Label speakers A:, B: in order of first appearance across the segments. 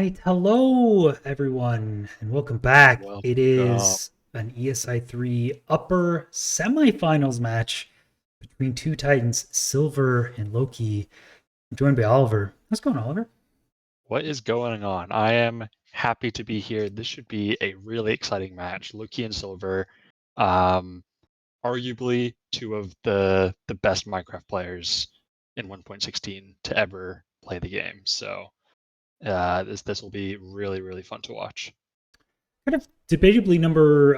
A: Right. Hello, everyone, and welcome back. It
B: Welcome.
A: is an ESI3 upper semifinals match between two Titans, Silver and Lowkey. I'm joined by Oliver. How's it going, Oliver?
B: What is going on? I am happy to be here. This should be a really exciting match. Lowkey and Silver, um, arguably two of the best Minecraft players in 1.16 to ever play the game. So this will be really fun to watch.
A: Kind of debatably number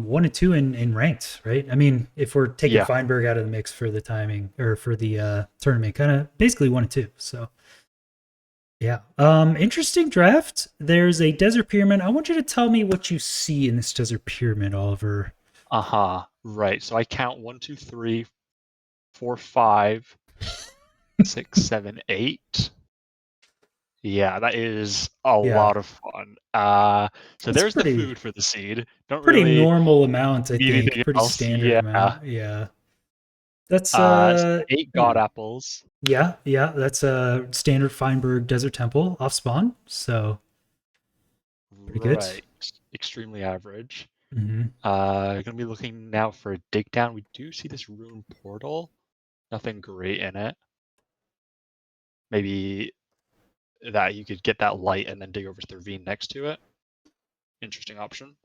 A: one and two in ranked, right? I mean, if we're taking
B: Yeah,
A: Feinberg out of the mix for the timing or for the tournament, kind of basically one and two. So yeah. Interesting draft. There's a desert pyramid. I want you to tell me what you see in this desert pyramid, Oliver.
B: right. So I count 1, 2, 3, 4, 5, 6, 7, 8. Yeah, that is a
A: Yeah.
B: lot of fun. So
A: That's
B: there's the
A: pretty
B: food for the seed. Don't
A: pretty
B: really
A: normal amount, I
B: need
A: think.
B: anything
A: Pretty
B: else.
A: standard
B: Yeah.
A: amount. Yeah. That's
B: So 8
A: yeah.
B: god apples.
A: Yeah, that's a standard Feinberg Desert Temple off spawn. So pretty good.
B: Right. Extremely average.
A: Hmm.
B: Gonna be looking now for a dig down. We do see this rune portal. Nothing great in it. Maybe that you could get that light and then dig over to the ravine next to it. Interesting option.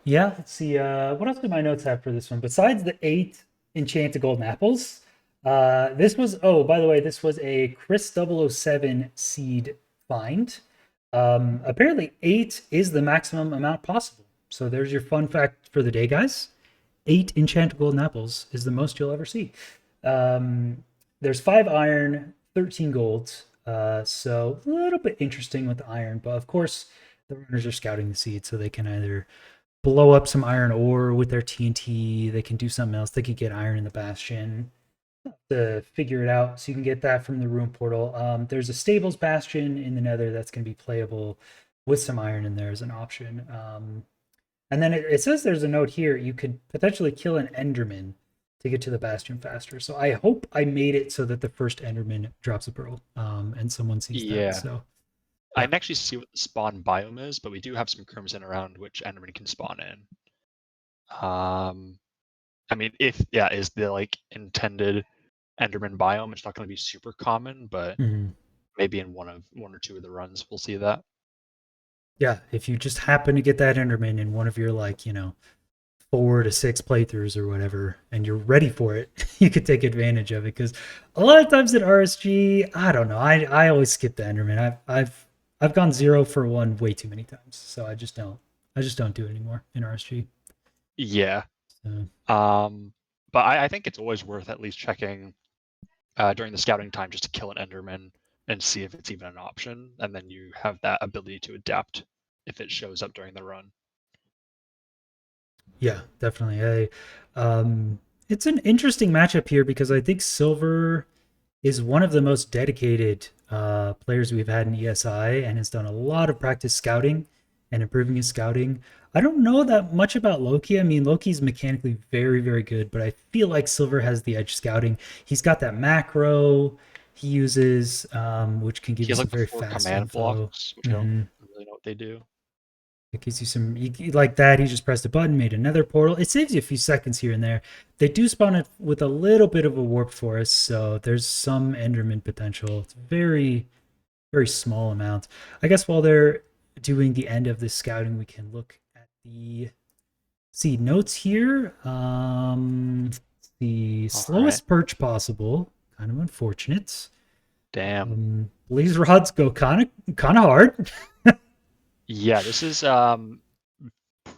A: Yeah, let's see. What else do my notes have for this one? Besides the eight enchanted golden apples, this was, oh, by the way, this was a Chris 007 seed find. Apparently, eight is the maximum amount possible. So there's your fun fact for the day, guys. Eight enchanted golden apples is the most you'll ever see. Um, there's five iron, 13 gold. So a little bit interesting with the iron, but of course, the runners are scouting the seed, so they can either blow up some iron ore with their TNT. They can do something else. They could get iron in the bastion to figure it out. So you can get that from the room portal. There's a stables bastion in the nether that's going to be playable with some iron in there as an option. And then it says there's a note here. You could potentially kill an enderman to get to the bastion faster. So I hope I made it so that the first enderman drops a pearl and someone sees that.
B: Yeah.
A: So
B: I
A: yeah.
B: didn't actually see what the spawn biome is, but we do have some crimson around which Enderman can spawn in. Um, I mean, if yeah, is the like intended Enderman biome, it's not going to be super common, but
A: Mhm.
B: maybe in one or two of the runs we'll see that.
A: Yeah, if you just happen to get that enderman in one of your like, 4 to 6 playthroughs or whatever, and you're ready for it, you could take advantage of it. Because a lot of times in RSG, I don't know. I always skip the Enderman. I've gone 0 for 1 way too many times, so I just don't do it anymore in RSG.
B: Yeah.
A: So,
B: Um, but I think it's always worth at least checking during the scouting time just to kill an Enderman and see if it's even an option, and then you have that ability to adapt if it shows up during the run.
A: yeah, definitely. It's an interesting matchup here because I think Silver is one of the most dedicated players we've had in ESI and has done a lot of practice scouting and improving his scouting. I don't know that much about Loki. I mean, Loki's mechanically very good, but I feel like Silver has the edge scouting. He's got that macro he uses, which can give
B: He
A: you
B: has
A: some
B: like the
A: very
B: four
A: fast
B: command
A: info.
B: blocks, which I don't
A: Hmm.
B: really know what they do.
A: It gives you some like that. He just pressed a button, made another portal. It saves you a few seconds here and there. They do spawn it with a little bit of a warp forest, so there's some Enderman potential. It's very small amount. I guess while they're doing the end of this scouting, we can look at the see notes here. The
B: All right.
A: slowest perch possible. Kind of unfortunate.
B: Damn.
A: Blaze rods go kind of hard.
B: Yeah, this is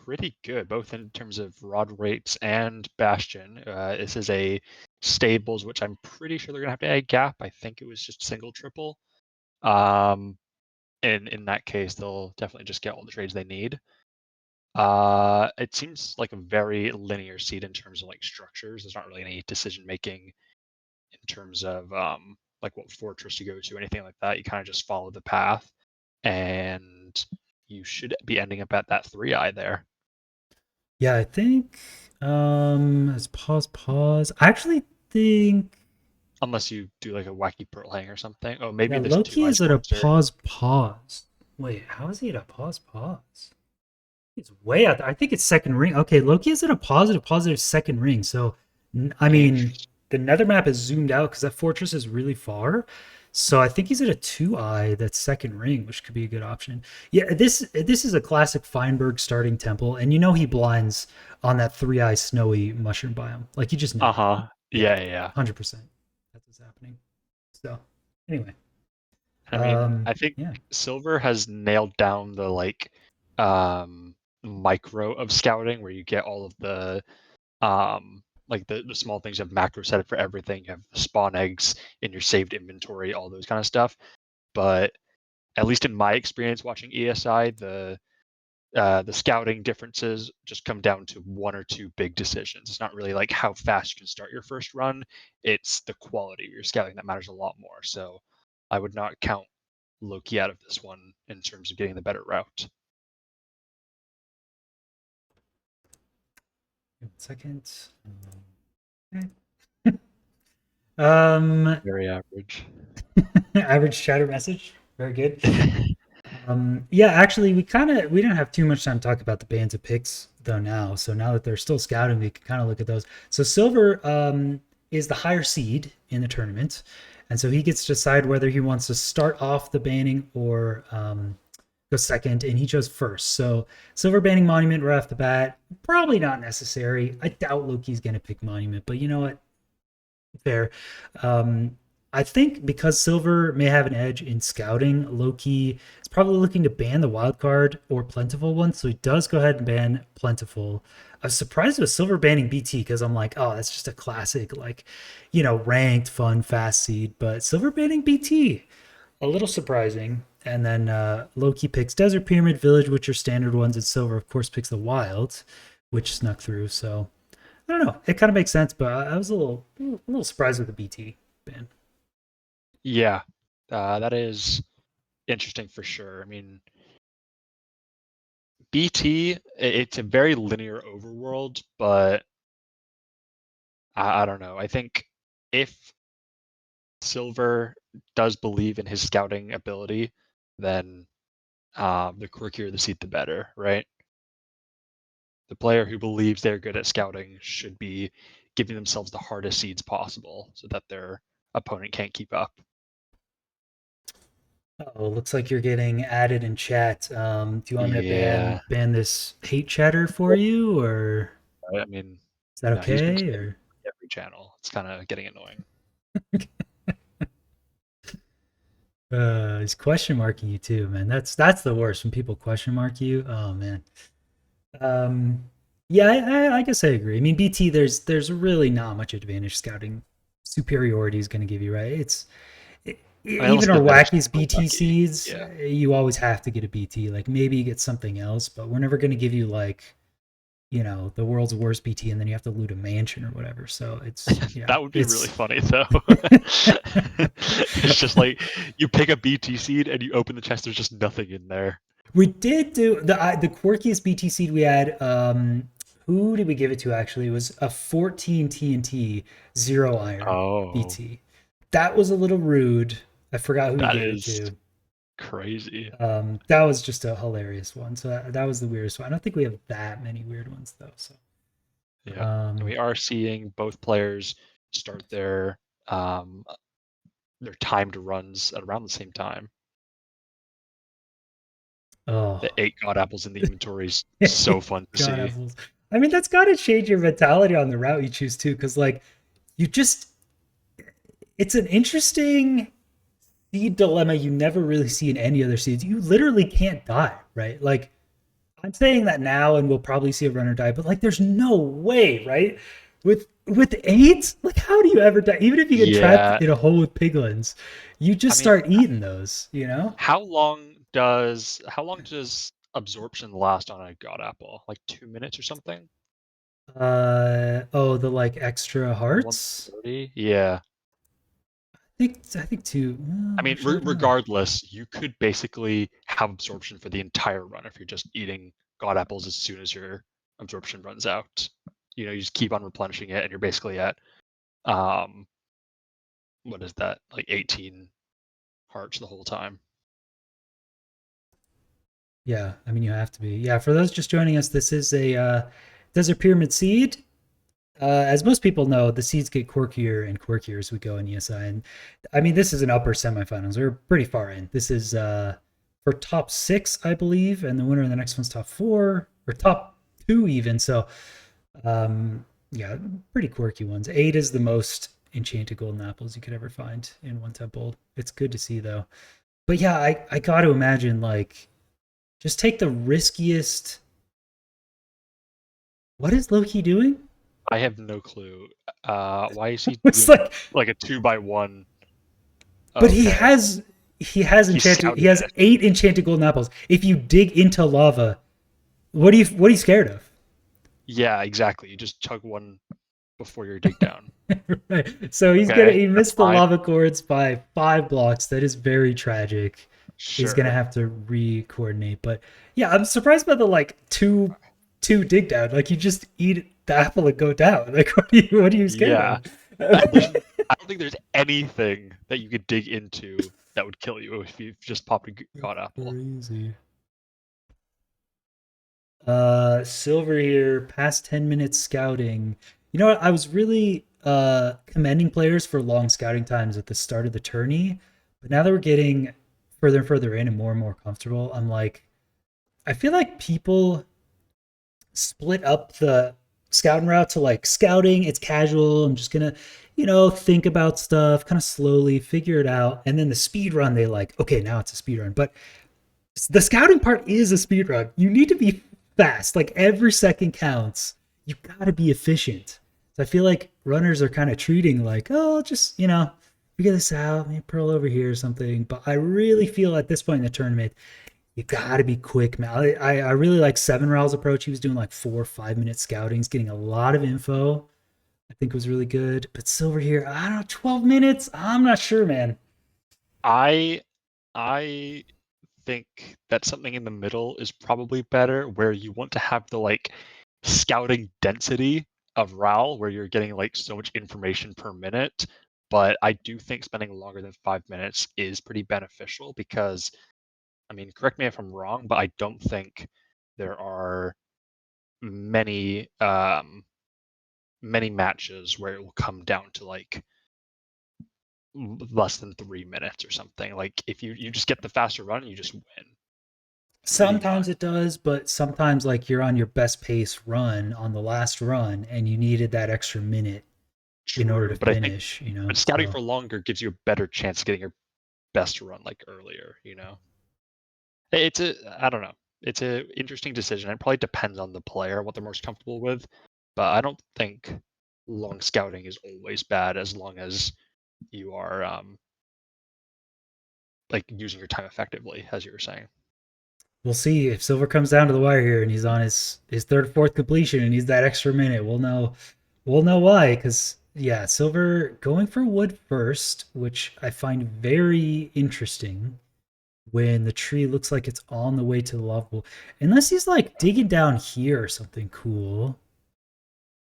B: pretty good, both in terms of rod rates and bastion. This is a stables, which I'm pretty sure they're gonna have to add gap. I think it was just single triple. Um, and in that case, they'll definitely just get all the trades they need. It seems like a very linear seed in terms of like structures. There's not really any decision making in terms of like what fortress to go to, anything like that. You kind of just follow the path, and you should be ending up at that 3-eye there.
A: Yeah, I think let's pause. I actually think
B: unless you do like a wacky pearl hang or something. Oh,
A: Yeah,
B: maybe this two
A: Lowkey
B: eyes
A: is at a
B: monster.
A: pause. Wait, how is he at a pause? It's way out there. I think it's second ring. Okay, Loki is at a positive second ring. So, I mean,
B: Interesting.
A: the nether map is zoomed out because that fortress is really far. So I think he's at a 2-eye that's second ring, which could be a good option. Yeah, this is a classic Feinberg starting temple, and you know he blinds on that 3-eye snowy mushroom biome. Like you just know it.
B: Uh-huh.
A: Yeah,
B: Yeah.
A: 100%. That's what's happening. So anyway,
B: I mean, I think
A: yeah.
B: Silver has nailed down the um micro of scouting where you get all of the like the small things. You have macro set up for everything. You have spawn eggs in your saved inventory, all those kind of stuff. But at least in my experience watching ESI, the scouting differences just come down to one or two big decisions. It's not really like how fast you can start your first run. It's the quality of your scouting that matters a lot more. So I would not count Lowkey out of this one in terms of getting the better route.
A: 1 second. Okay. Um,
B: Very average.
A: average chatter message. Very good. Yeah, actually, we didn't have too much time to talk about the bands of picks though now. So now that they're still scouting, we can kind of look at those. So Silver is the higher seed in the tournament, and so he gets to decide whether he wants to start off the banning or go second, and he chose first. So Silver banning Monument right off the bat, probably not necessary. I doubt Loki's going to pick Monument, but you know what? Fair. Um, I think because Silver may have an edge in scouting, Lowkey is probably looking to ban the wild card or plentiful one, so he does go ahead and ban plentiful. I was surprised with Silver banning BT because I'm like, oh, that's just a classic, like, ranked, fun, fast seed. But Silver banning BT, a little surprising. And then Lowkey picks Desert Pyramid Village, which are standard ones, and Silver, of course, picks the Wild, which snuck through. So I don't know. It kind of makes sense, but I was a little surprised with the BT ban.
B: Yeah, that is interesting for sure. I mean, BT, it's a very linear overworld, but I don't know. I think if Silver does believe in his scouting ability, then the quirkier the seed, the better, right? The player who believes they're good at scouting should be giving themselves the hardest seeds possible so that their opponent can't keep up.
A: Oh, looks like you're getting added in chat. Do you want me to ban
B: Yeah,
A: ban this hate chatter for you, or
B: I mean,
A: is that
B: he's been
A: okay?
B: spamming
A: Or
B: every channel. It's kind of getting annoying.
A: he's question marking you too, man. That's the worst when people question mark you. Oh man. Um, yeah, I guess I agree. I mean, BT, there's really not much advantage scouting superiority is going to give you, right?
B: I mean, unless
A: Even
B: the
A: our
B: nether's
A: wackiest
B: super
A: BT
B: lucky.
A: seeds,
B: Yeah.
A: you always have to get a BT. Like maybe you get something else, but we're never going to give you like the world's worst BT, and then you have to loot a mansion or whatever. So it's yeah,
B: That would be really
A: it's
B: funny though. It's just like you pick a BT seed and you open the chest. There's just nothing in there.
A: we did do the quirkiest BT seed we had. Who did we give it to? Actually, it was a 14 TNT 0 iron
B: Oh,
A: BT. That was a little rude. I forgot who we
B: that
A: gave it
B: is
A: to.
B: crazy.
A: That was just a hilarious one. So that was the weirdest one. I don't think we have that many weird ones though. So
B: Yeah, and
A: um,
B: we are seeing both players start um their timed runs at around the same time.
A: oh,
B: The 8 god apples in the inventory is so fun to
A: God
B: see.
A: apples. I mean, that's got to change your mentality on the route you choose too, because like you just, it's an interesting seed dilemma you never really see in any other seeds. You literally can't die, right? Like I'm saying that now, and we'll probably see a runner die, but like there's no way, right? With eight, like how do you ever die? Even if you get trapped
B: Yeah,
A: in a hole with piglins, you
B: I
A: just
B: mean,
A: start eating those, you know?
B: how long does absorption last on a god apple? Like 2 minutes or something?
A: Oh, the like extra
B: Or
A: hearts.
B: 130? Yeah.
A: I think two.
B: I mean,
A: Actually, I don't know.
B: regardless, you could basically have absorption for the entire run if you're just eating god apples as soon as your absorption runs out. You just keep on replenishing it, and you're basically at um what is that, like 18 hearts the whole time.
A: Yeah, I mean you have to be. Yeah, for those just joining us, this is a Desert Pyramid seed. As most people know, the seeds get quirkier and quirkier as we go in ESI. And I mean, this is an upper semifinals. We're pretty far in. This is for top six, I believe, and the winner of the next one's top four or top two even. So, yeah, pretty quirky ones. 8 is the most enchanted golden apples you could ever find in one temple. It's good to see though. But yeah, I got to imagine like just take the riskiest. What is Lowkey doing?
B: I have no clue. Why is he
A: It's
B: doing like a 2x1?
A: but he
B: Okay.
A: has
B: He's
A: enchanted. He
B: scouting
A: has
B: it.
A: 8 enchanted golden apples. If you dig into lava, what are you scared of?
B: Yeah, exactly. You just chug one before your dig down.
A: Right. So
B: Okay,
A: he
B: that's
A: missed the
B: fine.
A: lava cords by 5 blocks. That is very tragic. He's gonna
B: Sure.
A: have to re-coordinate. But yeah, I'm surprised by the like two dig down. Like you just eat the apple and go down. Like what are you scared
B: Yeah.
A: of?
B: I don't think there's anything that you could dig into that would kill you if you just popped a god apple.
A: Crazy. Silver here, past 10 minutes scouting. You know what? I was really commending players for long scouting times at the start of the tourney, but now that we're getting further and further in and more comfortable, I'm like, I feel like people split up the scouting route to like scouting, it's casual. I'm just gonna, think about stuff, kind of slowly figure it out. And then the speed run, they like, okay, now it's a speed run. But the scouting part is a speed run. You need to be fast. Like every second counts. You got to be efficient. So I feel like runners are kind of treating like, oh, just figure this out, maybe pearl over here or something. But I really feel at this point in the tournament, you got to be quick, man. I really like Seven Rao's approach. He was doing like 4 or 5 minute scoutings, getting a lot of info. I think was really good. But Silver here, I don't know, 12 minutes. I'm not sure, man.
B: I I think that something in the middle is probably better, where you want to have the like scouting density of RAL, where you're getting like so much information per minute. But I do think spending longer than 5 minutes is pretty beneficial because, I mean, correct me if I'm wrong, but I don't think there are many many matches where it will come down to like less than 3 minutes or something. Like if you just get the faster run, you just win pretty
A: Sometimes
B: much.
A: it does, but sometimes like you're on your best pace run on the last run and you needed that extra minute in order to
B: True, but I think
A: finish.
B: but scouting
A: So
B: for longer gives you a better chance of getting your best run like earlier. It's a I don't know. It's a interesting decision. It probably depends on the player what they're most comfortable with, but I don't think long scouting is always bad as long as you are like using your time effectively, as you were saying.
A: we'll see if Silver comes down to the wire here and he's on his third or fourth completion and he's that extra minute. We'll know why because yeah, Silver going for wood first, which I find very interesting when the tree looks like it's on the way to the lava pool. Unless he's like digging down here or something cool.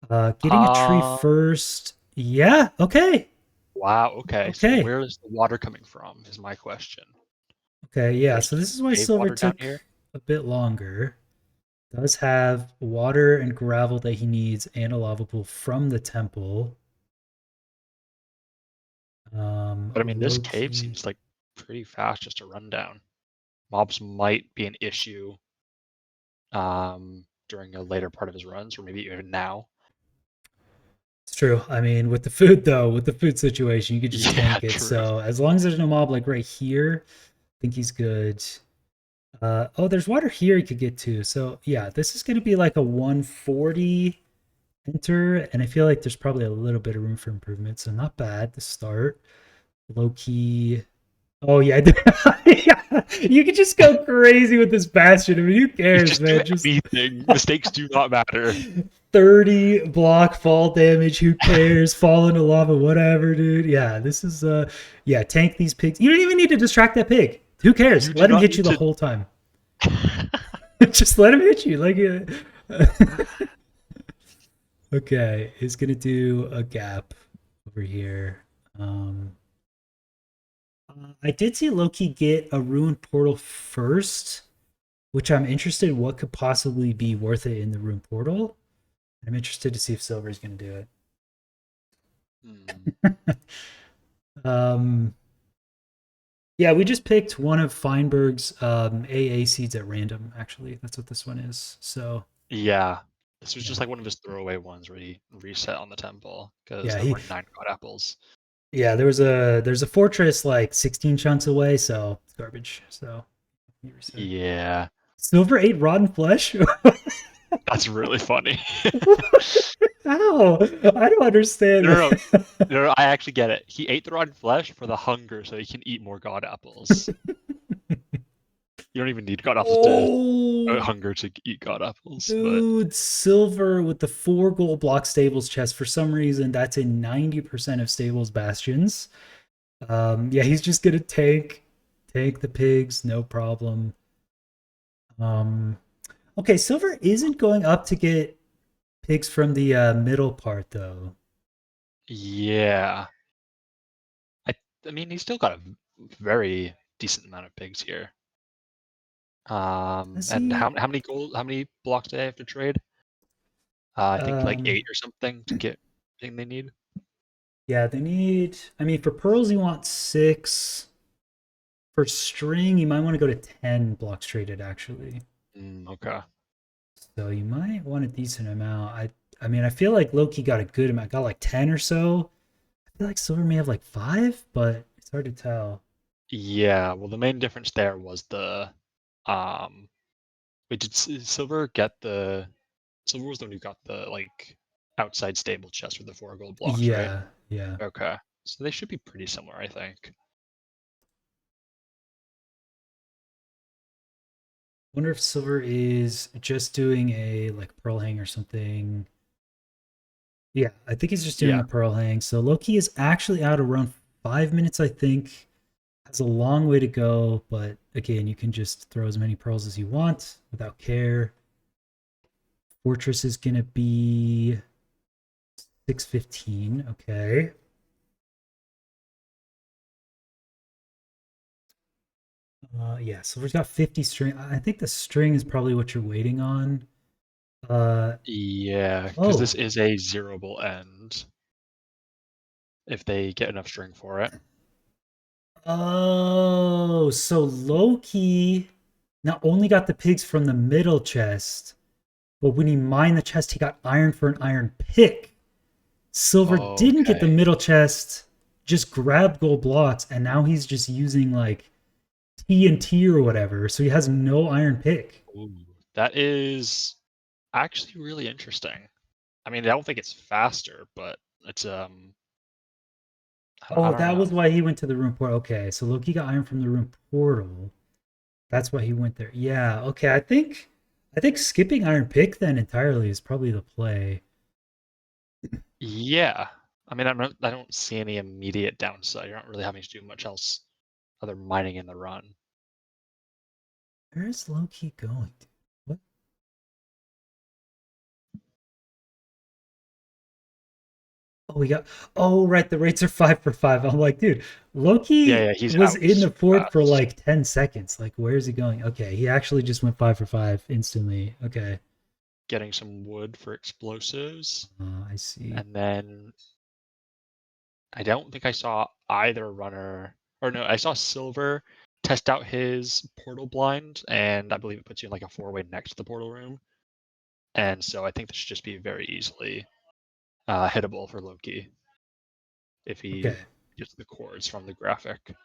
A: Getting a tree
B: Uh
A: first. Yeah, okay.
B: wow, okay. So
A: Okay.
B: where is the water coming from is my question.
A: Okay, yeah.
B: There's
A: So
B: just
A: this is why
B: cave
A: Silver
B: water down
A: took
B: here.
A: a bit longer. Does have water and gravel that he needs and a lava pool from the temple.
B: But I mean, this
A: Low
B: cave
A: key.
B: seems like pretty fast just to run down. Mobs might be an issue during a later part of his runs, or maybe even now.
A: It's true. I mean, with the food though, with the food situation, you could just
B: Yeah,
A: tank it.
B: true.
A: So as long as there's no mob like right here, I think he's good. Oh, there's water here he could get to. So yeah, this is gonna be like a 140 enter, and I feel like there's probably a little bit of room for improvement. So not bad to start. Low key. Oh yeah, yeah. You could just go crazy with this bastion. I mean, who
B: You
A: cares,
B: just do
A: man? Just
B: anything. Mistakes do not matter.
A: 30 block fall damage. Who cares? Fall into lava, whatever, dude. Yeah, this is yeah. Tank these pigs. You don't even need to distract that pig. Who cares?
B: You do
A: Let him
B: not
A: hit you
B: need
A: the
B: to.
A: whole time. Just let him hit you. Like, okay, he's gonna do a gap over here. I did see Loki get a ruined portal first, which I'm interested in what could possibly be worth it in the ruined portal. I'm interested to see if Silver's going to do
B: Hmm.
A: it. Yeah, we just picked one of Feinberg's AA seeds at random. Actually, that's what this one is. So
B: Yeah. This was just
A: yeah,
B: like one of his throwaway ones where he reset on the temple because
A: yeah,
B: there
A: he
B: weren't 9 god apples.
A: yeah. There's a fortress like 16 chunks away, so it's garbage. So he reset.
B: Yeah.
A: Silver ate rotten flesh.
B: That's really funny.
A: How? I don't understand
B: No, no, no,
A: that.
B: no, no, I actually get it. He ate the rotten flesh for the hunger so he can eat more god apples. You don't even need god apples to
A: Oh,
B: hunger to eat god apples, but
A: dude, Silver with the 4 gold block stables chest. For some reason, that's in 90% of stables bastions. Yeah, he's just gonna tank the pigs, no problem. Um, okay, Silver isn't going up to get pigs from the middle part though.
B: yeah. I I mean he's still got a very decent amount of pigs here.
A: Does
B: And how
A: he?
B: how many blocks do they have to trade? I think like
A: Um,
B: 8 or something to get everything they need.
A: yeah, they need. I mean, for pearls, you want 6. For string, you might want to go to 10 blocks traded actually.
B: Okay.
A: So you might want a decent amount. I mean, I feel like Loki got a good amount. Got like 10 or so. I feel like Silver may have like 5, but it's hard to tell.
B: Yeah, well the main difference there was the um wait, did Silver get the Silver was the one who got the like outside stable chest with the 4 gold blocks, right?
A: Yeah, yeah.
B: Okay. So they should be pretty similar, I think.
A: Wonder if Silver is just doing a like pearl hang or something. Yeah, I think he's just doing
B: Yeah.
A: a pearl hang. So Loki is actually out around 5 minutes, I think. Has a long way to go, but again, you can just throw as many pearls as you want without care. Fortress is gonna be 615. Okay. Yeah, Silver's got 50 string. I think the string is probably what you're waiting on. Uh
B: Yeah, because this
A: oh.
B: is a zeroable end if they get enough string for it.
A: Oh, so Loki not only got the pigs from the middle chest, but when he mined the chest, he got iron for an iron pick. Silver didn't get the
B: Okay.
A: middle chest, just grabbed gold blocks, and now he's just using like TNT or whatever. So he has no iron pick.
B: Ooh, that is actually really interesting. I mean, I don't think it's faster, but it's I
A: Oh,
B: don't
A: that
B: know.
A: was why he went to the room portal. Okay, so Loki got iron from the room portal. That's why he went there. Yeah, okay. I think skipping iron pick then entirely is probably the play.
B: Yeah. I mean, I don't see any immediate downside. You're not really having to do much else other than mining in the run.
A: Where is Loki going? What? Oh, we got. Oh, right. The rates are 5 for 5. I'm like, dude,
B: Yeah,
A: Loki
B: yeah, he's
A: was
B: out
A: in the
B: super
A: fort for
B: fast.
A: like 10 seconds. Like, where is he going? Okay, he actually just went 5 for 5 instantly. Okay,
B: Getting some wood for explosives.
A: I see.
B: And then I don't think I saw either runner, or no, I saw Silver test out his portal blind, and I believe it puts you in like a 4-way next to the portal room. And so I think this should just be very easily hittable for Loki if he
A: Okay,
B: gets the chords from the graphic.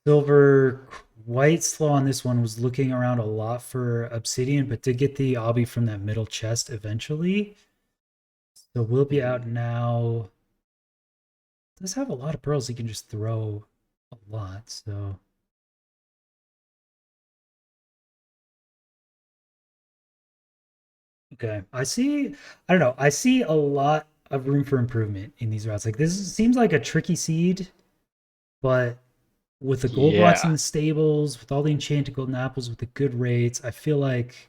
A: Silver quite slow on this one. Was looking around a lot for Obsidian, but did get the obby from that middle chest eventually. So we'll be
B: Hmm.
A: out now. Does have a lot of pearls. He can just throw a lot. So okay, I see. I don't know. I see a lot of room for improvement in these routes. Like seems like a tricky seed, but with the gold blocks in
B: Yeah.
A: the stables, with all the enchanted golden apples, with the good rates, I feel like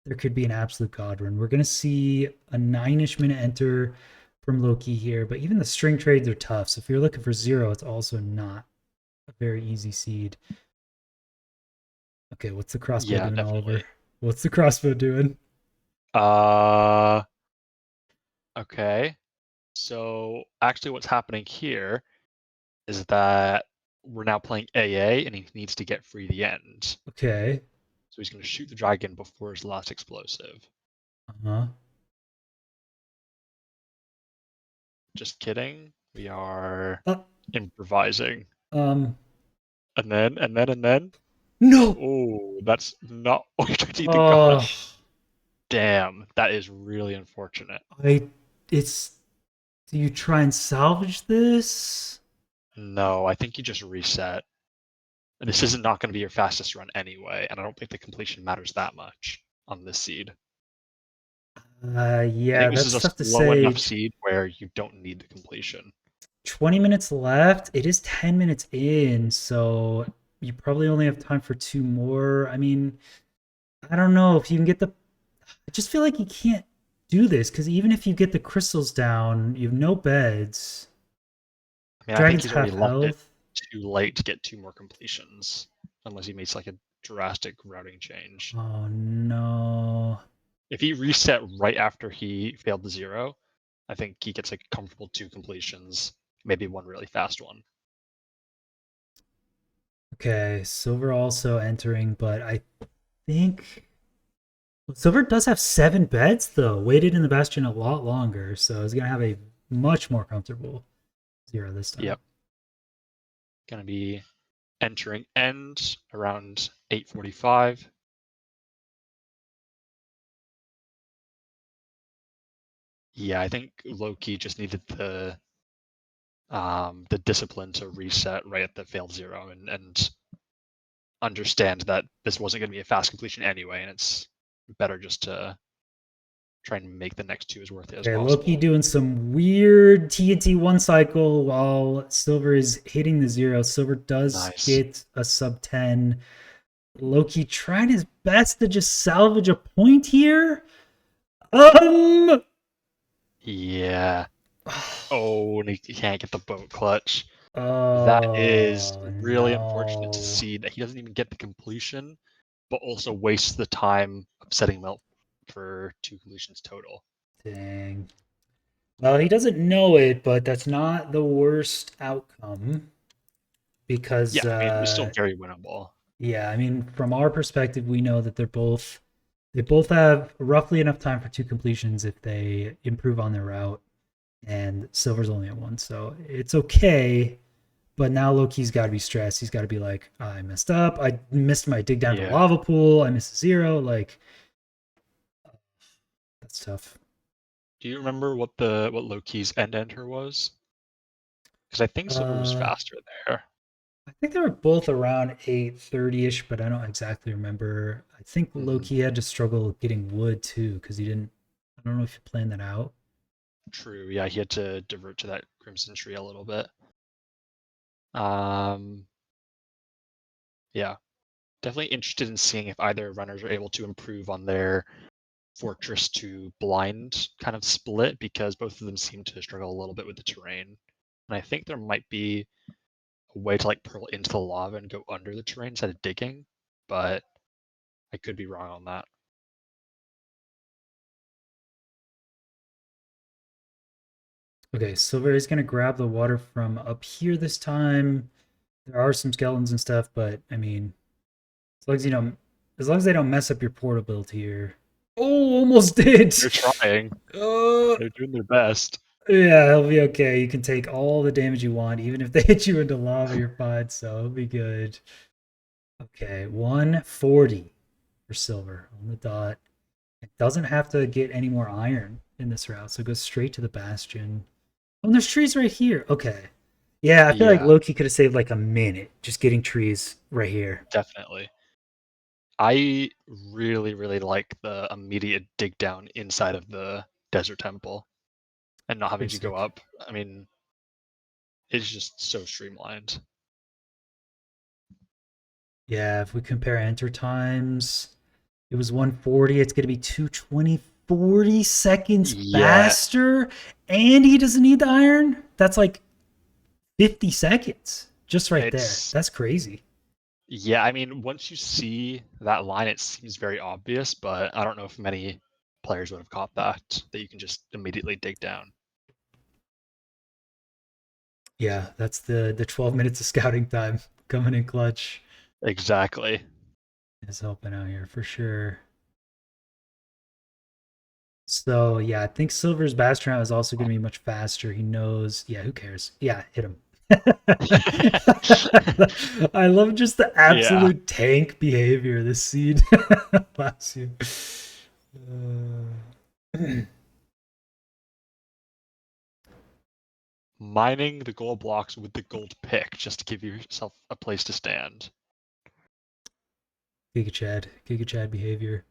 A: there could be an absolute god run. We're gonna see a 9-ish minute enter from Loki here, but even the string trades are tough. So if you're looking for zero, it's also not a very easy seed. Okay, what's the crossbow
B: Yeah,
A: doing, Oliver?
B: definitely.
A: What's the crossbow doing?
B: Uh, okay. So actually, what's happening here is that we're now playing AA, and he needs to get free the end.
A: Okay.
B: So he's going to shoot the dragon before his last explosive.
A: Uh-huh.
B: Just kidding. We are
A: Uh,
B: improvising.
A: um,
B: And then.
A: no!
B: Oh, that's not what you think got
A: Oh,
B: us. Damn, that is really unfortunate.
A: I, it's, do you try and salvage this?
B: No, I think you just reset. This isn't not going to be your fastest run anyway, and I don't think the completion matters that much on this seed. I
A: Yeah,
B: think this is
A: that's
B: a
A: tough to
B: slow enough
A: say.
B: seed where you don't need the completion.
A: 20 minutes left. It is 10 minutes in, so you probably only have time for two more. I mean, I don't know if you can get the. I just feel like you can't do this because even if you get the crystals down, you have no beds.
B: I mean, I think
A: Dragon's
B: he's already
A: half
B: left it
A: health.
B: too late to get two more completions, unless he makes like a drastic routing change.
A: Oh no.
B: If he reset right after he failed the zero, I think he gets like a comfortable two completions, maybe one really fast one.
A: Okay, Silver also entering, but I think Silver does have 7 beds though. Waited in the Bastion a lot longer, so he's gonna have a much more comfortable zero this time.
B: Yep. Gonna be entering end around 8:45. Yeah, I think Lowkey just needed the discipline to reset right at the failed zero and understand that this wasn't going to be a fast completion anyway, and it's better just to try and make the next two as worth it as
A: Okay, Loki
B: possible.
A: doing some weird TNT one cycle while Silver is hitting the zero. Silver does
B: Nice.
A: get a sub 10. Loki trying his best to just salvage a point here. Um
B: Yeah. Oh, and he can't get the boat clutch. That is
A: Oh
B: really unfortunate to
A: no.
B: see that he doesn't even get the completion, but also wastes the time of setting him up for two completions total.
A: Dang. Well, he doesn't know it, but that's not the worst outcome because
B: Yeah, I mean, it was still very winnable.
A: yeah, I mean, from our perspective, we know that they both have roughly enough time for two completions if they improve on their route, and Silver's only at one, so it's okay. But now Loki's got to be stressed. He's got to be like, I messed up. I missed my dig down to
B: Yeah.
A: lava pool. I missed a zero. Like, that's tough.
B: Do you remember what Loki's end enter was? Because I think Silver was
A: Uh,
B: faster there.
A: I think they were both around 8:30 ish, but I don't exactly remember. I think
B: Hmm.
A: Loki had to struggle getting wood too because he didn't. I don't know if he planned that out.
B: True. Yeah, he had to divert to that Crimson Tree a little bit. Um, yeah, definitely interested in seeing if either runners are able to improve on their fortress to blind kind of split because both of them seem to struggle a little bit with the terrain. And I think there might be a way to like pearl into the lava and go under the terrain instead of digging, but I could be wrong on that.
A: Okay, Silver is gonna grab the water from up here this time. There are some skeletons and stuff, but I mean, as long as they don't mess up your portability here. Oh, almost did.
B: They're trying.
A: Uh,
B: They're doing their best.
A: yeah, he'll be okay. You can take all the damage you want, even if they hit you into lava. You're fine, so it'll be good. Okay, 140 for Silver on the dot. It doesn't have to get any more iron in this route, so it goes straight to the Bastion. Oh, and there's trees right here. Okay. Yeah, I feel like
B: Yeah,
A: Loki could have saved like a minute just getting trees right here.
B: definitely. I really, really like the immediate dig down inside of the desert temple and not having
A: Pretty
B: to go
A: sick.
B: up. I mean, it's just so streamlined.
A: Yeah, if we compare enter times, it was 140. It's going to be 220, 40 seconds
B: Yeah,
A: faster. And he doesn't need the iron. That's like 50 seconds. just right there.
B: It's
A: That's crazy.
B: yeah, I mean, once you see that line, it seems very obvious, but I don't know if many players would have caught that you can just immediately dig down.
A: Yeah, that's the 12 minutes of scouting time coming in clutch
B: Exactly.
A: is helping out here for sure. So yeah, I think Silver's Bastion route is also going to be much faster. He knows. Yeah, who cares? Yeah, hit him. I love just the
B: Yeah.
A: absolute tank behavior this seed allows you.
B: Mining the gold blocks with the gold pick just to give yourself a place to stand.
A: Giga Chad behavior.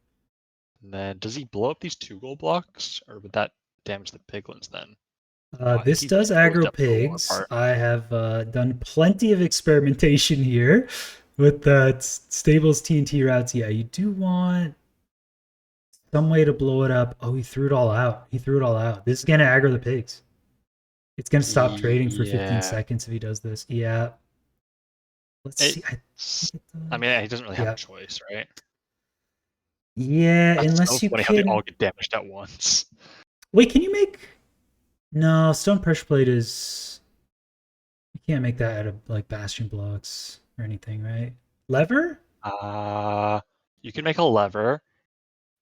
B: And then does he blow up these 2 gold blocks, or would that damage the piglins then? No, I think
A: This
B: he
A: does
B: throws
A: aggro
B: definitely one
A: pigs.
B: apart.
A: I have done plenty of experimentation here with the stables TNT routes. Yeah, you do want some way to blow it up. Oh, he threw it all out. He threw it all out. This is gonna aggro the pigs. It's gonna stop trading for 15
B: Yeah.
A: seconds if he does this. Yeah. Let's see. I
B: It's,
A: think it
B: I
A: does.
B: mean, he doesn't really have a
A: Yeah.
B: choice, right?
A: Yeah,
B: That's so
A: unless you
B: funny how they all
A: can.
B: get damaged at once.
A: Wait, can you make? No, stone pressure plate is. You can't make that out of like bastion blocks or anything, right? Lever?
B: Uh, you can make a lever.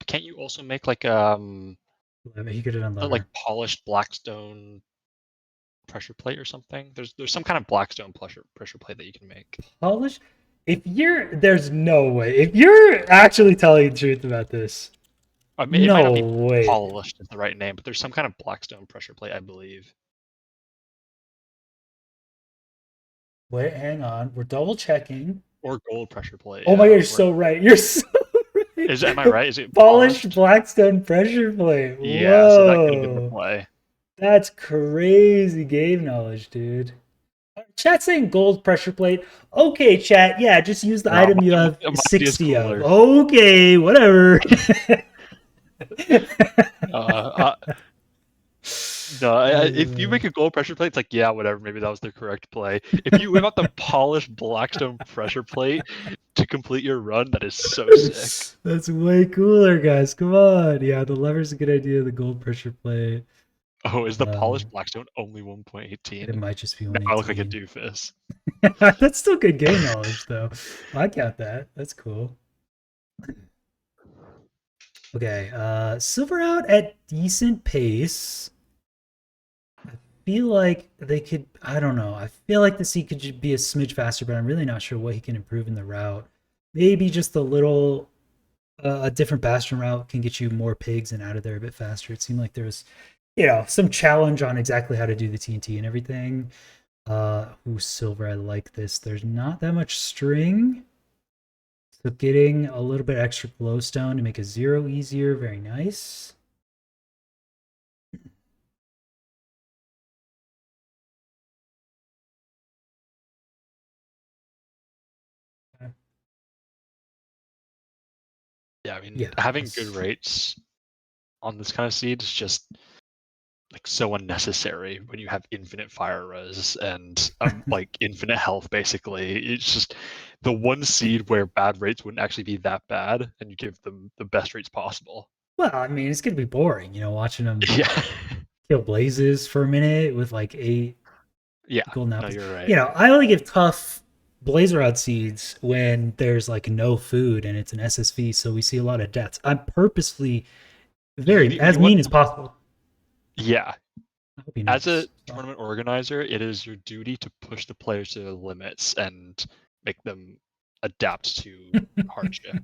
B: Can't you also make
A: Lever. He could have done
B: like
A: lever.
B: polished blackstone pressure plate or something? There's some kind of blackstone pressure plate that you can make.
A: Polish. If you're, there's no way. If you're actually telling the truth about this,
B: I mean, it might
A: no
B: not be
A: way.
B: polished is the right name, but there's some kind of blackstone pressure plate, I believe.
A: Wait, hang on. We're double checking.
B: Or gold pressure plate,
A: Oh my god,
B: yeah.
A: you're so right. You're so
B: Am I
A: right.
B: right? Is it
A: Polished
B: polished?
A: Blackstone pressure plate.
B: Yeah, so that could have been the
A: Whoa.
B: play.
A: That's crazy game knowledge, dude. Chat saying gold pressure plate. Okay, chat. Yeah, just use the
B: No,
A: item you have
B: my idea is
A: 60 of.
B: cooler.
A: Okay, whatever.
B: Uh, No, if you make a gold pressure plate, it's like, yeah, whatever. Maybe that was the correct play. If you whip out the polished Blackstone pressure plate to complete your run, that is so sick.
A: That's way cooler, guys. Come on. Yeah, the lever's a good idea. The gold pressure plate.
B: Oh, is the
A: Uh,
B: polished Blackstone only 1.18?
A: it might just be
B: Now I look like a
A: 118.
B: doofus.
A: That's still good game knowledge, though. I count that. That's cool. Okay, silver out at decent pace. I feel like they could. I don't know. I feel like the C could be a smidge faster, but I'm really not sure what he can improve in the route. Maybe just a little. A different bastion route can get you more pigs and out of there a bit faster. It seemed like there was, some challenge on exactly how to do the TNT and everything. Ooh, silver. I like this. There's not that much string. So getting a little bit extra glowstone to make a 0 easier, very nice.
B: Yeah, I mean,
A: Yeah,
B: having good
A: let's.
B: rates on this kind of seed is just like so unnecessary when you have infinite fire res and like infinite health. Basically, it's just the one seed where bad rates wouldn't actually be that bad, and you give them the best rates possible.
A: Well, I mean, it's gonna be boring, watching them
B: Yeah,
A: kill blazes for a minute with like 8
B: yeah.
A: golden
B: No,
A: apples.
B: you're right.
A: I only give tough blazer rod seeds when there's like no food and it's an SSV, so we see a lot of deaths. I'm purposefully very as
B: You want,
A: mean as possible.
B: yeah.
A: I hope he
B: As a
A: knows. So.
B: tournament organizer, it is your duty to push the players to their limits and make them adapt to hardship.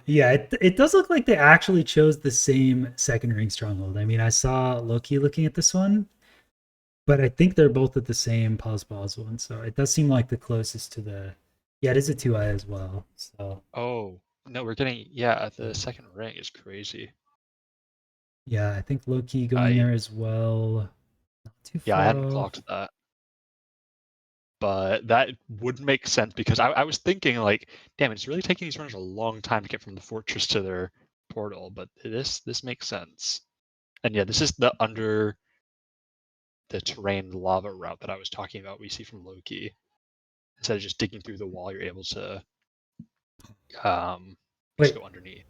A: Yeah, it does look like they actually chose the same second ring stronghold. I mean, I saw Lowkey looking at this one, but I think they're both at the same pause one. So it does seem like the closest to the. Yeah, it is a 2i as well. So
B: Oh no, we're getting the second ring is crazy.
A: yeah, I think Lowkey going
B: I
A: there as well. Not too
B: I
A: far
B: hadn't
A: off.
B: clocked that, but that would make sense because I was thinking like, damn, it's really taking these runners a long time to get from the fortress to their portal, but this makes sense. And yeah, this is the terrain lava route that I was talking about we see from Lowkey. Instead of just digging through the wall, you're able to just
A: Wait,
B: go underneath.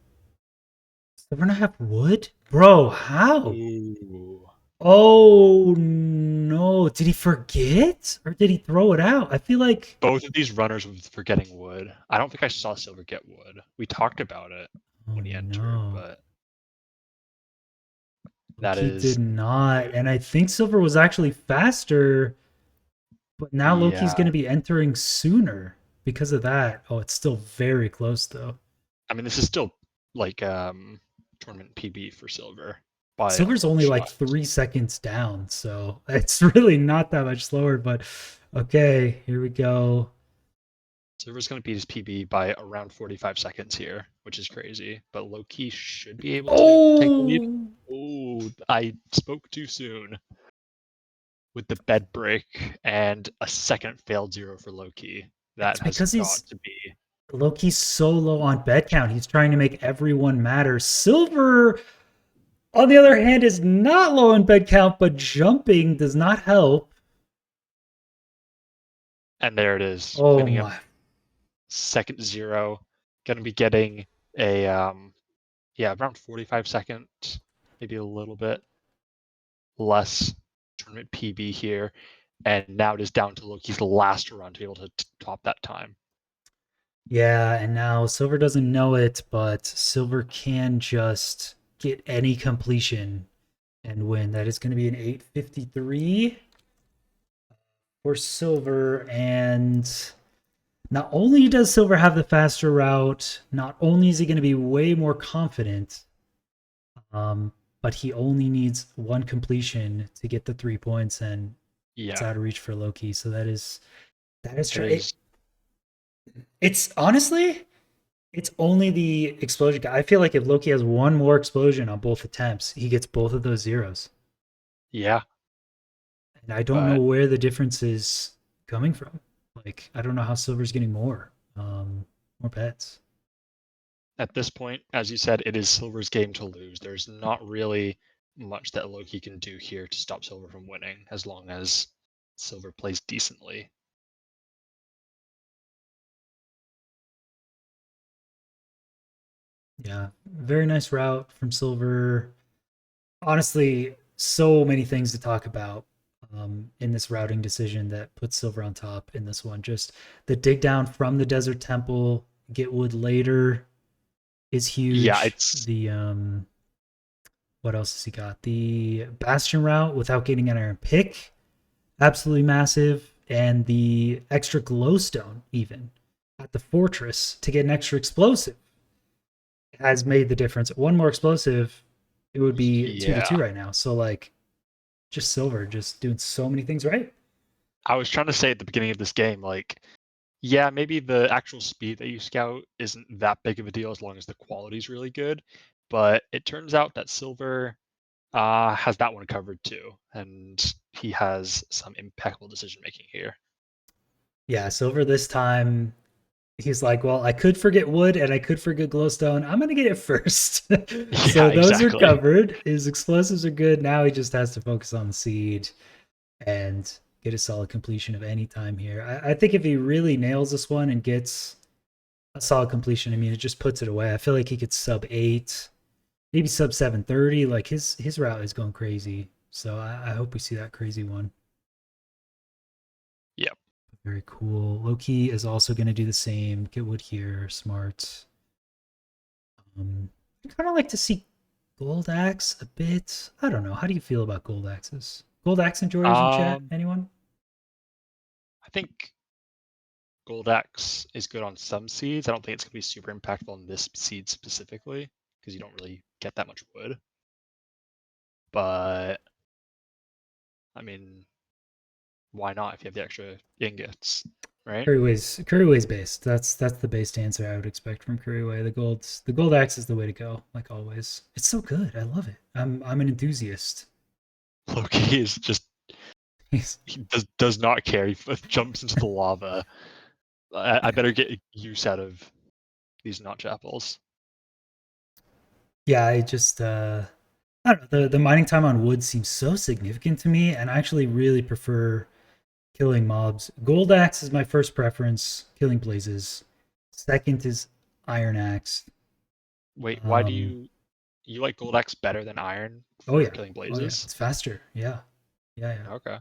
A: 7.5 wood? Bro, how?
B: Ooh.
A: Oh no. Did he forget? Or did he throw it out? I feel like
B: Both of these runners were getting wood. I don't think I saw Silver get wood. We talked about it
A: oh
B: when he entered,
A: no.
B: but that
A: Loki did
B: is
A: not. And
B: good.
A: I think Silver was actually faster, but now Loki's
B: Yeah.
A: gonna be entering sooner because of that. Oh, it's still very close though.
B: I mean, this is still like tournament PB for Silver by a
A: Silver's
B: long
A: only like
B: shot.
A: 3 seconds down, so it's really not that much slower. But okay, here we go.
B: Silver's going to beat his PB by around 45 seconds here, which is crazy. But Lowkey should be able to take the lead.
A: Oh,
B: Oh, I spoke too soon with the bed break and a second failed zero for Lowkey.
A: it's
B: That has
A: because
B: got
A: he's
B: to be.
A: Loki's so low on bed count. He's trying to make everyone matter. Silver, on the other hand, is not low on bed count, but jumping does not help.
B: And there it is,
A: Oh
B: cleaning up
A: my.
B: second zero. Going to be getting a, yeah, around 45 seconds, maybe a little bit less tournament PB here. And now it is down to Loki's last run to be able to top that time.
A: Yeah, and now Silver doesn't know it, but Silver can just get any completion and win. That is going to be an 8:53 for Silver. And not only does Silver have the faster route, not only is he going to be way more confident, but he only needs one completion to get the 3 points, and it's
B: Yeah,
A: out of reach for Loki. So that is
B: it
A: true.
B: is.
A: It's honestly, it's only the explosion guy. I feel like if Loki has one more explosion on both attempts, he gets both of those zeros.
B: Yeah,
A: And I don't know
B: but
A: where the difference is coming from. Like, I don't know how Silver's getting more pets.
B: at this point, as you said, it is Silver's game to lose. There's not really much that Loki can do here to stop Silver from winning, as long as Silver plays decently.
A: Yeah, very nice route from Silver. Honestly, so many things to talk about in this routing decision that puts Silver on top in this one. Just the dig down from the Desert Temple, get wood later is
B: Yeah,
A: huge.
B: it's
A: The what else has he got? The Bastion route without getting an iron pick, absolutely massive, and the extra glowstone even at the fortress to get an extra explosive has made the difference. One more explosive, it would be 2-2
B: yeah.
A: right now. So like, just Silver, just doing so many things right.
B: I was trying to say at the beginning of this game, like, yeah, maybe the actual speed that you scout isn't that big of a deal as long as the quality is really good. But it turns out that Silver has that one covered too, and he has some impeccable decision making here.
A: Yeah, Silver this time. He's like, well, I could forget wood and I could forget glowstone. I'm gonna get it first.
B: Yeah,
A: So those are
B: exactly.
A: covered. His explosives are good. Now he just has to focus on the seed and get a solid completion of any time here. I think if he really nails this one and gets a solid completion, I mean, it just puts it away. I feel like he could sub 8, maybe sub 7:30. Like his route is going crazy. So I hope we see that crazy one.
B: Yep.
A: Very cool. Lowkey is also going to do the same. Get wood here. Smart. I kind of like to see Gold Axe a bit. I don't know. How do you feel about Gold Axes? Gold Axe enjoyers in chat?
B: Um,
A: Anyone?
B: I think Goldax is good on some seeds. I don't think it's gonna be super impactful on this seed specifically because you don't really get that much wood. But I mean, why not if you have the extra ingots, right?
A: Curryway's based. That's the based answer I would expect from Curryway. The gold axe is the way to go, like always. It's so good. I love it. I'm an enthusiast.
B: Loki is just
A: He's,
B: he does not care. He jumps into the lava. I
A: yeah.
B: better get use out of these notch apples.
A: Yeah, I just I don't know, the mining time on wood seems so significant to me, and I actually really prefer killing mobs. Gold axe is my first preference, killing blazes. Second is iron axe.
B: Wait, why do
A: Um,
B: you like Gold Axe better than Iron
A: oh
B: for
A: yeah,
B: killing
A: oh yeah,
B: blazes?
A: it's faster. Yeah, yeah, yeah,
B: Okay.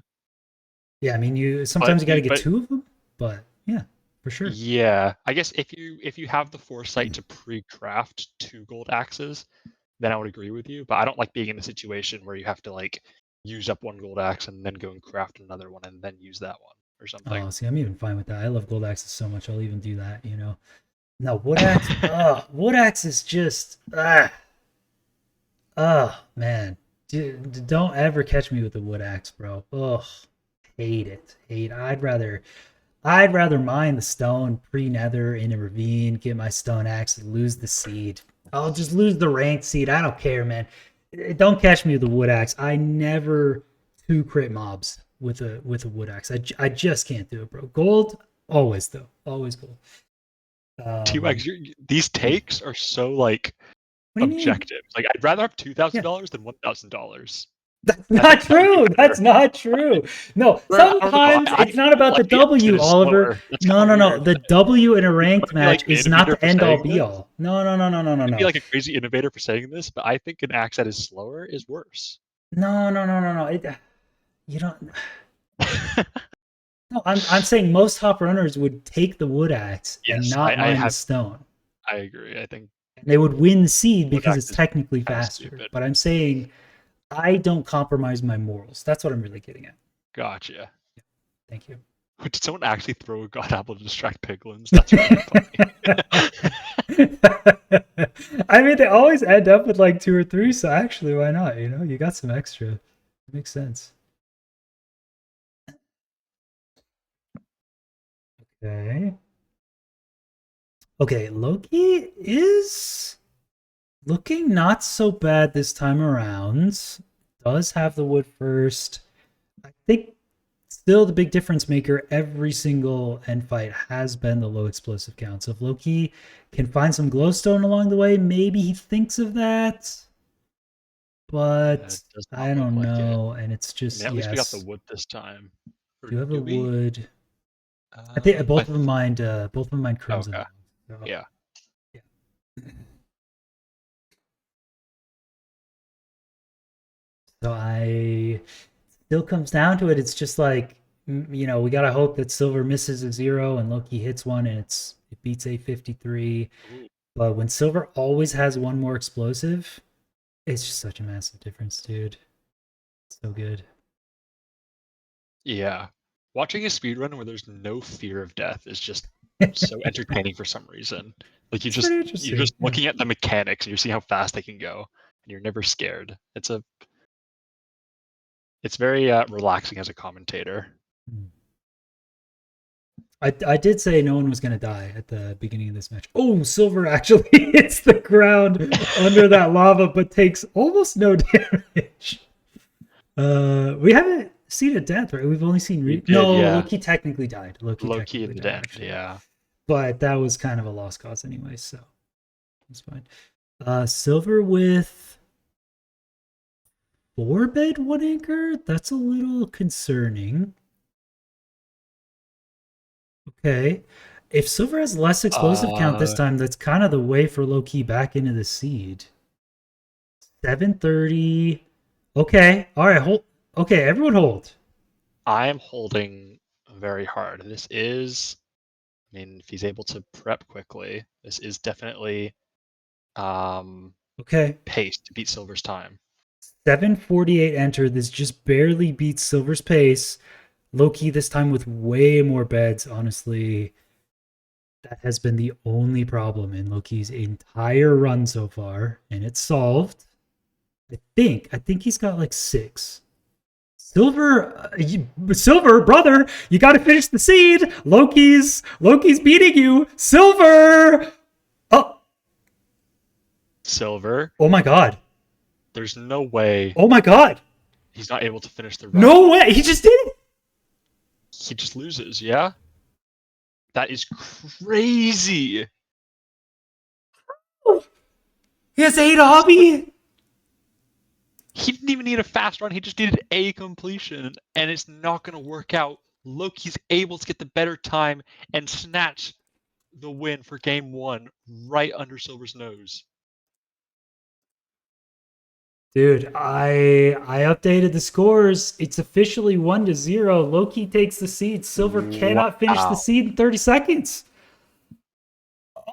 A: yeah. I mean, you
B: But
A: sometimes you got to get
B: but
A: two of them, but yeah, for sure.
B: yeah, I guess if you have the foresight to pre-craft two gold axes, then I would agree with you. But I don't like being in a situation where you have to like use up one gold axe and then go and craft another one and then use that one or
A: Oh,
B: something.
A: see, I'm even fine with that. I love gold axes so much. I'll even do that. You know. No, wood axe. Wood axe is just man. Dude, don't ever catch me with a wood axe, bro. Ugh, hate it. Hate. I'd rather mine the stone pre-nether in a ravine, get my stone axe, and lose the seed. I'll just lose the ranked seed. I don't care, man. Don't catch me with a wood axe. I never two crit mobs with a wood axe. I just can't do it, bro. Gold, always though, always gold. Um,
B: T-Wax, these takes are so like
A: what do you mean?
B: objective. Like I'd rather have
A: Yeah,
B: $2,000 than $1,000.
A: that's
B: I
A: not
B: think that would be
A: true. That's
B: fair.
A: not true. No,
B: I don't know.
A: sometimes it's not
B: I don't
A: about the
B: like the axe that
A: W,
B: is
A: Oliver.
B: slower. That's kind
A: No,
B: of
A: no, no.
B: weird.
A: The W in a
B: I
A: ranked
B: could be like
A: match
B: an
A: is not
B: innovator
A: the
B: for
A: end all
B: saying
A: be
B: this.
A: all. No, no, no, no, no, no,
B: I could be
A: no.
B: like a crazy innovator for saying this, but I think an axe that is slower is worse.
A: No, no, no, no, no. You don't. No, I'm saying most top runners would take the wood axe and
B: Yes,
A: not mine the
B: have.
A: stone.
B: I agree. I think
A: And they would win the seed
B: wood
A: because
B: axe
A: it's
B: is
A: technically
B: kind of
A: faster.
B: stupid.
A: But I'm saying I don't compromise my morals. That's what I'm really getting at.
B: Gotcha.
A: Thank you.
B: Did someone actually throw a god apple to distract piglins? That's really funny.
A: I mean, they always end up with like two or three, so actually, why not? You know, you got some extra. It makes sense. Okay. Okay, Loki is looking not so bad this time around. Does have the wood first. I think still the big difference maker every single end fight has been the low explosive count. So if Loki can find some glowstone along the way, maybe he thinks of that. But
B: It does not
A: I
B: look
A: don't
B: like it.
A: know. And it's
B: I mean,
A: just
B: at least we got the
A: yes.
B: wood this time. Or
A: Do you have a
B: do we?
A: wood? I think
B: I
A: both of them mind crimson.
B: okay.
A: So,
B: Yeah.
A: yeah. So I still comes down to it. It's just like we gotta hope that Silver misses a zero and Loki hits one and it beats A53.
B: Ooh.
A: But when Silver always has one more explosive, it's just such a massive difference, dude. So good.
B: Yeah. Watching a speedrun where there's no fear of death is just so
A: It's
B: entertaining for some reason. Like
A: pretty
B: you're
A: interesting.
B: just
A: Yeah.
B: looking at the mechanics and you're seeing how fast they can go and you're never scared. It's very relaxing as a commentator.
A: Hmm. I did say no one was going to die at the beginning of this match. Oh, Silver actually hits the ground under that lava, but takes almost no damage. We haven't seen a death, right? We've only seen
B: We did,
A: no.
B: yeah.
A: Loki technically died. Loki
B: Low-key
A: technically
B: in the
A: died
B: end,
A: actually,
B: yeah.
A: but that was kind of a lost cause anyway, so it's fine. Silver with four bed one anchor. That's a little concerning. Okay. If Silver has less explosive count this
B: Uh,
A: time, that's kind of the way for Loki back into the seed. 730. Okay. All right. Hold. Okay. Everyone hold.
B: I am holding very hard. I mean, if he's able to prep quickly, this is definitely um,
A: Okay.
B: pace to beat Silver's time.
A: 748 enter. This just barely beats Silver's pace. Loki this time with way more beds, honestly. That has been the only problem in Loki's entire run so far, and it's solved. I think he's got like six. Silver, brother, you got to finish the seed. Loki's beating you. Silver. Oh,
B: Silver,
A: oh my god.
B: there's no way
A: Oh my god.
B: he's not able to finish the run.
A: No way. He just did it.
B: He just loses, yeah? That is crazy.
A: He has eight hobby.
B: He didn't even need a fast run. He just needed a completion, and it's not going to work out. Lowkey's able to get the better time and snatch the win for game 1 right under Silver's nose.
A: Dude, I updated the scores. It's officially 1-0. Lowkey takes the seed. Silver cannot finish the
B: Wow.
A: seed in 30 seconds.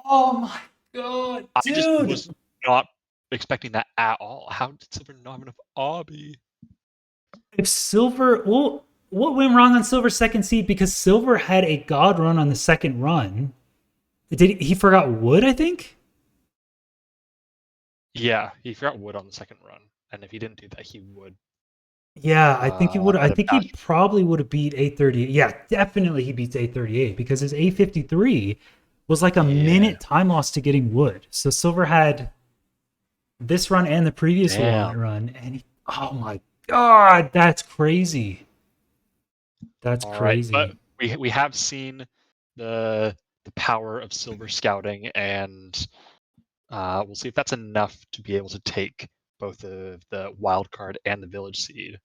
A: Oh my god,
B: I just
A: dude.
B: was not expecting that at all. How did Silver not have enough obby?
A: If Silver, well, what went wrong on Silver's second seed? Because Silver had a god run on the second run. He forgot wood, I think?
B: Yeah, he forgot wood on the second run, and if he didn't do that, he would.
A: Yeah, I think he would. I
B: Had a
A: think he
B: bastion.
A: probably would have beat A38. Yeah, definitely he beats A38 because his A53 was like a minute time loss to getting wood. So Silver had this run and the previous
B: Damn.
A: run, and oh my god, that's crazy. That's
B: All right,
A: crazy.
B: but we have seen the power of Silver scouting, and we'll see if that's enough to be able to take both the wild card and the village seed.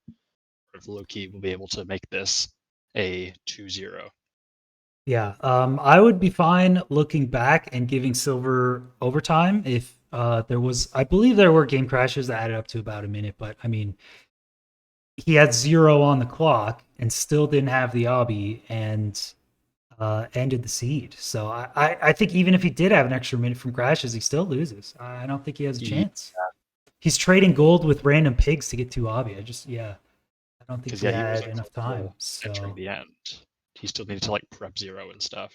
B: Or if Lowkey will be able to make this a 2-0.
A: Yeah, I would be fine looking back and giving Silver overtime if there was. I believe there were game crashes that added up to about a minute, but I mean, he had 0 on the clock and still didn't have the obby and ended the seed. So I think even if he did have an extra minute from crashes, he still loses. I don't think he has a
B: Yeah,
A: chance. He's trading gold with random pigs to get to obby. I don't think
B: because
A: he
B: he was
A: had enough time.
B: entering
A: So
B: the end. He still needed to like prep 0 and stuff.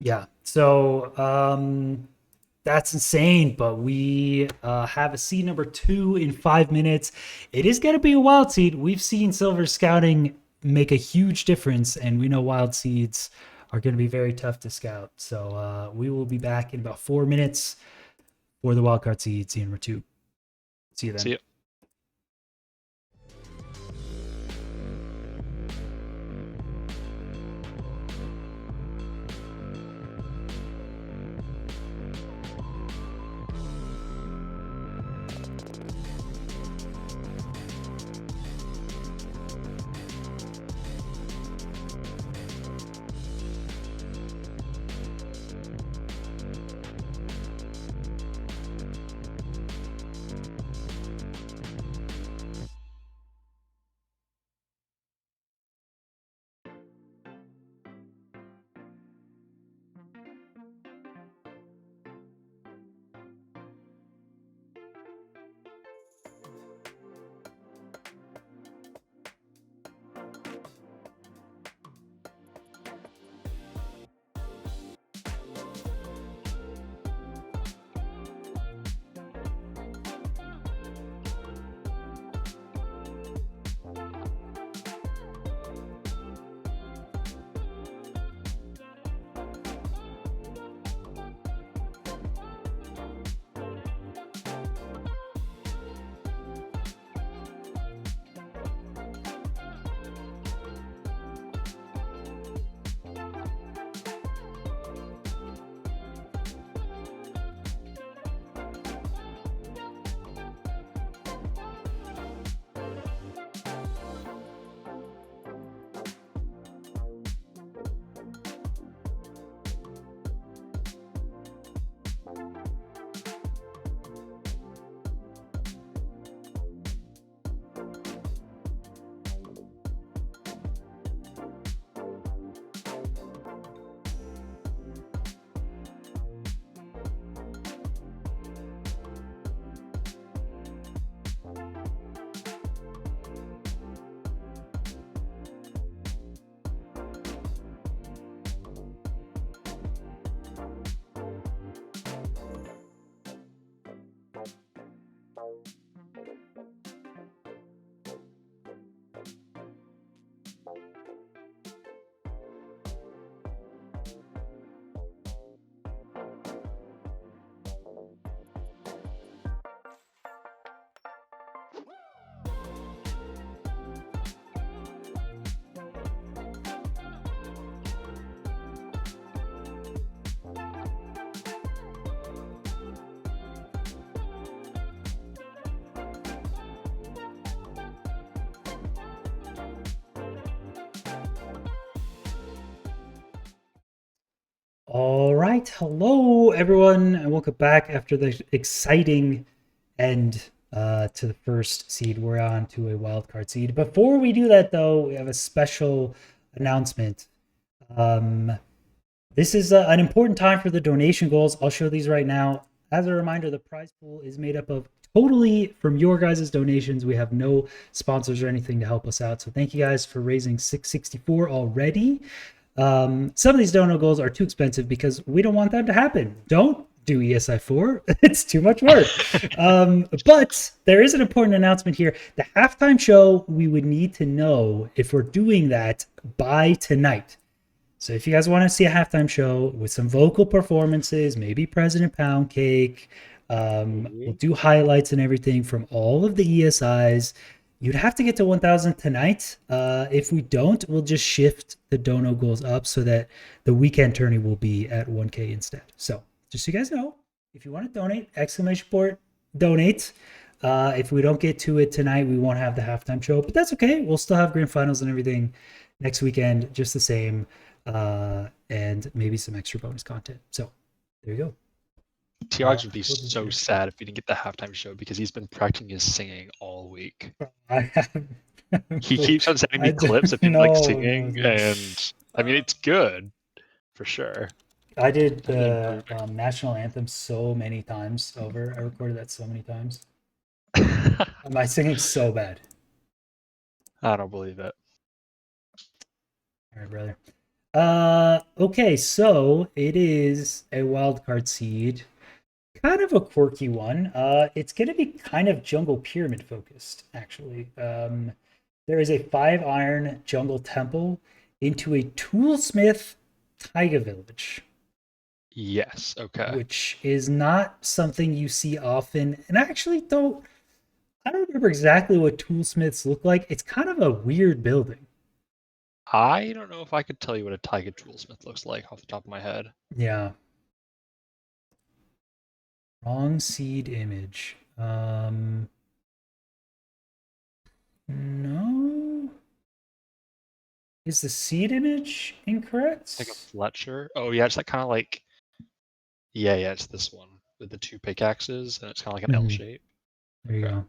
A: yeah, so that's insane. But we have a seed number 2 in 5 minutes. It is going to be a wild seed. We've seen Silver scouting make a huge difference, and we know wild seeds are going to be very tough to scout. So we will be back in about 4 minutes for the wildcard seed number 2. See you then.
B: See ya.
A: All right, hello everyone, and welcome back after the exciting end to the first seed. We're on to a wild card seed. Before we do that, though, we have a special announcement. Um, this is an important time for the donation goals. I'll show these right now. As a reminder, the prize pool is made up of totally from your guys' donations. We have no sponsors or anything to help us out. So thank you guys for raising 664 already. Some of these dono goals are too expensive because we don't want them to happen. Don't do ESI4. It's too much work. But there is an important announcement here. The halftime show, we would need to know if we're doing that by tonight. So if you guys want to see a halftime show with some vocal performances, maybe President Poundcake, we'll do highlights and everything from all of the ESIs. You'd have to get to 1,000 tonight. If we don't, we'll just shift the dono goals up so that the weekend tourney will be at 1K instead. So just so you guys know, if you want to donate, exclamation point, donate. If we don't get to it tonight, we won't have the halftime show, but that's okay. We'll still have grand finals and everything next weekend, just the same, and maybe some extra bonus content. So there you go.
B: Tiax would be so sad if he didn't get the halftime show because he's been practicing his singing all week.
A: I have.
B: He keeps on sending me clips of him like singing, and I mean it's good for sure.
A: I did the national anthem so many times over. I recorded that so many times. My singing's so bad.
B: I don't believe it.
A: All right, brother. Okay, so it is a wild card seed. Kind of a quirky one. It's going to be kind of jungle pyramid focused, actually. There is a 5-iron jungle temple into a toolsmith taiga village.
B: Yes, okay.
A: Which is not something you see often. And I actually I don't remember exactly what toolsmiths look like. It's kind of a weird building.
B: I don't know if I could tell you what a taiga toolsmith looks like off the top of my head.
A: Yeah. Wrong seed image. No. Is the seed image incorrect?
B: Like a Fletcher? Oh yeah, it's like kind of like yeah, it's this one with the 2 pickaxes, and it's kind of like an L shape.
A: There you go.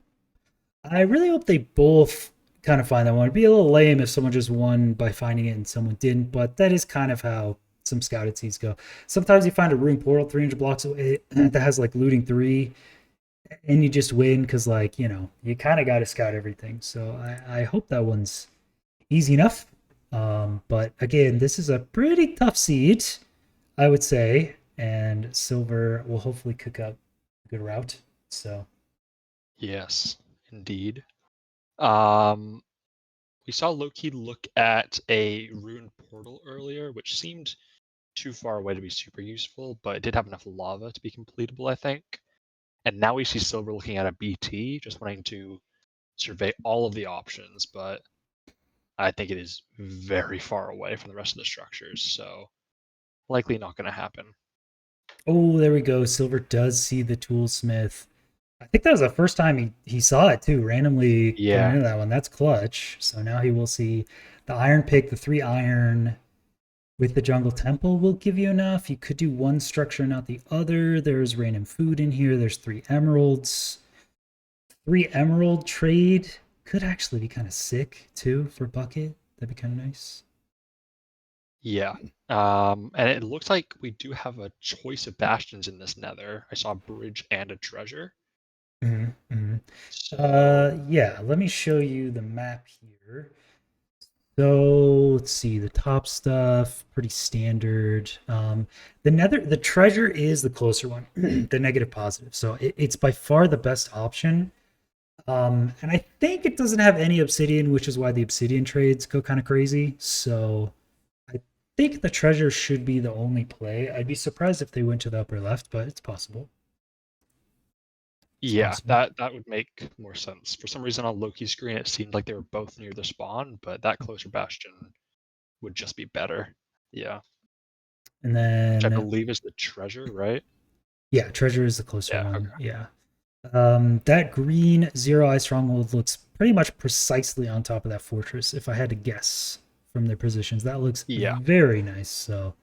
A: I really hope they both kind of find that one. It'd be a little lame if someone just won by finding it and someone didn't, but that is kind of how some scouted seeds go. Sometimes you find a room portal 300 blocks away that has like looting 3, and you just win because, like, you kind of got to scout everything. So I hope that one's easy enough. But again, this is a pretty tough seed, I would say, and Silver will hopefully cook up a good route. So
B: yes, indeed. We saw Lowkey look at a ruined portal earlier, which seemed too far away to be super useful, but it did have enough lava to be completable, I think. And now we see Silver looking at a BT, just wanting to survey all of the options, but I think it is very far away from the rest of the structures, so likely not going to happen.
A: oh, there we go. Silver does see the toolsmith. I think that was the first time he saw it too, randomly going into that one. That's clutch. So now he will see the iron pick, the 3 iron with the jungle temple will give you enough. You could do one structure, not the other. There's random food in here. There's 3 emeralds. 3 emerald trade could actually be kind of sick too for bucket. That'd be kind of nice.
B: Yeah. And it looks like we do have a choice of bastions in this nether. I saw a bridge and a treasure.
A: So yeah, let me show you the map here. So let's see, the top stuff, pretty standard. The treasure is the closer one, the negative positive. So it's by far the best option. And I think it doesn't have any obsidian, which is why the obsidian trades go kind of crazy. So I think the treasure should be the only play. I'd be surprised if they went to the upper left, but it's possible.
B: Yeah, that would make more sense. For some reason on Lowkey's screen, it seemed like they were both near the spawn, but that closer bastion would just be better. Yeah.
A: And then
B: which I believe is the treasure, right?
A: Yeah, treasure is the closer one.
B: Okay.
A: Yeah. That green 0 eye stronghold looks pretty much precisely on top of that fortress. If I had to guess from their positions, that looks very nice. So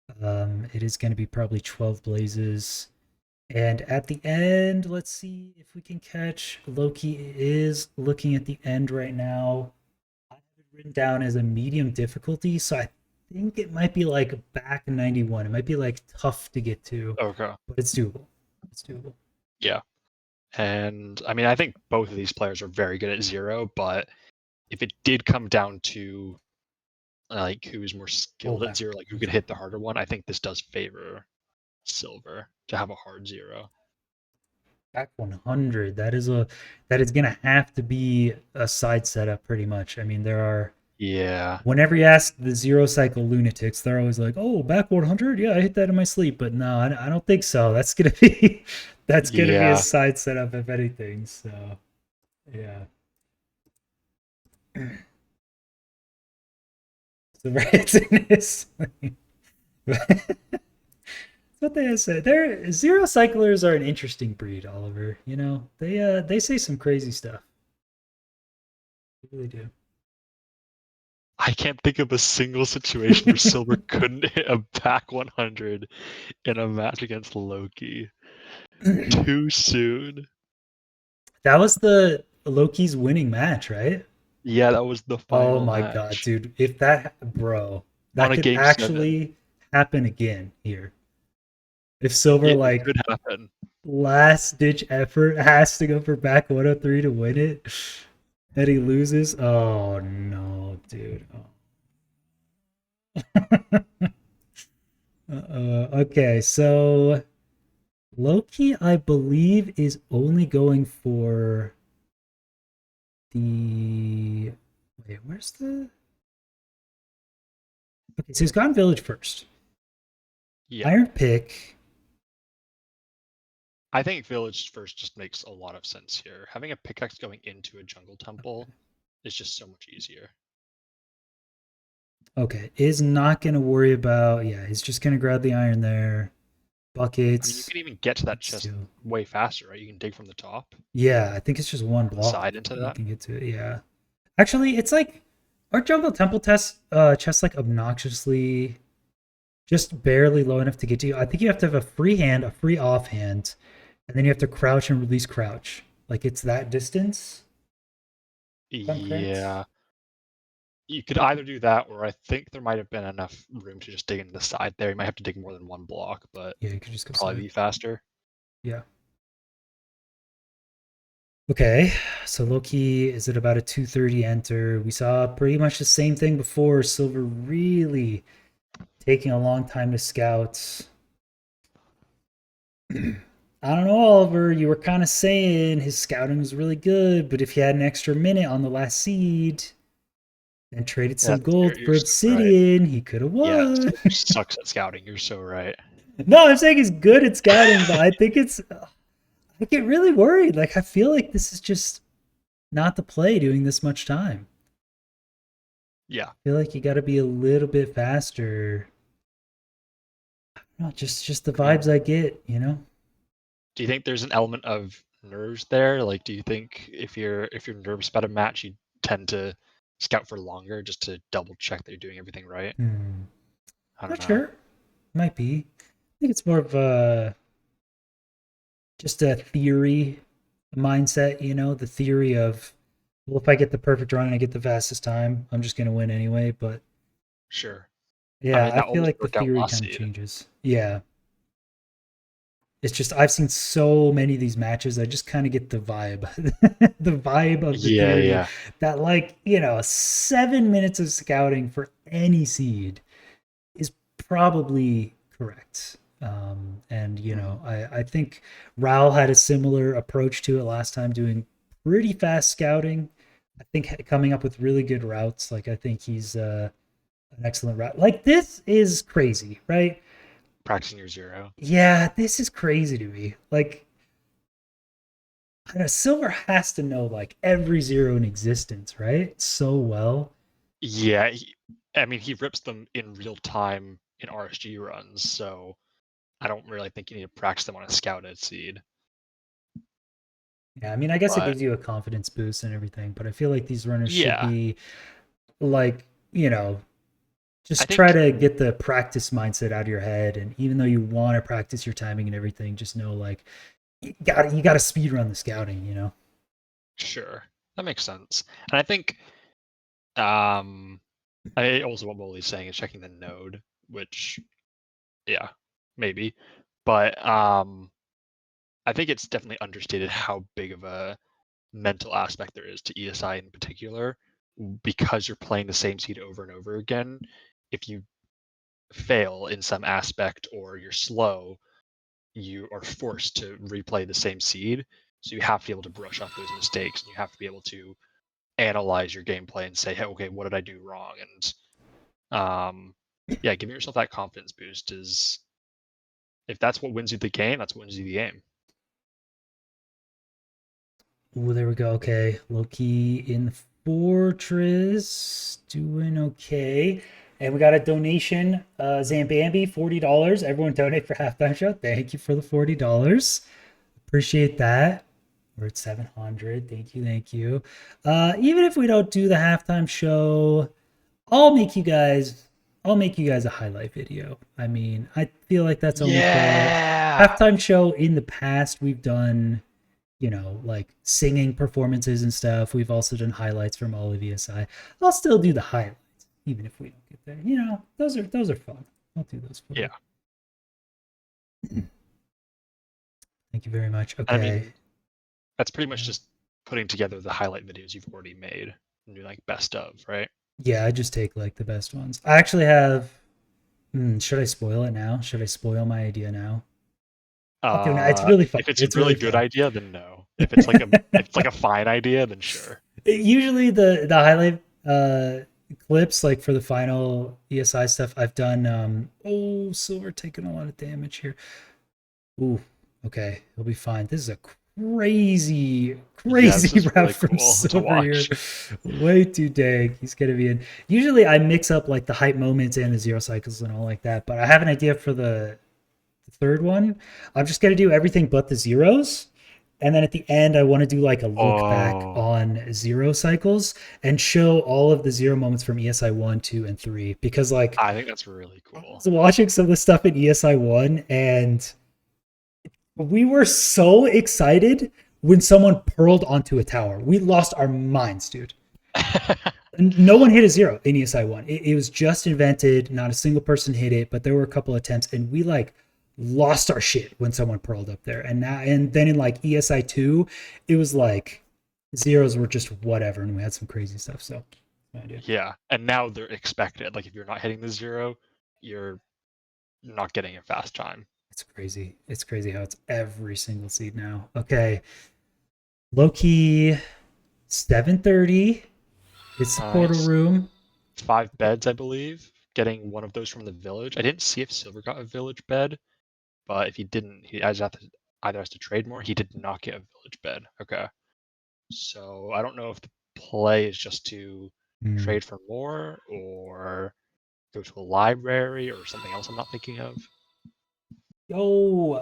A: It is going to be probably 12 blazes. And at the end, let's see if we can catch. Lowkey is looking at the end right now. I have it written down as a medium difficulty, so I think it might be like back 91. It might be like tough to get to,
B: Okay.
A: but it's doable. It's doable.
B: Yeah. And I mean, I think both of these players are very good at zero, but if it did come down to like who's more
A: Oh,
B: skilled at
A: back.
B: zero, like who could hit the harder one, I think this does favor Silver to have a hard zero.
A: Back 100. That is gonna have to be a side setup pretty much. I mean, there are
B: Yeah.
A: whenever you ask the zero cycle lunatics, they're always like, "Oh, back 100, yeah, I hit that in my sleep." But no, I don't think so. That's gonna be that's gonna be a
B: Yeah.
A: side setup if anything. So yeah. So right in this. That's what they say. They're zero cyclers are an interesting breed, Oliver. You know, they say some crazy stuff. They really do.
B: I can't think of a single situation where Silver couldn't hit a back 100 in a match against Lowkey. Too soon.
A: That was the Loki's winning match, right?
B: Yeah, that was the
A: Oh
B: final
A: my god,
B: match
A: dude. If that, bro,
B: on
A: that
B: a
A: could
B: game 7.
A: actually happen again here. If Silver,
B: It
A: like,
B: could happen.
A: last ditch effort has to go for back 103 to win it, and he loses. Oh no, dude. Oh. Okay, so Loki, I believe, is only going for the. Wait, where's the. Okay, so he's gone village first.
B: Yeah.
A: Iron pick.
B: I think Village first just makes a lot of sense here. Having a pickaxe going into a jungle temple is just so much easier.
A: Okay, is not going to worry about. Yeah, he's just going to grab the iron there.
B: I mean, you
A: Buckets.
B: can even get to that
A: Let's
B: chest
A: do.
B: way faster, right? You can dig from the top
A: Yeah, I think it's just one
B: or the
A: block
B: side into
A: that you
B: that.
A: can get to it. Yeah. Actually, it's like our jungle temple chests like obnoxiously just barely low enough to get to you. I think you have to have a free hand, a free offhand, and then you have to crouch and release crouch. Like it's that distance, if I'm correct.
B: Yeah. You could either do that, or I think there might have been enough room to just dig into the side there. You might have to dig more than one block, but
A: Yeah, you could just go
B: probably
A: side.
B: be faster.
A: Yeah. Okay, so Loki is at about a 230 enter. We saw pretty much the same thing before. Silver really taking a long time to scout. I don't know, Oliver. You were kind of saying his scouting was really good, but if he had an extra minute on the last seed and traded
B: Yeah,
A: some gold
B: you're
A: for
B: so right.
A: Obsidian, he could have
B: Yeah,
A: won.
B: Silver sucks at scouting. You're so right.
A: No, I'm saying he's good at scouting, but I think I get really worried. Like, I feel like this is just not the play doing this much time.
B: Yeah.
A: I feel like you got to be a little bit faster. No, just the
B: I mean,
A: vibes I get, you know.
B: do you think there's an element of nerves there? Like, do you think if you're nervous about a match, you tend to scout for longer just to double check that you're doing everything right? I don't
A: Not
B: know.
A: sure. Might be. I think it's more of a just a theory mindset, you know, the theory of, well, if I get the perfect run and I get the fastest time, I'm just gonna win anyway. But
B: Sure. I
A: yeah,
B: mean,
A: I
B: that
A: feel
B: almost
A: like the
B: worked out
A: theory
B: last
A: kind of
B: seed.
A: changes. Yeah. It's just I've seen so many of these matches. I just kind of get the vibe, the vibe of the
B: Yeah,
A: theory
B: yeah.
A: that, like, 7 minutes of scouting for any seed is probably correct. And
B: Mhm.
A: I think Raul had a similar approach to it last time, doing pretty fast scouting. I think coming up with really good routes. Like I think he's an excellent route. Like this is crazy, right?
B: Practicing your zero.
A: Yeah, this is crazy to me. Like I know Silver has to know like every zero in existence, right? So well.
B: Yeah, I mean, he rips them in real time in RSG runs, so I don't really think you need to practice them on a scouted seed.
A: Yeah, I mean, I guess it
B: But
A: gives you a confidence boost and everything, but I feel like these runners should
B: yeah,
A: be like, Just try
B: think
A: to get the practice mindset out of your head, and even though you want to practice your timing and everything, just know like you got to speed run the scouting. You know.
B: sure that makes sense, and I think um, also what Molly's saying is checking the node, which yeah, maybe, but I think it's definitely understated how big of a mental aspect there is to ESI in particular, because you're playing the same seed over and over again. If you fail in some aspect or you're slow, you are forced to replay the same seed. So you have to be able to brush off those mistakes, and you have to be able to analyze your gameplay and say, hey, okay, what did I do wrong? And yeah, giving yourself that confidence boost is, if that's what wins you the game, that's what wins you the game.
A: Ooh, there we go. Okay, Lowkey in the fortress, doing okay. And we got a donation, Zambambi, $40. Everyone donate for halftime show. Thank you for the $40. Appreciate that. We're at 700. Thank you, thank you. Even if we don't do the halftime show, I'll make you guys. I'll make you guys a highlight video. I mean, I feel like that's only fair.
B: Yeah.
A: Halftime show in the past, we've done like singing performances and stuff. We've also done highlights from all of ESI. I'll still do the highlights, even if we don't get there. Those are fun. I'll do those for
B: Yeah.
A: you. Thank you very much.
B: I
A: Okay.
B: mean, that's pretty much just putting together the highlight videos you've already made and do like best of, right?
A: Yeah, I just take like the best ones. I actually have. Should I spoil it now? Should I spoil my idea now? I'll do it now. It's really fun.
B: If it's a
A: It's
B: really
A: really
B: good
A: fun.
B: idea, then no. If it's like a fine idea, then sure.
A: Usually the highlight clips like for the final ESI stuff I've done oh silver taking a lot of damage here. Ooh, okay, he'll be fine. This is a crazy
B: Yeah, this
A: crazy
B: is
A: route
B: really
A: from
B: cool to
A: silver here.
B: watch.
A: Way too dang. He's gonna be in. Usually I mix up like the hype moments and the zero cycles and all like that, but I have an idea for the third one. I'm just gonna do everything but the zeros. And then at the end, I want to do like a look back
B: Oh,
A: on zero cycles and show all of the zero moments from ESI 1, 2, and 3. Because like
B: I think that's really
A: I
B: cool.
A: was watching some of the stuff in ESI 1 and we were so excited when someone pearled onto a tower. We lost our minds, dude. No one hit a zero in ESI 1. It was just invented. Not a single person hit it, but there were a couple attempts, and we like lost our shit when someone pearled up there. And then in like ESI 2, it was like zeros were just whatever, and we had some crazy stuff. So, no idea.
B: Yeah, and now they're expected. Like if you're not hitting the zero, you're not getting a fast time.
A: It's crazy. It's crazy how it's every single seed now. Okay, Lowkey 7:30. It's the portal
B: Nice.
A: room.
B: 5 beds, I believe. Getting one of those from the village. I didn't see if Silver got a village bed, but if he didn't, he either has to trade more. He did not get a village bed. Okay. So I don't know if the play is just to
A: Hmm.
B: trade for more or go to a library or something else I'm not thinking of.
A: Yo,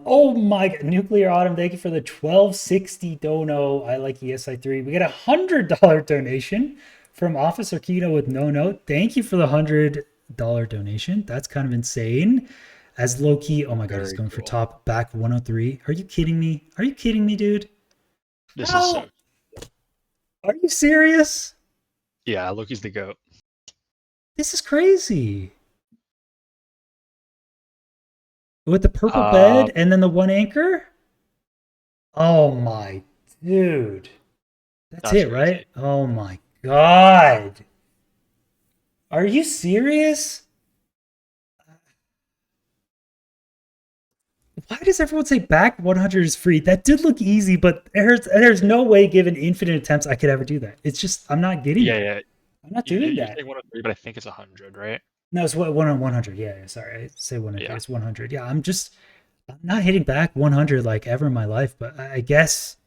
A: oh my God, Nuclear Autumn, thank you for the 1260 dono. I like ESI3. We get $100 donation from Officer Kino with no note. Thank you for the $100 donation. That's kind of insane. As Lowkey, oh my God, he's
B: Very
A: going for
B: cool.
A: top back 103. Are you kidding me? Are you kidding me, dude?
B: This is so.
A: How? Are you serious?
B: Yeah, Loki's the goat.
A: This is crazy. With the purple
B: Um,
A: bed and then the one anchor? Oh my dude. That's
B: that's
A: it,
B: crazy.
A: right? Oh my god. Are you serious? Why does everyone say back 100 is free? That did look easy, but there's no way given infinite attempts I could ever do that. It's just I'm not getting
B: Yeah,
A: there.
B: yeah.
A: I'm not
B: You
A: doing
B: you
A: that.
B: say 103, but I think it's 100, right?
A: No, it's what 100. Yeah, yeah, sorry. I say 103.
B: Yeah.
A: It's 100. Yeah, I'm not hitting back 100 like ever in my life, but I guess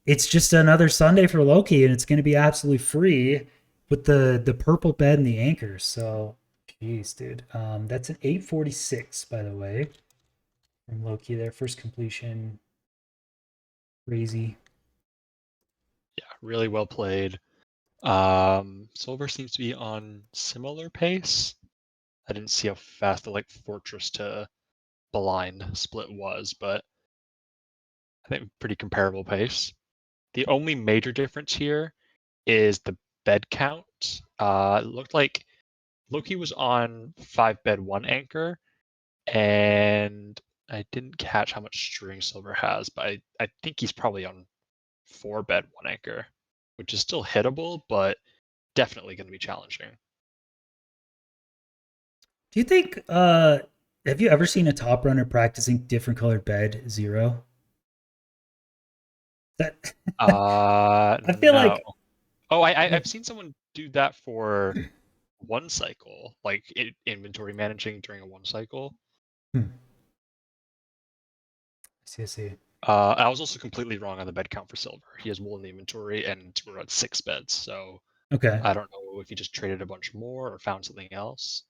A: it's just another Sunday for Loki and it's going to be absolutely free with the purple bed and the anchors. So, jeez, dude. That's an 846 by the way. From Loki there. First completion. Crazy.
B: Yeah, really well played. Silver seems to be on similar pace. I didn't see how fast the like fortress to blind split was, but I think pretty comparable pace. The only major difference here is the bed count. It looked like Lowkey was on 5 bed 1 anchor, and I didn't catch how much string Silver has, but I think he's probably on 4 bed 1 anchor, which is still hittable, but definitely going to be challenging.
A: Do you think have you ever seen a top runner practicing different colored bed zero? That I feel
B: No.
A: like
B: Oh, I've seen someone do that for 1 cycle, like inventory managing during a 1 cycle.
A: I see, I see.
B: I was also completely wrong on the bed count for Silver. He has more in the inventory, and we're at 6 beds, so
A: Okay.
B: I don't know if he just traded a bunch more or found something else.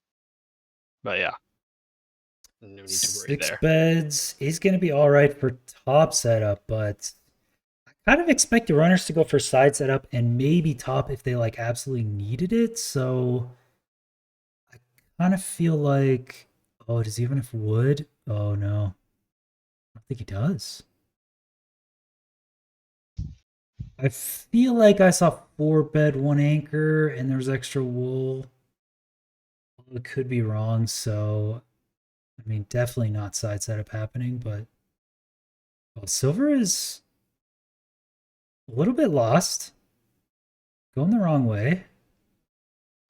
B: But yeah, no need to worry
A: Six
B: there.
A: beds. He's gonna be all right for top setup, but I kind of expect the runners to go for side setup and maybe top if they like absolutely needed it. So I kind of feel like, oh, does he have enough wood? Oh no, I don't think he does. I feel like I saw 4 bed 1 anchor and there's extra wool. It could be wrong, so I mean, definitely not side setup happening, but well, silver is a little bit lost, going the wrong way.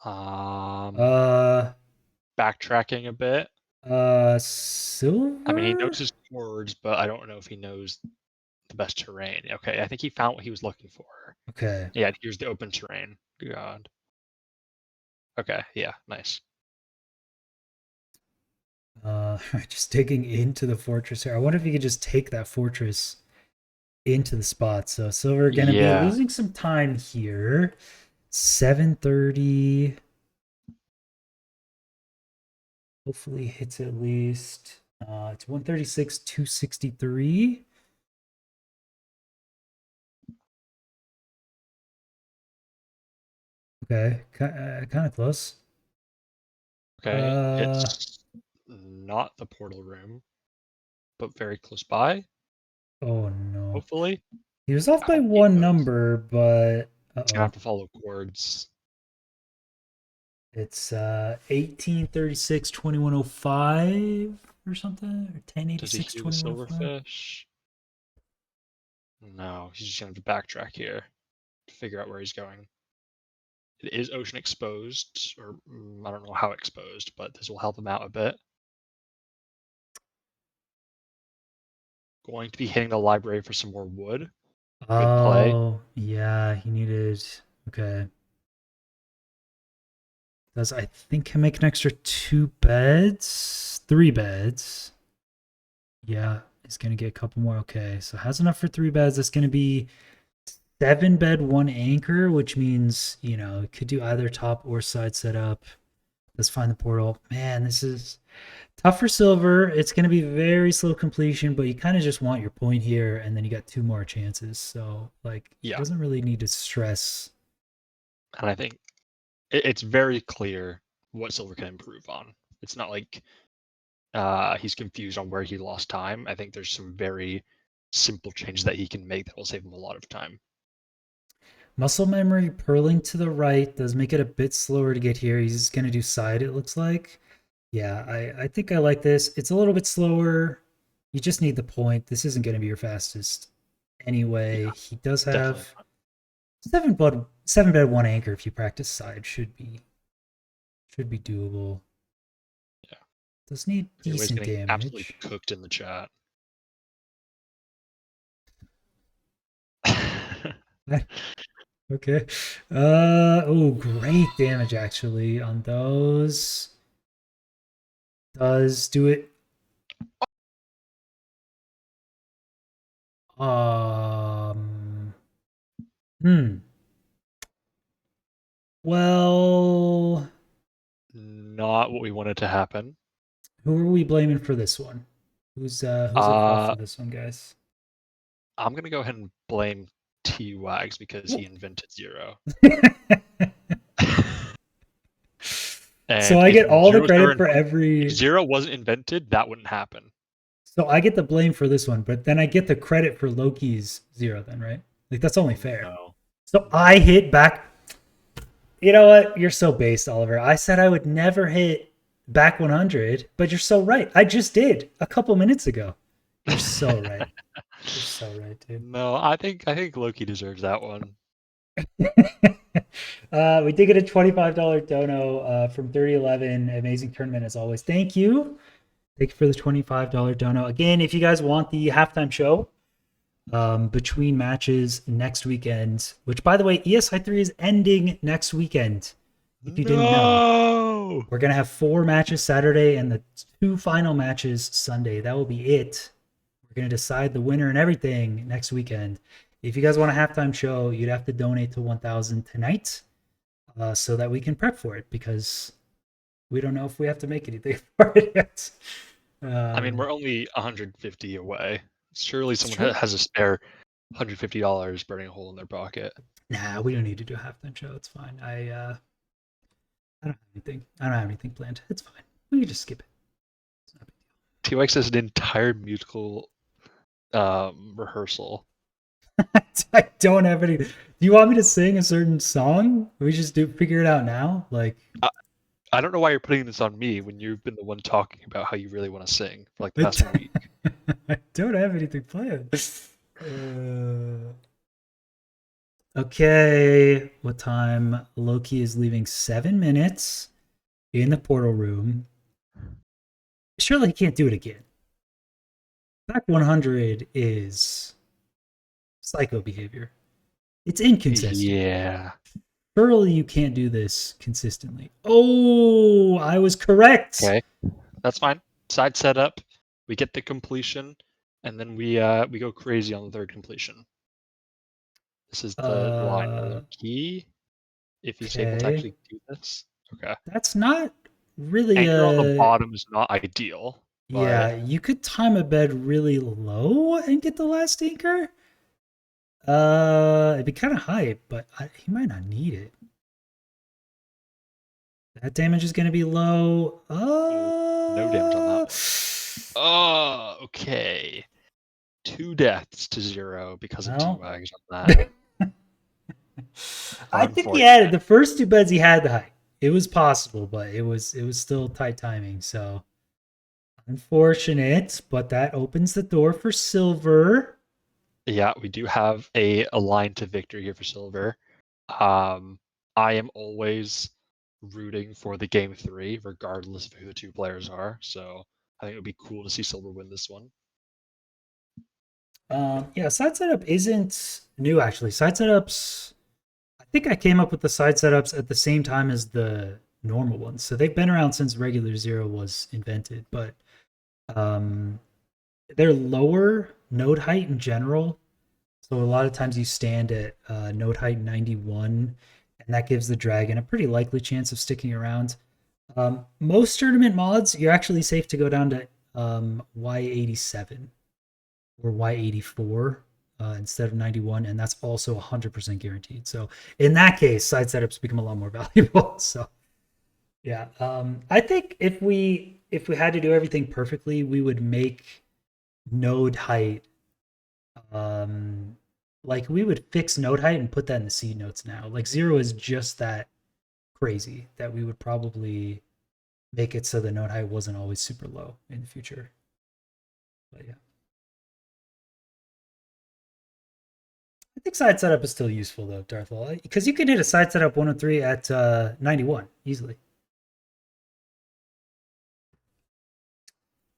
B: Um,
A: Uh,
B: Backtracking a bit. I mean, he knows
A: silver.
B: his chords, but I don't know if he knows the best terrain. Okay, I think he found what he was looking for.
A: Okay.
B: Yeah, here's the open terrain. God. Okay, yeah, nice.
A: Just digging into the fortress here. I wonder if you could just take that fortress into the spot. So silver gonna be
B: Yeah,
A: losing some time here. 730. Hopefully hits at least. It's 136, 263. Okay, kind of close.
B: okay.
A: Uh,
B: It's not the portal room, but very close by,
A: oh no.
B: hopefully.
A: He was off
B: I
A: by
B: hope he
A: one
B: knows.
A: number, but
B: He's gonna have
A: uh-oh.
B: to follow chords.
A: It's 1836 2105 or something, or
B: Does he
A: 1086
B: hear the
A: 2105.
B: silverfish? No, he's just gonna have to backtrack here to figure out where he's going. It is ocean exposed, or I don't know how exposed, but this will help him out a bit. Going to be hitting the library for some more wood. Good play.
A: Oh, yeah, he needed. Okay. Does I think can make an extra 2 beds? 3 beds. Yeah, he's gonna get a couple more. Okay, so has enough for 3 beds. That's gonna be 7 bed 1 anchor, which means it could do either top or side setup. Let's find the portal. Man, this is tough for silver. It's gonna be very slow completion, but you kind of just want your point here, and then you got 2 more chances. So like he
B: Yeah,
A: doesn't really need to stress.
B: and I think it's very clear what Silver can improve on. It's not like he's confused on where he lost time. I think there's some very simple changes that he can make that will save him a lot of time.
A: Muscle memory purling to the right does make it a bit slower to get here. He's gonna do side, it looks like. Yeah, I think I like this. It's a little bit slower. You just need the point. This isn't gonna be your fastest anyway.
B: Yeah,
A: He does
B: definitely
A: have
B: not.
A: 7 bed 1 anchor if you practice side should be doable.
B: Yeah,
A: Does need
B: everybody's
A: decent
B: getting absolutely
A: damage.
B: cooked in the chat.
A: Okay. Oh, great damage actually on those. Does do it. Um. Hmm. Well,
B: Not what we wanted to happen.
A: who are we blaming for this one? Who's at fault
B: Uh,
A: for this one, guys?
B: I'm gonna go ahead and blame T Wags because he invented zero.
A: So
B: And
A: I
B: if
A: get all the
B: zero was never
A: credit for
B: invented, if
A: every.
B: zero wasn't invented, that wouldn't happen.
A: So I get the blame for this one, but then I get the credit for Loki's zero. Then right? Like that's only fair.
B: No.
A: So I hit back. You know what? You're so based, Oliver. I said I would never hit back 100, but you're so right. I just did a couple minutes ago. You're so right. You're so right, dude.
B: No, I think Loki deserves that one.
A: We did get a $25 dono from 3011. Amazing tournament as always. Thank you. Thank you for the $25 dono. Again, if you guys want the halftime show between matches next weekend, which by the way, ESI3 is ending next weekend. If you didn't know,
B: No.
A: we're going to have 4 matches Saturday and the 2 final matches Sunday. That will be it. We're going to decide the winner and everything next weekend. If you guys want a halftime show, you'd have to donate to 1,000 tonight so that we can prep for it because we don't know if we have to make anything for it yet.
B: I mean, we're only 150 away. Surely
A: It's
B: someone
A: true.
B: has a spare $150 burning a hole in their pocket.
A: Nah, we don't need to do a halftime show. It's fine. I don't have anything. I don't have anything planned. It's fine. We can just skip it. It's not a big
B: T-Wax has an entire musical rehearsal.
A: deal. I don't have any. Do you want me to sing a certain song? We just do figure it out now. Like
B: I don't know why you're putting this on me when you've been the one talking about how you really want to sing for like the
A: it,
B: past week.
A: I don't have anything planned. Okay, what time? Lowkey is leaving 7 minutes in the portal room. Surely he can't do it again. Back 100 is psycho behavior. It's inconsistent.
B: Yeah.
A: Surely you can't do this consistently. Oh, I was correct.
B: Okay, that's fine. Side setup, we get the completion, and then we go crazy on the third completion. This is the line for
A: Uh,
B: Lowkey. If he's able to
A: okay.
B: actually do this. Okay.
A: That's not really
B: Anchor on the
A: a.
B: bottom is not ideal, but
A: Yeah, you could time a bed really low and get the last anchor. It'd be kind of high, but he might not need it. That damage is going to be low.
B: ooh, no damage on that one. Oh, okay. 2 deaths to 0 because of
A: Well,
B: T-Wags on that.
A: I think he had it.
B: Unfortunate.
A: The first 2 beds he had the height. It was possible, but it was still tight timing. So unfortunate, but that opens the door for silver.
B: Yeah, we do have a line to victory here for silver. Um, I am always rooting for the game 3, regardless of who the 2 players are. So I think it would be cool to see silver win this one.
A: Yeah, side setup isn't new actually. Side setups. I think I came up with the side setups at the same time as the normal ones, so they've been around since regular zero was invented. But um, they're lower node height in general. So a lot of times you stand at node height 91, and that gives the dragon a pretty likely chance of sticking around. Most tournament mods, you're actually safe to go down to Y87 or Y84 instead of 91, and that's also 100% guaranteed. So in that case, side setups become a lot more valuable. So yeah, I think if we had to do everything perfectly, we would make node height like we would fix node height and put that in the seed notes now. Like zero is just that crazy that we would probably make it so the node height wasn't always super low in the future. But yeah. I think side setup is still useful though, Darthol, because you can hit a side setup 103 at 91 easily.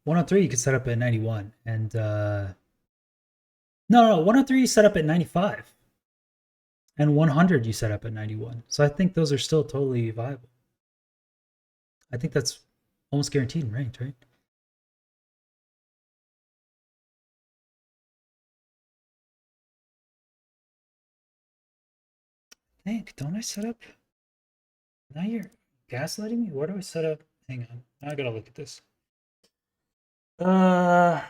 A: 103 you could set up at 91, and no, 103 you set up at 95, and 100 you set up at 91. So I think those are still totally viable. I think that's almost guaranteed in ranked, right? Hank, don't I set up? Now you're gaslighting me? Where do I set up? Hang on. Now I gotta look at this. Uh,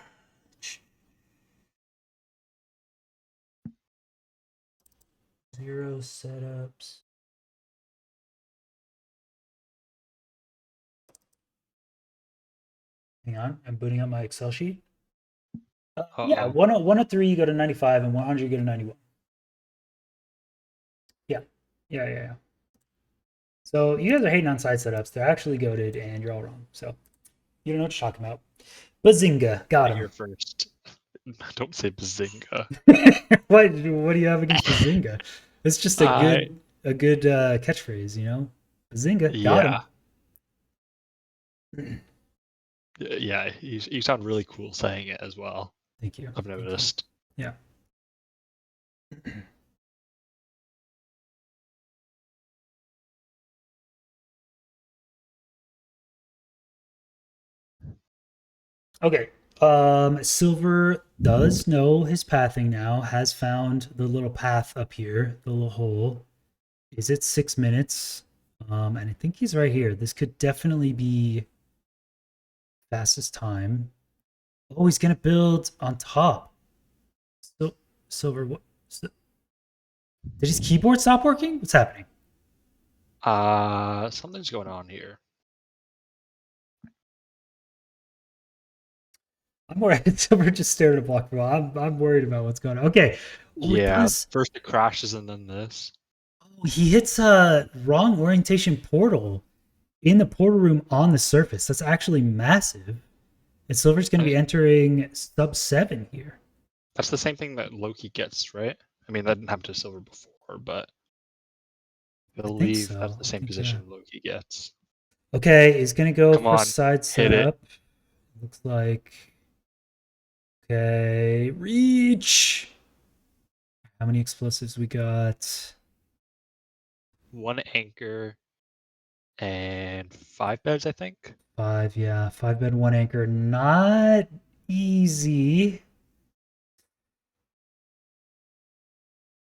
A: zero setups. Hang on, I'm booting up my Excel sheet. Yeah,
B: Uh-oh.
A: 103 you go to 95 and 100 you go to 91. Yeah. Yeah. So you guys are hating on side setups. They're actually goaded and you're all wrong. So you don't know what you're talking about. Bazinga. Got him.
B: Here first. Don't say bazinga.
A: What do you have against Bazinga? It's just a
B: I
A: good catchphrase, you know? Bazinga. Got
B: yeah.
A: him.
B: Yeah, you sound really cool saying it as well.
A: Thank you.
B: I've
A: Thank you.
B: noticed.
A: Yeah. Okay. Silver does know his pathing now, has found the little path up here, the little hole. Is it 6 minutes? And I think he's right here. This could definitely be fastest time. Oh, he's gonna build on top. So Silver, what? So, did his keyboard stop working? What's happening?
B: Something's going on here.
A: I'm worried. Silver just stared at a block wall. I'm worried about what's going on. Okay. Oh, it
B: Yeah,
A: does.
B: first it crashes and then this.
A: Oh, he hits a wrong orientation portal in the portal room on the surface. That's actually massive. And Silver's going to be entering sub 7 here.
B: That's the same thing that Lowkey gets, right? I mean, that didn't happen to Silver before, but I
A: I think
B: believe that's
A: so.
B: the
A: I
B: same
A: think, yeah.
B: position Lowkey gets.
A: Okay, he's going to go
B: Come
A: for
B: on,
A: side
B: hit it.
A: setup. Looks like. Okay, reach. How many explosives we got?
B: One anchor and 5 beds, I think.
A: 5, yeah. 5 bed, 1 anchor. Not easy.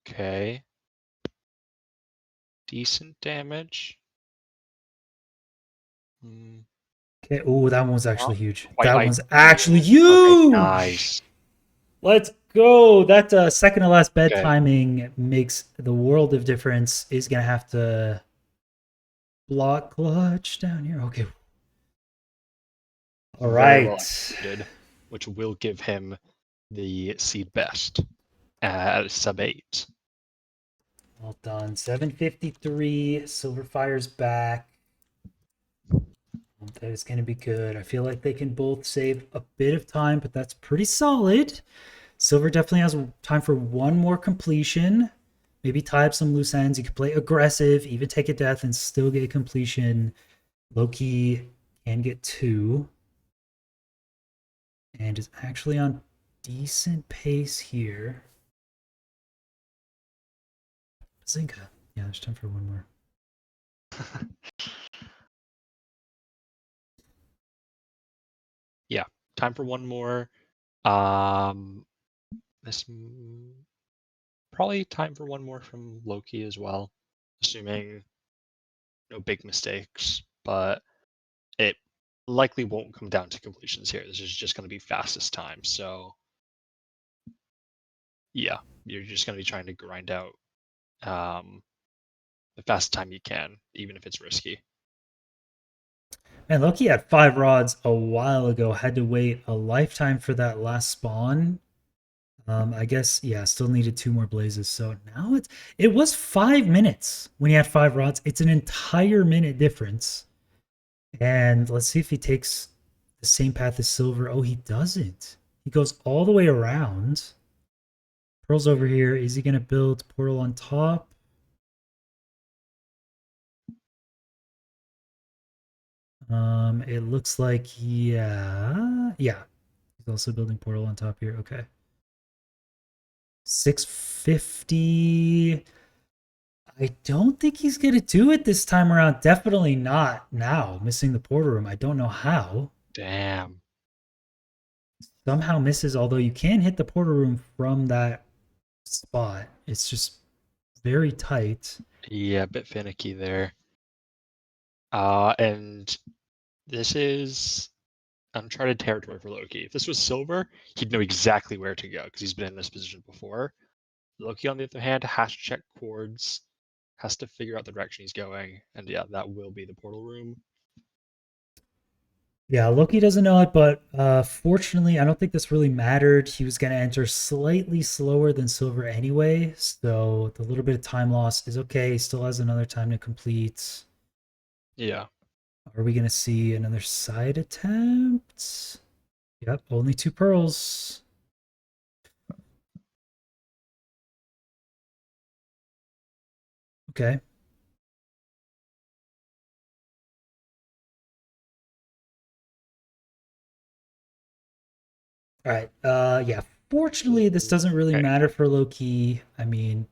B: Okay. Decent damage. Mm,
A: Okay. Oh, that one was
B: not
A: actually huge.
B: quite
A: That one's actually
B: ideal. Okay,
A: huge.
B: nice.
A: Let's go. That second to last bed
B: Okay.
A: timing makes the world of difference. Is going to have to block clutch down here. Okay. All
B: Very well
A: right.
B: executed, which will give him the seed best at sub 8.
A: Well done. 753. Silver fires back. That is going to be good. I feel like they can both save a bit of time, but that's pretty solid. Silver definitely has time for one more completion. Maybe tie up some loose ends. You can play aggressive, even take a death and still get a completion. Lowkey can get 2. And is actually on decent pace here. Zinka. Yeah, there's time for one more.
B: Yeah, time for one more. Um, this probably time for one more from Lowkey as well, assuming no big mistakes. But it likely won't come down to completions here. This is just going to be fastest time. So yeah, you're just going to be trying to grind out the fastest time you can, even if it's risky.
A: Man, Loki had 5 rods a while ago. Had to wait a lifetime for that last spawn. I guess yeah, still needed 2 more blazes. So now it was 5 minutes when he had 5 rods. It's an entire minute difference. And let's see if he takes the same path as Silver. Oh, he doesn't. He goes all the way around. Pearl's over here. Is he gonna build portal on top? It looks like yeah. He's also building portal on top here. Okay. 650. I don't think he's gonna do it this time around. Definitely not now. Missing the portal room. I don't know how.
B: Damn.
A: Somehow misses, although you can hit the portal room from that spot. It's just very tight.
B: Yeah, a bit finicky there. And this is uncharted territory for Lowkey. If this was Silver, he'd know exactly where to go because he's been in this position before. Lowkey, on the other hand, has to check chords, has to figure out the direction he's going, and yeah, that will be the portal room.
A: Yeah, Loki doesn't know it, but fortunately, I don't think this really mattered. He was going to enter slightly slower than Silver anyway, so the little bit of time loss is okay. He still has another time to complete.
B: Yeah.
A: Are we going to see another side attempt? Yep, only two pearls. Okay. All right. Yeah. Fortunately, this doesn't really
B: Okay.
A: matter for Loki. I mean,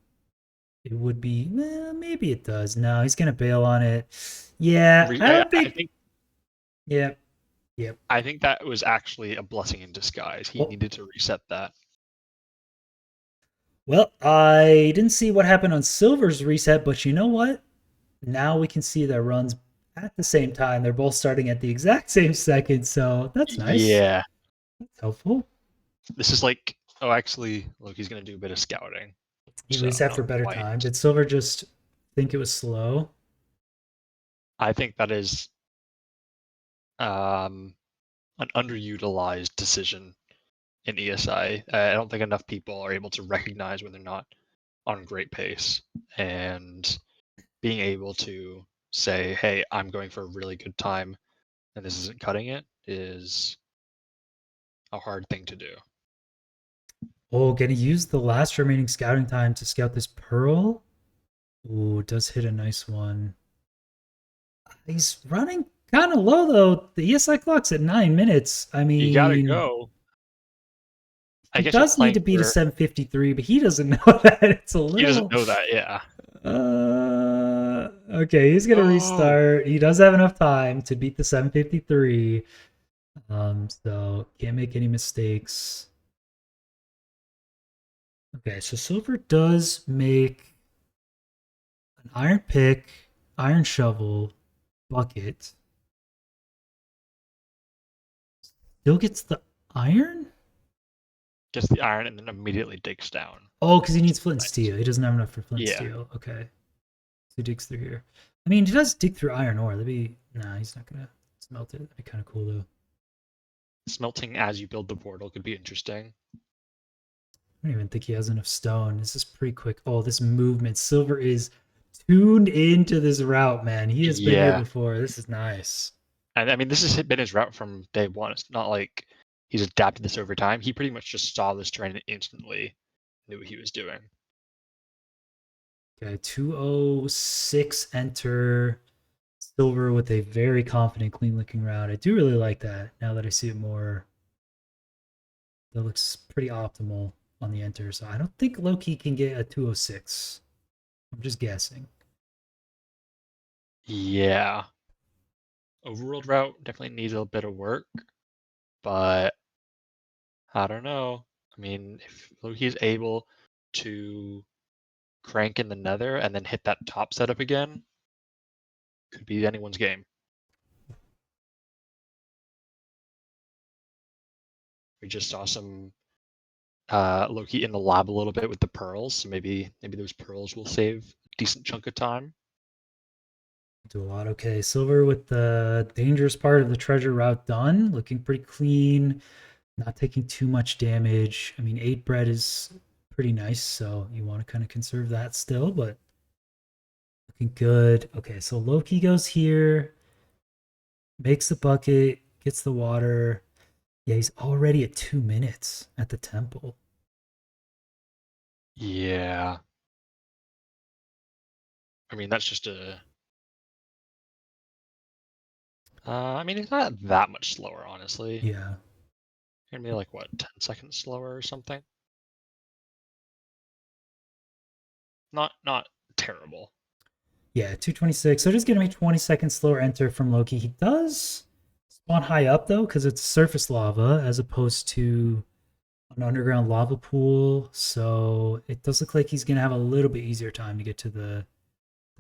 A: it would be maybe it does. No, he's gonna bail on it. Yeah, I don't
B: I
A: think.
B: think
A: Yeah. Yep.
B: I think that was actually a blessing in disguise. He
A: Well,
B: needed to reset that.
A: well, I didn't see what happened on Silver's reset, but you know what? Now we can see their runs at the same time. They're both starting at the exact same second, so that's nice.
B: Yeah.
A: That's helpful.
B: This is like, oh, actually, Loki's gonna do a bit of scouting,
A: He
B: so
A: reset
B: not
A: for better
B: quite.
A: time. Did Silver just think it was slow?
B: I think that is um, an underutilized decision in ESI. I don't think enough people are able to recognize when they're not on great pace, and being able to say, "Hey, I'm going for a really good time, and this isn't cutting it," is a hard thing to do.
A: Oh, gonna use the last remaining scouting time to scout this pearl. Ooh, does hit a nice one. He's running kind of low though. The ESI clock's at 9 minutes. I
B: You gotta
A: mean,
B: go. I
A: he
B: guess you're
A: does need
B: playing
A: to beat a
B: for.
A: 7:53, but he doesn't know that. It's a
B: He doesn't
A: little.
B: know that. Yeah.
A: Okay, he's gonna
B: Oh.
A: restart. He does have enough time to beat the 7:53. So can't make any mistakes. Okay, so Silver does make an iron pick, iron shovel, bucket. Still gets the iron?
B: Gets the iron and then immediately digs down,
A: Oh, because he
B: which
A: needs
B: is
A: flint and
B: nice.
A: steel. He doesn't have enough for flint and
B: Yeah.
A: steel. Okay. So he digs through here. I mean, he does dig through iron ore. That'd be. Nah, he's not going to smelt it. That'd be kind of cool, though.
B: Smelting as you build the portal could be interesting.
A: I don't even think he has enough stone. This is pretty quick. Oh, this movement. Silver is tuned into this route, man. He has been here
B: Yeah.
A: before. This is nice.
B: And I mean, this has been his route from day one. It's not like he's adapted this over time. He pretty much just saw this terrain and instantly knew what he was doing.
A: Okay, 206 enter. Silver with a very confident, clean looking route. I do really like that now that I see it more. That looks pretty optimal on the enter. So I don't think Lowkey can get a 206. I'm just guessing.
B: Yeah. Overworld route definitely needs a bit of work, but I don't know. I mean, if Loki is able to crank in the nether and then hit that top setup again, could be anyone's game. We just saw some Loki in the lab a little bit with the pearls, so maybe those pearls will save a decent chunk of time.
A: Do a lot. Okay, Silver with the dangerous part of the treasure route done. Looking pretty clean. Not taking too much damage. I mean, 8 bread is pretty nice, so you want to kind of conserve that still, but looking good. Okay, so Loki goes here, makes the bucket, gets the water. Yeah, he's already at 2 minutes at the temple.
B: Yeah. I mean, that's just a. I mean, it's not that much slower, honestly.
A: Yeah.
B: Maybe like what, 10 seconds slower or something. Not terrible.
A: Yeah, 226. So it is going to be 20 seconds slower enter from Loki. He does spawn high up though, because it's surface lava as opposed to an underground lava pool. So it does look like he's going to have a little bit easier time to get to the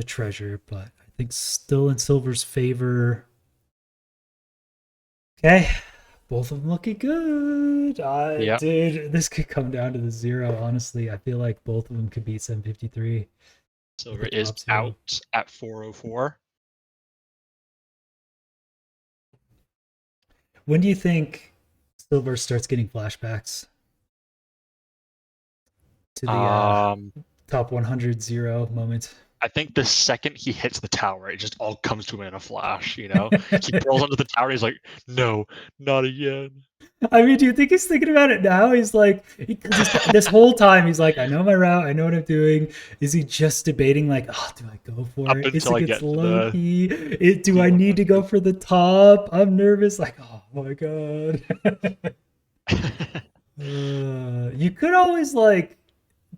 A: treasure, but I think still in Silver's favor. Okay, both of them looking good.
B: Yeah.
A: Dude, this could come down to the zero. Honestly, I feel like both of them could beat 753 with
B: Silver
A: the
B: is
A: top zero.
B: out at 404.
A: When do you think Silver starts getting flashbacks to the
B: Um,
A: top 100 moment?
B: I think the second he hits the tower, it just all comes to him in a flash. He rolls onto the tower. He's like, "No, not again."
A: I mean, do you think he's thinking about it now? He's like, because this whole time he's like, I know my route, I know what I'm doing. Is he just debating like, oh, do I go for
B: Up
A: it? It's
B: until I
A: against
B: get to the
A: Lowkey. Do I need to go
B: T100.
A: for the top? I'm nervous. Like, oh my god. You could always like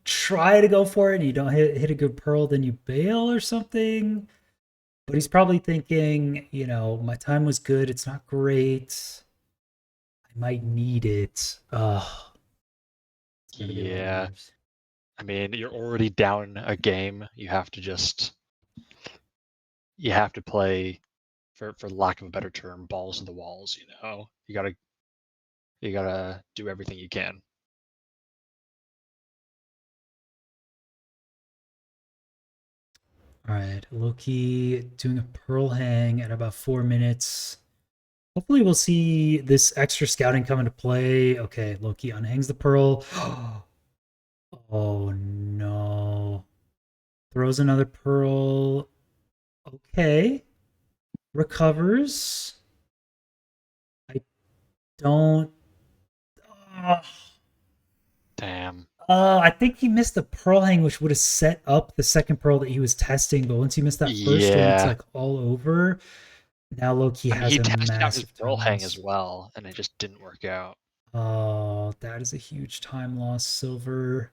A: try to go for it, and you don't hit a good pearl, then you bail or something. But he's probably thinking, my time was good. It's not great. I might need it. It's got to be a lot of
B: Yeah,
A: nerves.
B: I mean, you're already down a game. You have to play, for lack of a better term, balls to the walls. You gotta do everything you can.
A: All right, Loki doing a pearl hang at about 4 minutes. Hopefully, we'll see this extra scouting come into play. Okay, Loki unhangs the pearl. Oh no. Throws another pearl. Okay. Recovers. I don't. Uh,
B: Damn.
A: I think he missed the pearl hang, which would have set up the second pearl that he was testing. But once he missed that first one, it's
B: Yeah.
A: like all over. Now Loki
B: I mean,
A: has
B: he
A: a
B: tested out his
A: massive
B: pearl
A: time
B: hang as
A: loss.
B: well, and it just didn't work out.
A: Oh, that is a huge time loss. Silver,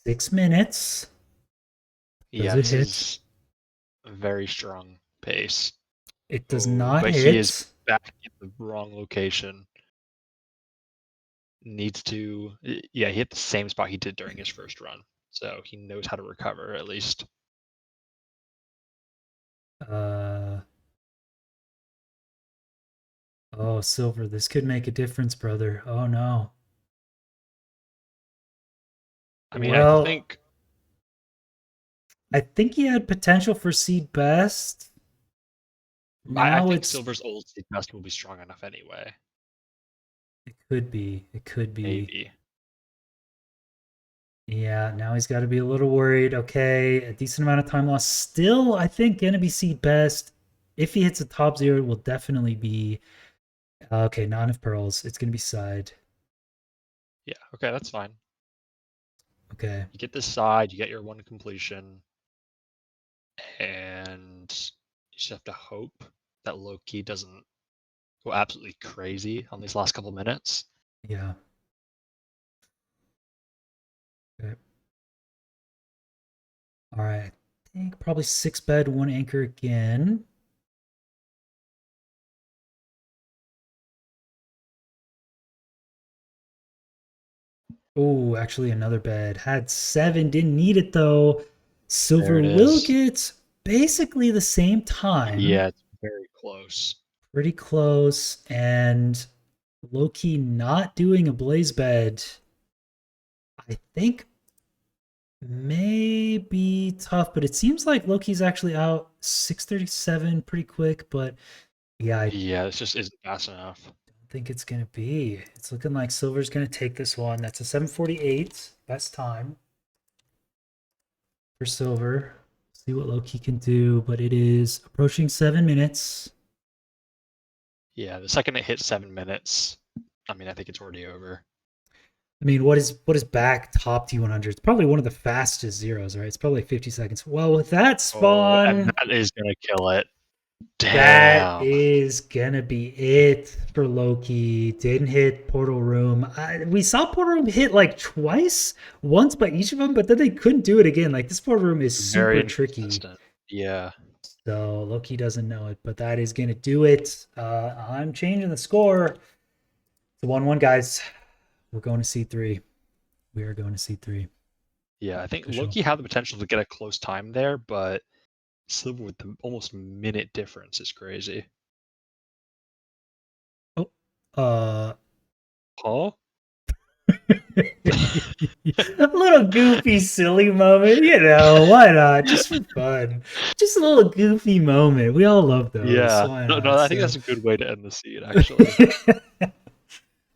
A: 6 minutes. Does
B: Yeah,
A: it
B: this
A: hit?
B: is a very strong pace.
A: It does
B: Oh,
A: not
B: but he is
A: hit.
B: back in the wrong location. Needs to, yeah, he hit the same spot he did during his first run, so he knows how to recover at least.
A: Uh, oh, Silver, this could make a difference, brother. Oh no.
B: I mean,
A: Well,
B: think
A: I think he had potential for seed best.
B: I
A: Now
B: think
A: it's
B: Silver's old seed best will be strong enough anyway.
A: it could be. It could be.
B: Maybe.
A: Yeah, now he's got to be a little worried. Okay, a decent amount of time lost. Still, I think gonna be seed best. If he hits a top zero, it will definitely be okay. Not enough pearls. It's gonna be side.
B: Yeah. Okay, that's fine.
A: Okay.
B: You get this side, you get your one completion, and you just have to hope that Lowkey doesn't go absolutely crazy on these last couple minutes.
A: Yeah. Okay. All right. I think probably six bed, one anchor again. Oh, actually another bed. Had seven, didn't need it though.
B: There
A: Silver
B: it
A: will
B: is.
A: get basically the same time.
B: Yeah, it's very close.
A: Pretty close. And Loki not doing a blaze bed, I think may be tough, but it seems like Loki's actually out 637 pretty quick, but yeah, I
B: Yeah, this just isn't fast enough.
A: don't think it's gonna be. It's looking like Silver's gonna take this one. That's a 7:48 best time for Silver. See what Loki can do, but it is approaching 7 minutes.
B: Yeah, the second it hits 7 minutes, I mean, I think it's already over.
A: I mean, what is back top T100? It's probably one of the fastest zeros, right? It's probably 50 seconds. Well, with that
B: Oh, and
A: spawn,
B: that is gonna kill it.
A: that
B: Damn.
A: is gonna be it for Loki. Didn't hit Portal Room. We saw Portal Room hit like twice, once by each of them, but then they couldn't do it again. Like this Portal Room is
B: Very
A: super tricky.
B: inconsistent. Yeah.
A: So Loki doesn't know it, but that is gonna do it. I'm changing the score. It's a 1-1, guys. We're going to C3. We are going to C3.
B: Yeah, I think
A: Official.
B: Loki had the potential to get a close time there, but Silver with the almost minute difference is crazy.
A: Oh, uh,
B: Huh?
A: A little goofy, silly moment, why not? Just for fun. Just a little goofy moment. We all love those.
B: Yeah.
A: Why
B: No,
A: not?
B: no, I think
A: So,
B: that's a good way to end the seed, actually.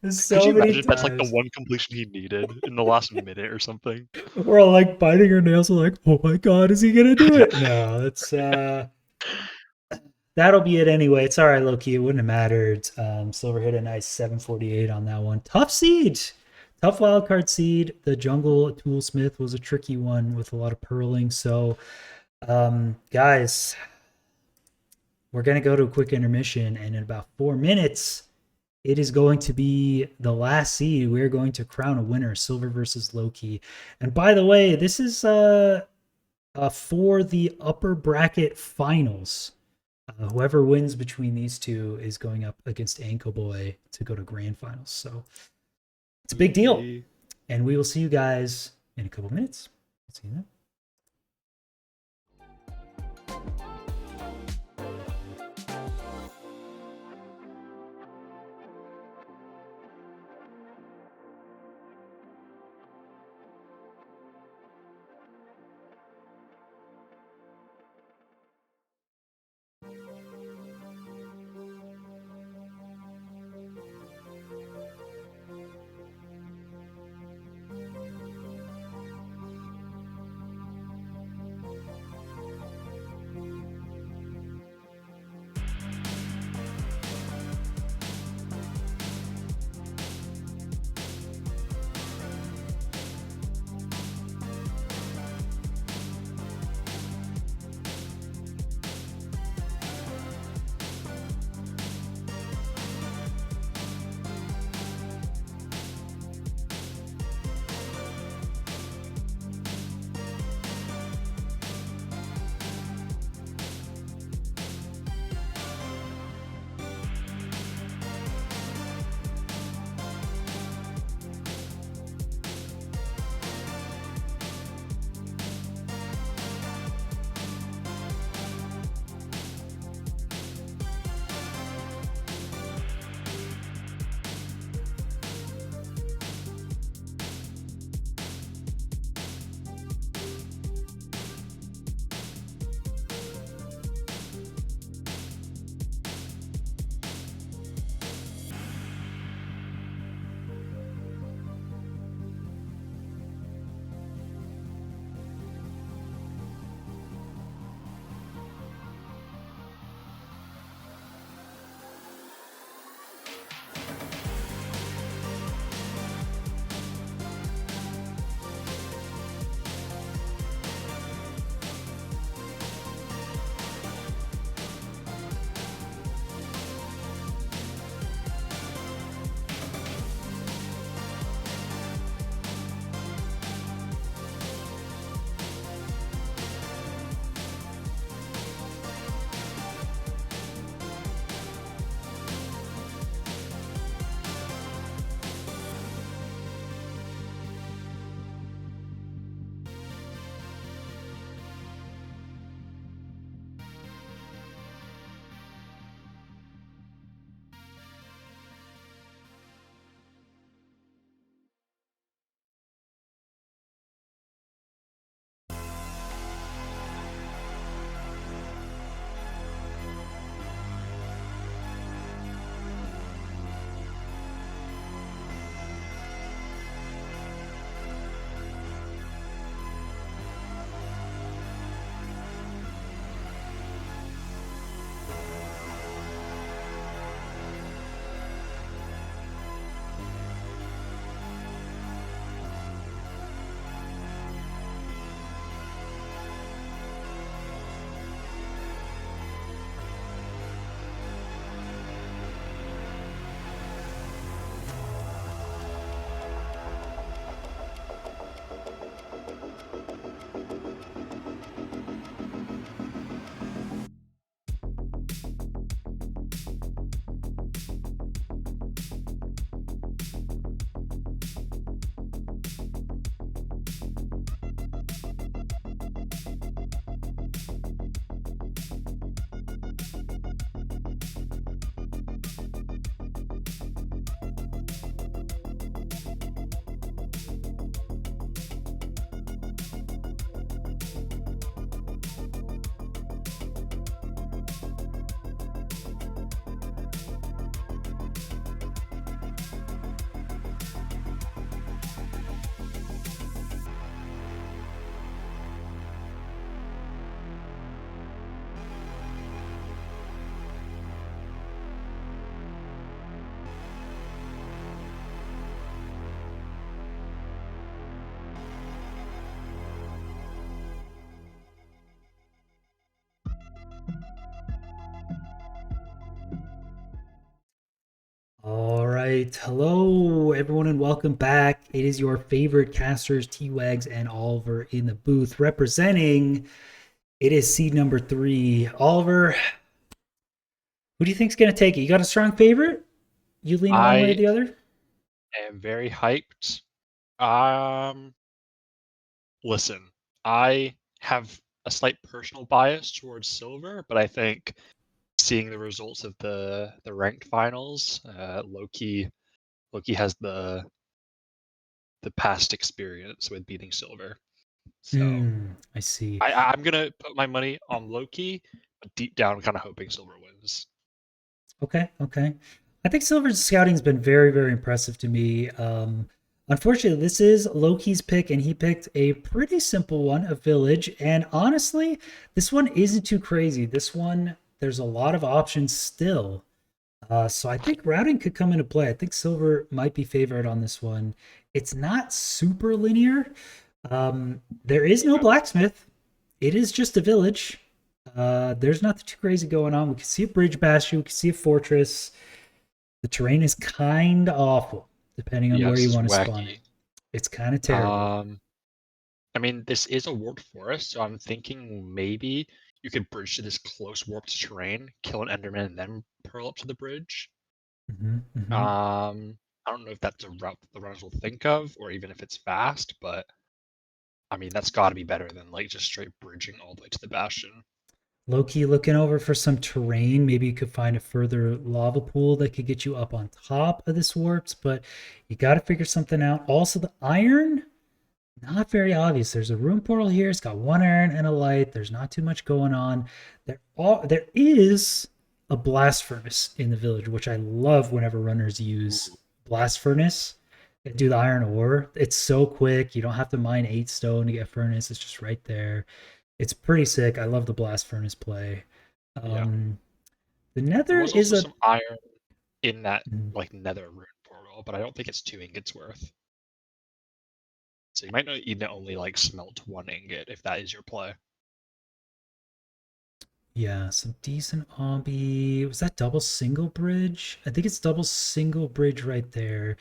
B: Could
A: so
B: you
A: many
B: imagine if that's like the
A: times.
B: one completion he needed in the last minute or something?
A: We're all like biting our nails, like, oh my god, is he gonna do it? No, that's that'll be it anyway. It's all right, Lowkey. It wouldn't have mattered. Silver hit a nice 748 on that one. Tough seed. Tough wild card seed. The jungle toolsmith was a tricky one with a lot of purling. So, guys, we're gonna go to a quick intermission, and in about 4 minutes, it is going to be the last seed. We're going to crown a winner, Silver versus Lowkey. And by the way, this is for the upper bracket finals. Whoever wins between these two is going up against Anko Boy to go to grand finals. So it's a big deal. And we will see you guys in a couple minutes. See you then. right. Hello, everyone, and welcome back. It is your favorite casters, T-Wags and Oliver in the booth representing. It is seed number 3. Oliver, who do you think's going to take it? You got a strong favorite? You leaning one way or
B: I
A: the other?
B: am very hyped. Um, Listen, I have a slight personal bias towards silver, but I think seeing the results of the ranked finals, Lowkey has the past experience with beating silver. So
A: I see.
B: I'm gonna put my money on Lowkey, but deep down, kind of hoping silver wins.
A: Okay. I think Silver's scouting's been very, very impressive to me. Unfortunately, this is Loki's pick, and he picked a pretty simple one, a village. And honestly, this one isn't too crazy. This one, there's a lot of options still. So I think routing could come into play. I think Silver might be favored on this one. It's not super linear. There is no
B: Yeah,
A: blacksmith. It is just a village. There's nothing too crazy going on. We can see a bridge bastion. We can see a fortress. The terrain is kind of awful, depending on
B: yeah,
A: where
B: this
A: you
B: is
A: want to spawn
B: wacky.
A: it. It's kind of terrible.
B: Um, I mean, this is a warped forest, so I'm thinking maybe you could bridge to this close warped terrain, kill an Enderman, and then pearl up to the bridge.
A: Hmm.
B: I don't know if that's a route that the runners will think of, or even if it's fast, but I mean, that's got to be better than like just straight bridging all the way to the bastion.
A: Loki looking over for some terrain. Maybe you could find a further lava pool that could get you up on top of this warps, but you got to figure something out. Also, the iron, not very obvious. There's a room portal here. It's got one iron and a light. There's not too much going on. There is a blast furnace in the village, which I love whenever runners use
B: Ooh,
A: blast furnace and do the iron ore. It's so quick. You don't have to mine 8 stone to get furnace. It's just right there. It's pretty sick. I love the blast furnace play.
B: yeah.
A: Um, the
B: There
A: nether
B: was
A: is
B: also
A: a
B: some iron in that
A: mm,
B: like nether rune portal, but I don't think it's 2 ingots worth. So you might not even only like smelt 1 ingot if that is your play.
A: yeah, some decent obby. Was that double single bridge? I think it's double single bridge right there.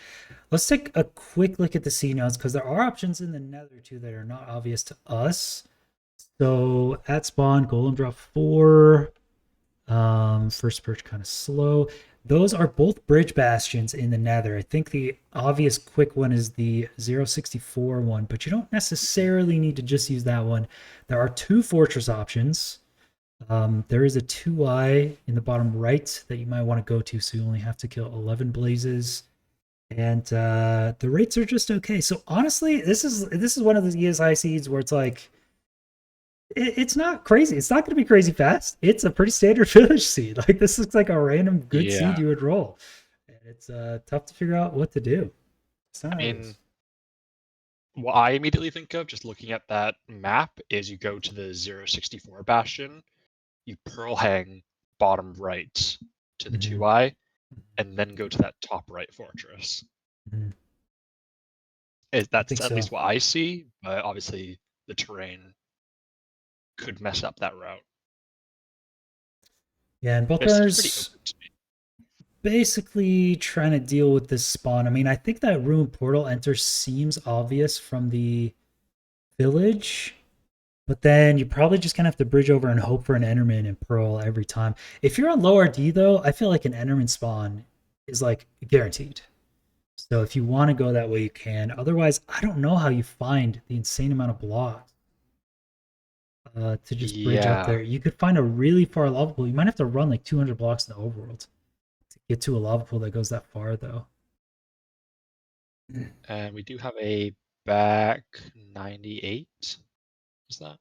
A: Let's take a quick look at the C nodes because there are options in the nether too that are not obvious to us. So at spawn, golem drop 4. First perch kind of slow. Those are both bridge bastions in the nether. I think the obvious quick one is the 064 one, but you don't necessarily need to just use that one. There are 2 fortress options. There is a 2i in the bottom right that you might want to go to, so you only have to kill 11 blazes. And the rates are just okay. So honestly, this is one of the ESI seeds where it's like it's not crazy. It's not going to be crazy fast. It's a pretty standard village seed. Like this looks like a random good seed
B: Yeah.
A: you would roll, and it's tough to figure out what to do. It's
B: I
A: not
B: mean,
A: obvious.
B: what I immediately think of just looking at that map is you go to the 064 bastion, you pearl hang bottom right to the
A: Mm-hmm.
B: 2i, and then go to that top right fortress.
A: Mm-hmm. I
B: That's
A: think
B: at
A: so.
B: least what I see, but obviously the terrain could mess up that route.
A: Yeah, and both
B: It seems pretty
A: runners
B: open to me.
A: basically trying to deal with this spawn. I mean, I think that room portal enter seems obvious from the village, but then you probably just gonna have to bridge over and hope for an Enderman and Pearl every time. If you're on low RD though, I feel like an Enderman spawn is like guaranteed. So if you want to go that way, you can. Otherwise, I don't know how you find the insane amount of blocks to just bridge up
B: Yeah,
A: there. You could find a really far lava pool. You might have to run like 200 blocks in the overworld to get to a lava pool that goes that far, though.
B: and we do have a back 98. Is that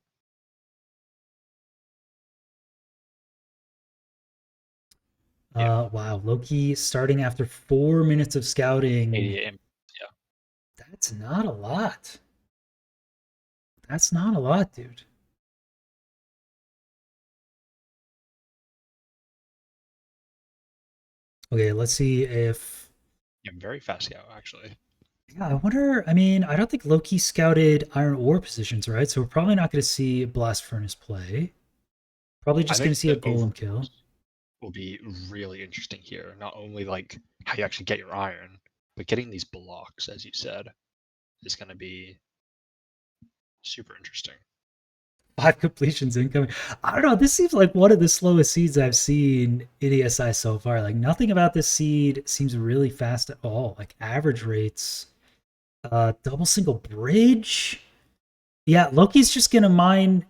B: yeah
A: Wow, Loki starting after 4 minutes of scouting.
B: 88? Yeah,
A: That's not a lot. That's not a lot, dude. Okay, let's see if.
B: yeah, very fast scout actually.
A: Yeah, I wonder. I mean, I don't think Loki scouted iron ore positions, right? So we're probably not going to see Blast Furnace play. Probably
B: I
A: just going
B: think
A: to see a
B: the
A: golem
B: overworld
A: kill.
B: will be really interesting here. Not only like how you actually get your iron, but getting these blocks, as you said, is going to be super interesting.
A: 5 completions incoming. I don't know. This seems like one of the slowest seeds I've seen in ESI so far. Like nothing about this seed seems really fast at all. Like average rates, double single bridge. Yeah, Loki's just gonna mine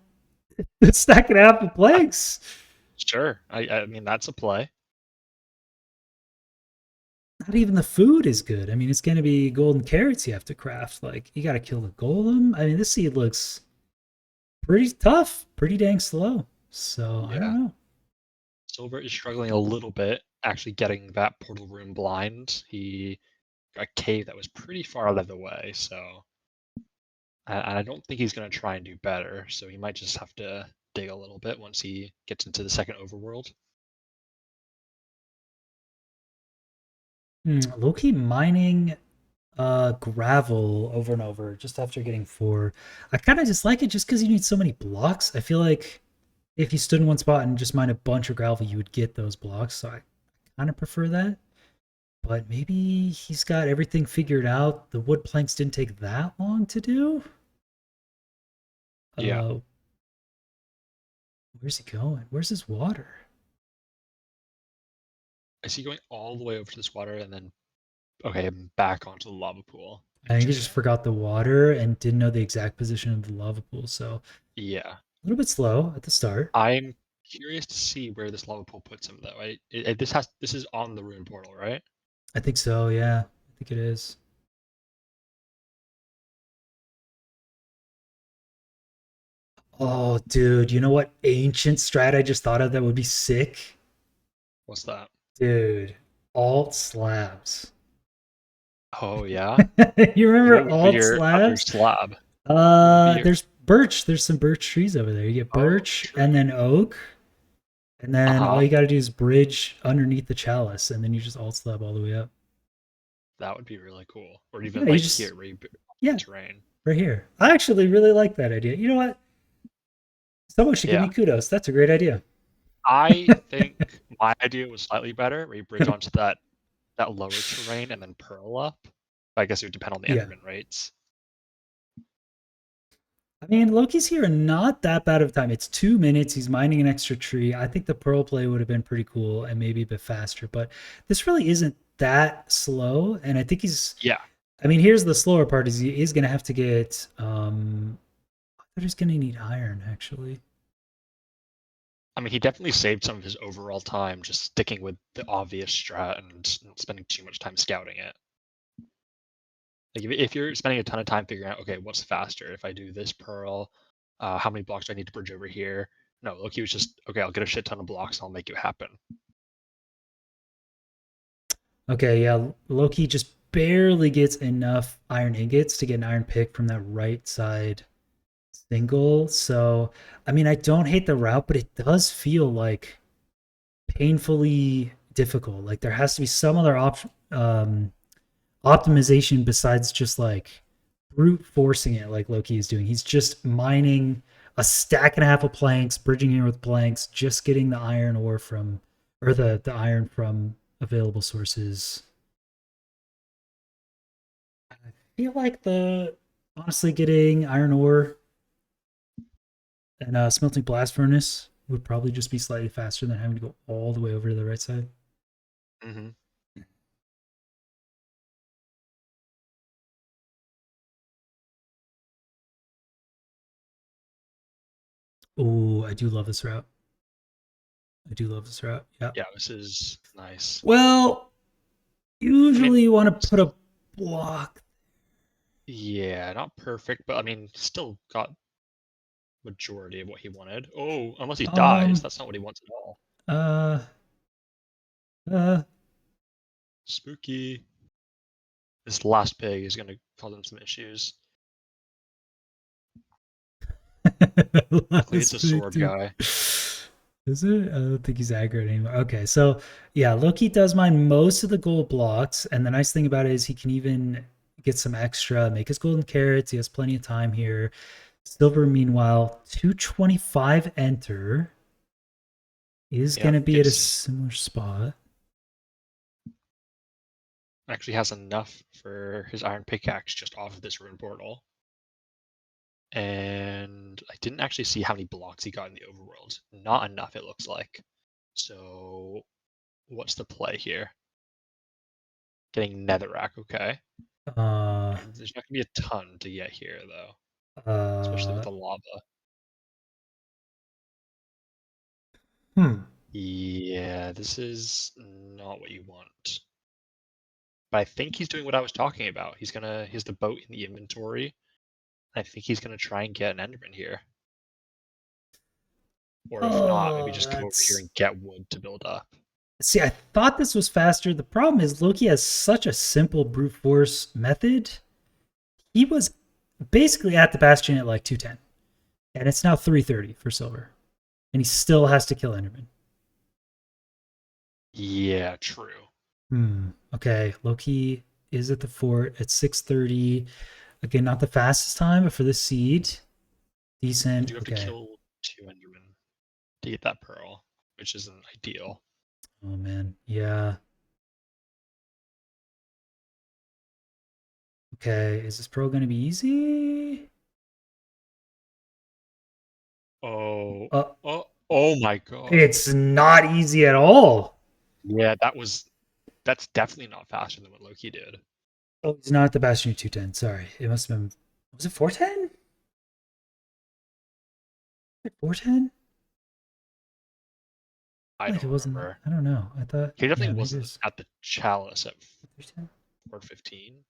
A: the second half of planks.
B: Sure, I mean that's a play.
A: Not even the food is good. I mean, it's gonna be golden carrots you have to craft. Like you got to kill the golem. I mean, this seed looks pretty tough, pretty dang slow. So I don't
B: Yeah,
A: know.
B: Silver is struggling a little bit actually getting that portal room blind. He got a cave that was pretty far out of the way, so and I don't think he's going to try and do better. So he might just have to dig a little bit once he gets into the second overworld.
A: Loki mining gravel over and over just after getting 4. I kind of dislike it just because you need so many blocks. I feel like if you stood in one spot and just mined a bunch of gravel, you would get those blocks. So I kind of prefer that. But maybe he's got everything figured out. The wood planks didn't take that long to do.
B: Yeah.
A: Uh, where's he going? Where's his water?
B: Is he going all the way over to this water and then okay, back onto the lava pool?
A: I think he just
B: Interesting.
A: forgot the water and didn't know the exact position of the lava pool. So
B: Yeah.
A: a little bit slow at the start.
B: I'm curious to see where this lava pool puts him though. This is on the rune portal, right?
A: I think so. Yeah, I think it is. Oh, dude, you know what ancient strat I just thought of that would be sick?
B: What's that?
A: Dude, alt slabs.
B: Oh yeah.
A: You remember
B: What would be
A: alt
B: your other
A: slabs?
B: slab? What would be your
A: There's birch. There's some birch trees over there. You get
B: oh
A: birch
B: true.
A: and then oak, and then all
B: Uh-huh.
A: you got to do is bridge underneath the chalice, and then you just alt slab all the way up.
B: That would be really cool. Or
A: Yeah,
B: even
A: you
B: like
A: just
B: here where you the
A: yeah,
B: terrain.
A: right here. I actually really like that idea. You know what? Someone should give me
B: Yeah.
A: kudos. That's a great idea.
B: I think my idea was slightly better, where you bridge onto that lower terrain and then pearl up. I guess it would depend on the
A: Yeah.
B: enderman rates.
A: I mean, Loki's here not that bad of time. It's 2 minutes. He's mining an extra tree. I think the pearl play would have been pretty cool and maybe a bit faster, but this really isn't that slow. And I think he's,
B: Yeah.
A: I mean, here's the slower part is he is going to have to get, I thought he's going to need iron actually.
B: I mean, he definitely saved some of his overall time just sticking with the obvious strat and not spending too much time scouting it. Like if you're spending a ton of time figuring out, okay, what's faster? If I do this pearl, how many blocks do I need to bridge over here? No, Loki was just, okay, I'll get a shit ton of blocks and I'll make it happen.
A: Okay, yeah, Loki just barely gets enough iron ingots to get an iron pick from that right side single. So, I mean, I don't hate the route, but it does feel like painfully difficult. Like there has to be some other optimization besides just like brute forcing it, like Loki is doing. He's just mining a stack and a half of planks, bridging in with planks, just getting the iron ore from, or the iron from available sources. I feel like the honestly getting iron ore and smelting blast furnace would probably just be slightly faster than having to go all the way over to the right side.
B: Mm-hmm.
A: Oh, I do love this route. I do love this route. Yeah.
B: Yeah, this is nice.
A: Well,
B: I mean,
A: usually you want to put a block.
B: yeah, not perfect, but I mean, still got majority of what he wanted. Oh, unless he dies,
A: Um.
B: that's not what he wants at all.
A: Uh. Uh.
B: Spooky. This last pig is gonna cause him some issues. Luckily, it's a
A: Last pick,
B: sword
A: dude.
B: guy.
A: Is it? I don't think he's aggro anymore. Okay, so yeah, Loki does mine most of the gold blocks, and the nice thing about it is he can even get some extra, make his golden carrots. He has plenty of time here. Silver, meanwhile, 225 enter. is
B: Yeah,
A: going to be at a
B: gets
A: similar spot.
B: actually has enough for his iron pickaxe just off of this rune portal. And I didn't actually see how many blocks he got in the overworld. Not enough, it looks like. So what's the play here? Getting netherrack, okay.
A: Uh,
B: There's not gonna be a ton to get here though, especially with
A: uh,
B: the lava.
A: hmm.
B: Yeah, this is not what you want. But I think he's doing what I was talking about. He has the boat in the inventory. I think he's gonna try and get an enderman here. Or if not, maybe
A: Oh,
B: just come over here
A: that's.
B: and get wood to build up.
A: See, I thought this was faster. The problem is Lowkey has such a simple brute force method. He was basically at the bastion at like 210, and it's now 330 for silver, and he still has to kill Enderman.
B: Yeah, true.
A: Okay, Lowkey is at the fort at 630. Again, not the fastest time, but for the seed,
B: You
A: decent.
B: do have to
A: Okay.
B: kill 2 endermen to get that pearl, which isn't ideal.
A: Oh man, yeah. Okay, is this pro going to be easy?
B: Oh,
A: Uh,
B: oh my god.
A: it's not easy at all.
B: Yeah, that's definitely not faster than what Loki did.
A: Oh, it's not the Bastion 210. Sorry, it must have been. Was it 410? 410?
B: I
A: Like
B: don't
A: it wasn't.
B: remember.
A: I don't know. I thought.
B: He
A: Yeah,
B: definitely
A: maybe it
B: wasn't
A: was
B: at the chalice at
A: 410.
B: 415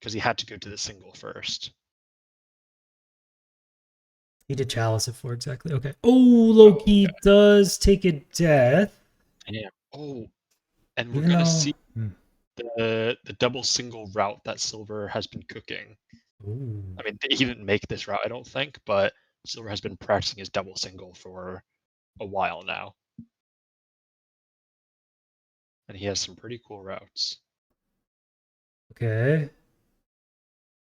B: because he had to go to the single first.
A: He did Chalice at 4 exactly. Okay. Oh,
B: Oh,
A: Loki
B: okay.
A: does take a death.
B: Damn. Oh, and we're
A: Even
B: gonna
A: though.
B: see the double single route that Silver has been cooking.
A: Ooh.
B: I mean, he didn't make this route, I don't think, but Silver has been practicing his double single for a while now, and he has some pretty cool routes.
A: Okay.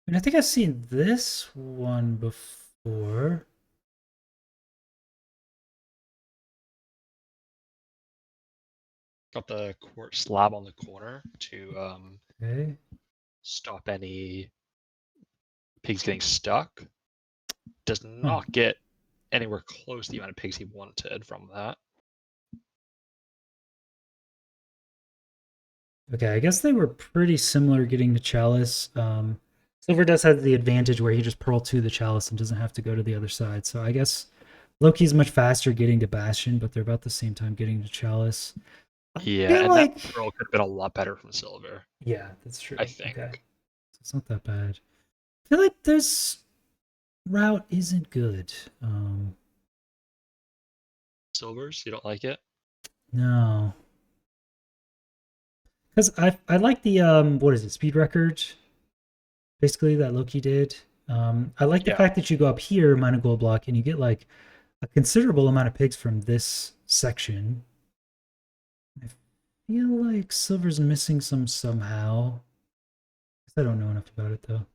A: And I think I've seen this one before.
B: Got the quartz slab on the corner to
A: Okay.
B: stop any pigs getting stuck. Does
A: Huh.
B: not get anywhere close to the amount of pigs he wanted from that.
A: Okay, I guess they were pretty similar getting to Chalice. Silver does have the advantage where he just Pearl to the Chalice and doesn't have to go to the other side. So I guess Loki's much faster getting to Bastion, but they're about the same time getting to Chalice. I
B: Yeah,
A: feel
B: and that
A: like.
B: pearl could have been a lot better from Silver,
A: Yeah, that's true.
B: I think.
A: Okay. So it's not that bad. I feel like this route isn't good.
B: Silver's, you don't like it?
A: No. Because I like the what is it, speed record, basically that Loki did. I like the
B: Yeah.
A: fact that you go up here, mine a gold block, and you get like a considerable amount of pigs from this section. I feel like Silver's missing some somehow. I don't know enough about it though.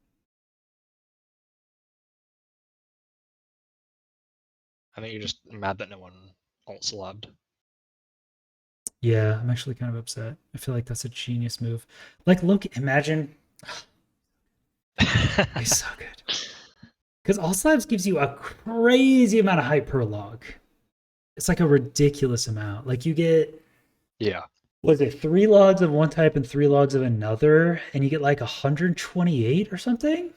B: I think you're just mad that no one alt celebed.
A: Yeah, I'm actually kind of upset. I feel like that's a genius move. Like Loki, imagine he's so good. Because All Slabs gives you a crazy amount of hype per log. It's like a ridiculous amount. Like you get
B: Yeah,
A: what is it, 3 logs of one type and 3 logs of another, and you get like 128 or something?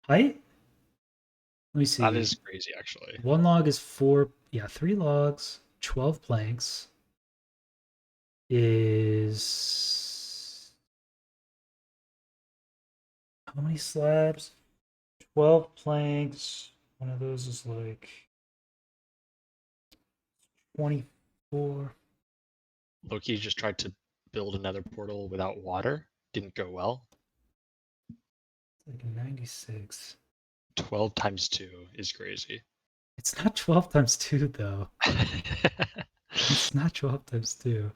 A: Height? Let me
B: that
A: see.
B: is crazy, actually.
A: 1 log is 4, yeah, 3 logs, 12 planks is how many slabs? 12 planks. One of those is like 24.
B: Loki just tried to build another portal without water. Didn't go well.
A: Like 96.
B: 12 times 2 is crazy.
A: It's not 12 times 2, though. It's not 12 times 2.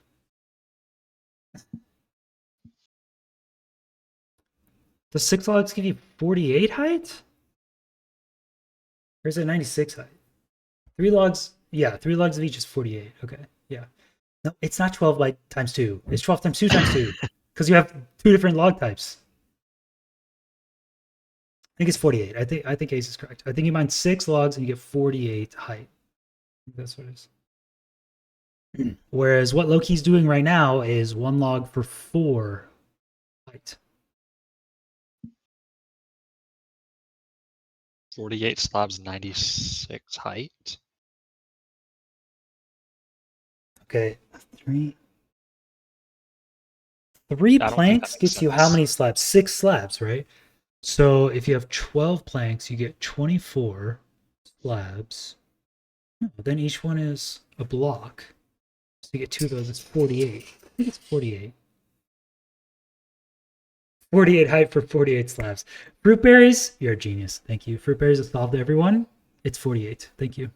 A: Does 6 logs give you 48 height? Or is it 96 height? 3 logs. Yeah, 3 logs of each is 48. Okay. Yeah. No, it's not 12 by times 2. It's 12 times 2 times 2 because you have two different log types. I think it's 48. I think Ace is correct. I think you mine 6 logs and you get 48 height. That's what it is. Whereas what Lowkey's doing right now is 1 log for 4 height.
B: 48 slabs, 96 height.
A: Okay, 3
B: I don't think that
A: planks
B: makes
A: gets you how
B: sense.
A: many slabs? 6 slabs, right? So if you have 12 planks, you get 24 slabs. No, then each one is a block. So you get 2 of those. It's 48. I think it's 48. 48 height for 48 slabs. Fruit berries, you're a genius. Thank you. Fruit berries have solved everyone. It's 48. Thank you.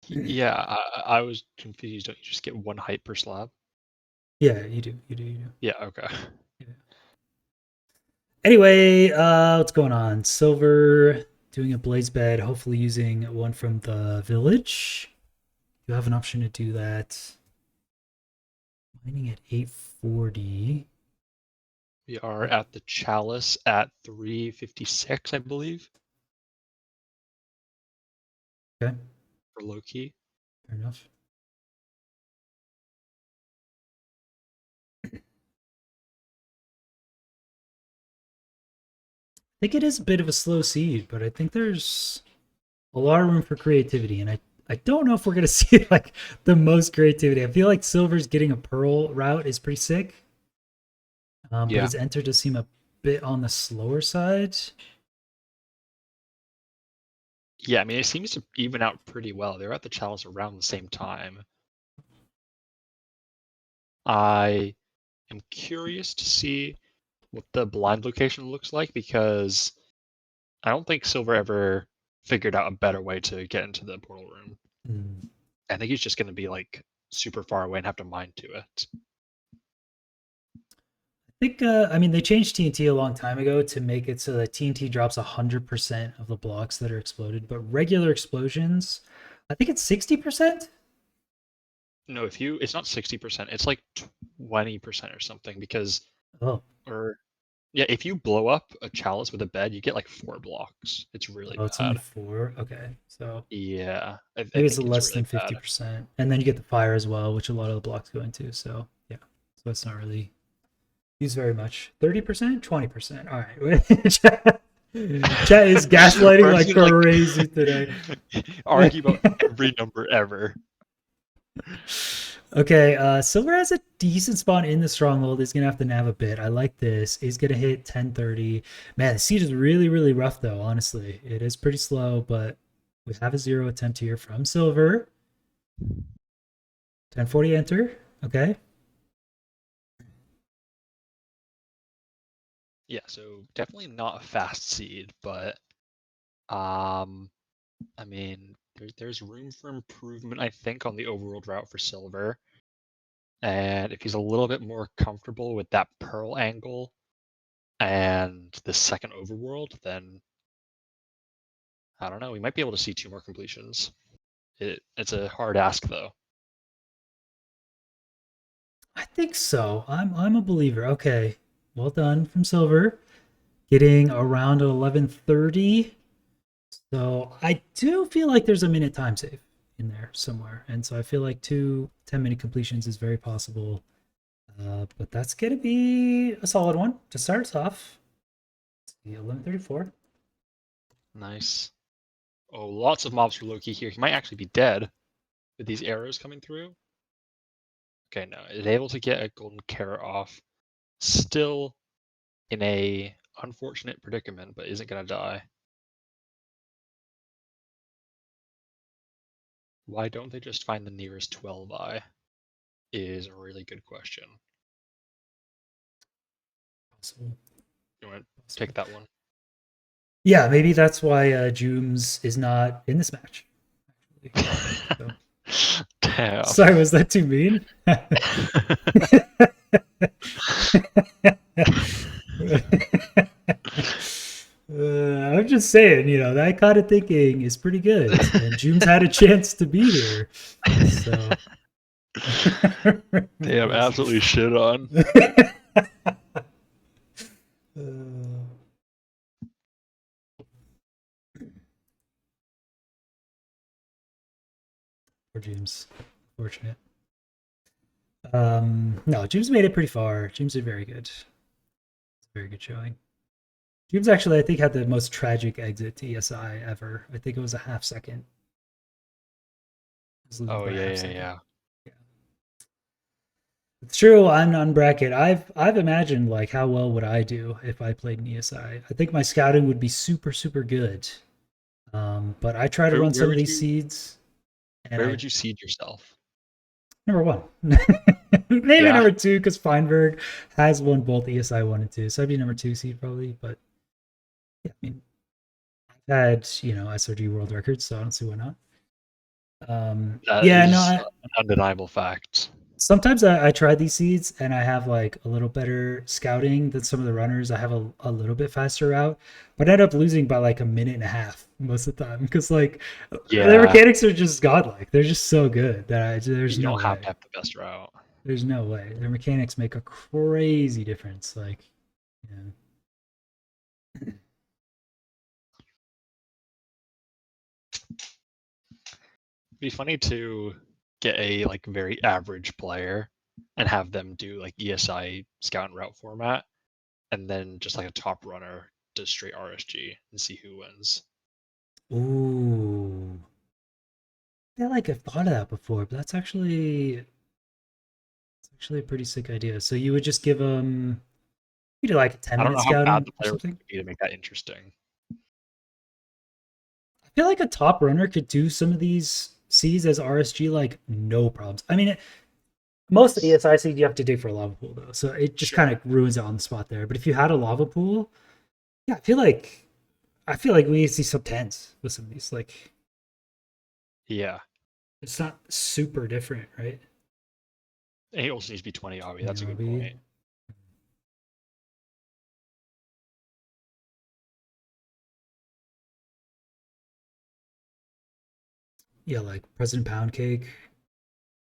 B: Yeah, I was confused. Don't you just get 1 height per slab?
A: Yeah, you do. You do. You do.
B: Yeah, okay.
A: Yeah. Anyway, what's going on? Silver doing a blaze bed, hopefully using one from the village. You have an option to do that. Mining at 840.
B: We are at the chalice at 356, I believe,
A: Okay,
B: for Lowkey.
A: fair enough. I think it is a bit of a slow seed, but I think there's a lot of room for creativity, and I don't know if we're gonna see like the most creativity. I feel like Silver's getting a pearl route is pretty sick, but
B: Yeah.
A: his enter does seem a bit on the slower side.
B: Yeah, I mean, it seems to even out pretty well. They're at the chalice around the same time. I am curious to see what the blind location looks like because I don't think Silver ever figured out a better way to get into the portal room.
A: Hmm.
B: I think he's just going to be like super far away and have to mine to it.
A: I think I mean they changed TNT a long time ago to make it so that TNT drops 100% of the blocks that are exploded, but regular explosions, I think it's 60%.
B: No, it's not 60%, it's like 20% or something because,
A: Oh,
B: or yeah, if you blow up a chalice with a bed, you get like 4 blocks. It's really
A: oh, it's only
B: bad.
A: 4. Okay, so
B: Yeah, I
A: maybe it's
B: think it's
A: less
B: really
A: than
B: bad.
A: 50%, and then you get the fire as well, which a lot of the blocks go into. So yeah, so it's not really used very much. 30%, 20%. All right, chat is gaslighting
B: We're
A: like
B: gonna
A: crazy today.
B: like argue about every number ever.
A: Okay, Silver has a decent spot in the stronghold. He's gonna have to nav a bit. I like this. He's gonna hit 1030. Man, the siege is really, really rough though, honestly. It is pretty slow, but we have a 0 attempt here from Silver. 1040 enter. Okay.
B: Yeah, so definitely not a fast seed, but um, I mean, there's room for improvement, I think, on the overworld route for Silver. And if he's a little bit more comfortable with that pearl angle and the second overworld, then I don't know. We might be able to see 2 more completions. It's a hard ask though.
A: I think so. I'm a believer. Okay. Well done from Silver. Getting around 1130. So I do feel like there's a minute time save in there somewhere. And so I feel like 2 10-minute completions is very possible. But that's going to be a solid one to start us off. 1134.
B: Nice. Oh, lots of mobs for Loki here. He might actually be dead with these arrows coming through. Okay, no, is able to get a golden carrot off. Still in a unfortunate predicament, but isn't gonna die. Why don't they just find the nearest 12 eye? Is a really good question.
A: Possible.
B: You want to take
A: Possible.
B: that one?
A: Yeah, maybe that's why Jooms is not in this match. So,
B: Damn.
A: sorry, was that too mean? I'm just just saying, that kind of thinking is pretty good. And June's had a chance to be here. So.
B: Damn, absolutely shit on.
A: Poor James. Fortunate. No, James made it pretty far. James did very good. It's a very good showing. James actually, I think, had the most tragic exit to ESI ever. I think it was a half second.
B: Oh yeah.
A: It's true. I'm on bracket. I've imagined like how well would I do if I played in ESI. I think my scouting would be super super good. But I try to run some of these seeds, and
B: where would you seed yourself?
A: Number one, maybe
B: Yeah.
A: number two because Feinberg has won both ESI 1 and 2, so I'd be number 2 seed probably. But yeah, I mean, I've had SRG world records, so I don't see why not.
B: That
A: Yeah, no,
B: is an undeniable fact.
A: sometimes I try these seeds and I have like a little better scouting than some of the runners. I have a little bit faster route, but I end up losing by like a minute and a half most of the time because like their mechanics are just godlike. They're just so good that there's
B: you
A: no
B: don't
A: way.
B: have to have the best route.
A: There's no way. Their mechanics make a crazy difference. Like, yeah.
B: It'd be funny to get a like very average player and have them do like ESI scout and route format, and then just like a top runner does straight RSG and see who wins.
A: Ooh. I feel like I've thought of that before, but that's actually a pretty sick idea. So you would just give them you do like a 10
B: I don't
A: minute
B: know how bad
A: scouting
B: the
A: or
B: player would
A: something.
B: be to make that interesting.
A: I feel like a top runner could do some of these C's as RSG like no problems. I mean, most of the ESI seed you have to do for a lava pool though, so it just kind of ruins it on the spot there. But if you had a lava pool, yeah, I feel like we see sub tens with some of these. Like,
B: Yeah.
A: it's not super different, right?
B: And he also needs to be 20 obby. That's a good
A: Obby.
B: point.
A: Yeah, like President Poundcake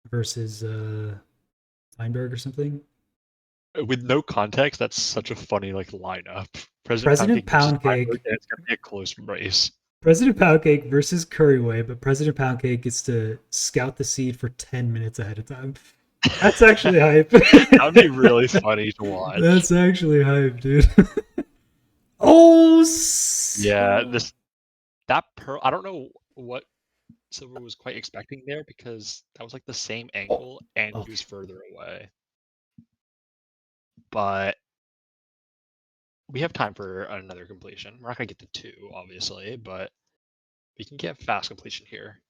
A: versus Feinberg or something.
B: With no context, that's such a funny like lineup. President
A: President
B: Poundcake versus
A: Poundcake.
B: Feinberg, and it's gonna be a close race.
A: President Poundcake versus Curryway, but President Poundcake gets to scout the seed for 10 minutes ahead of time. That's actually hype.
B: That would be really funny to watch.
A: That's actually hype, dude. Oh,
B: Yeah, that pearl. I don't know what Silver was quite expecting there because that was like the same angle and he was further away. But we have time for another completion. We're not gonna get to 2, obviously, but we can get fast completion here.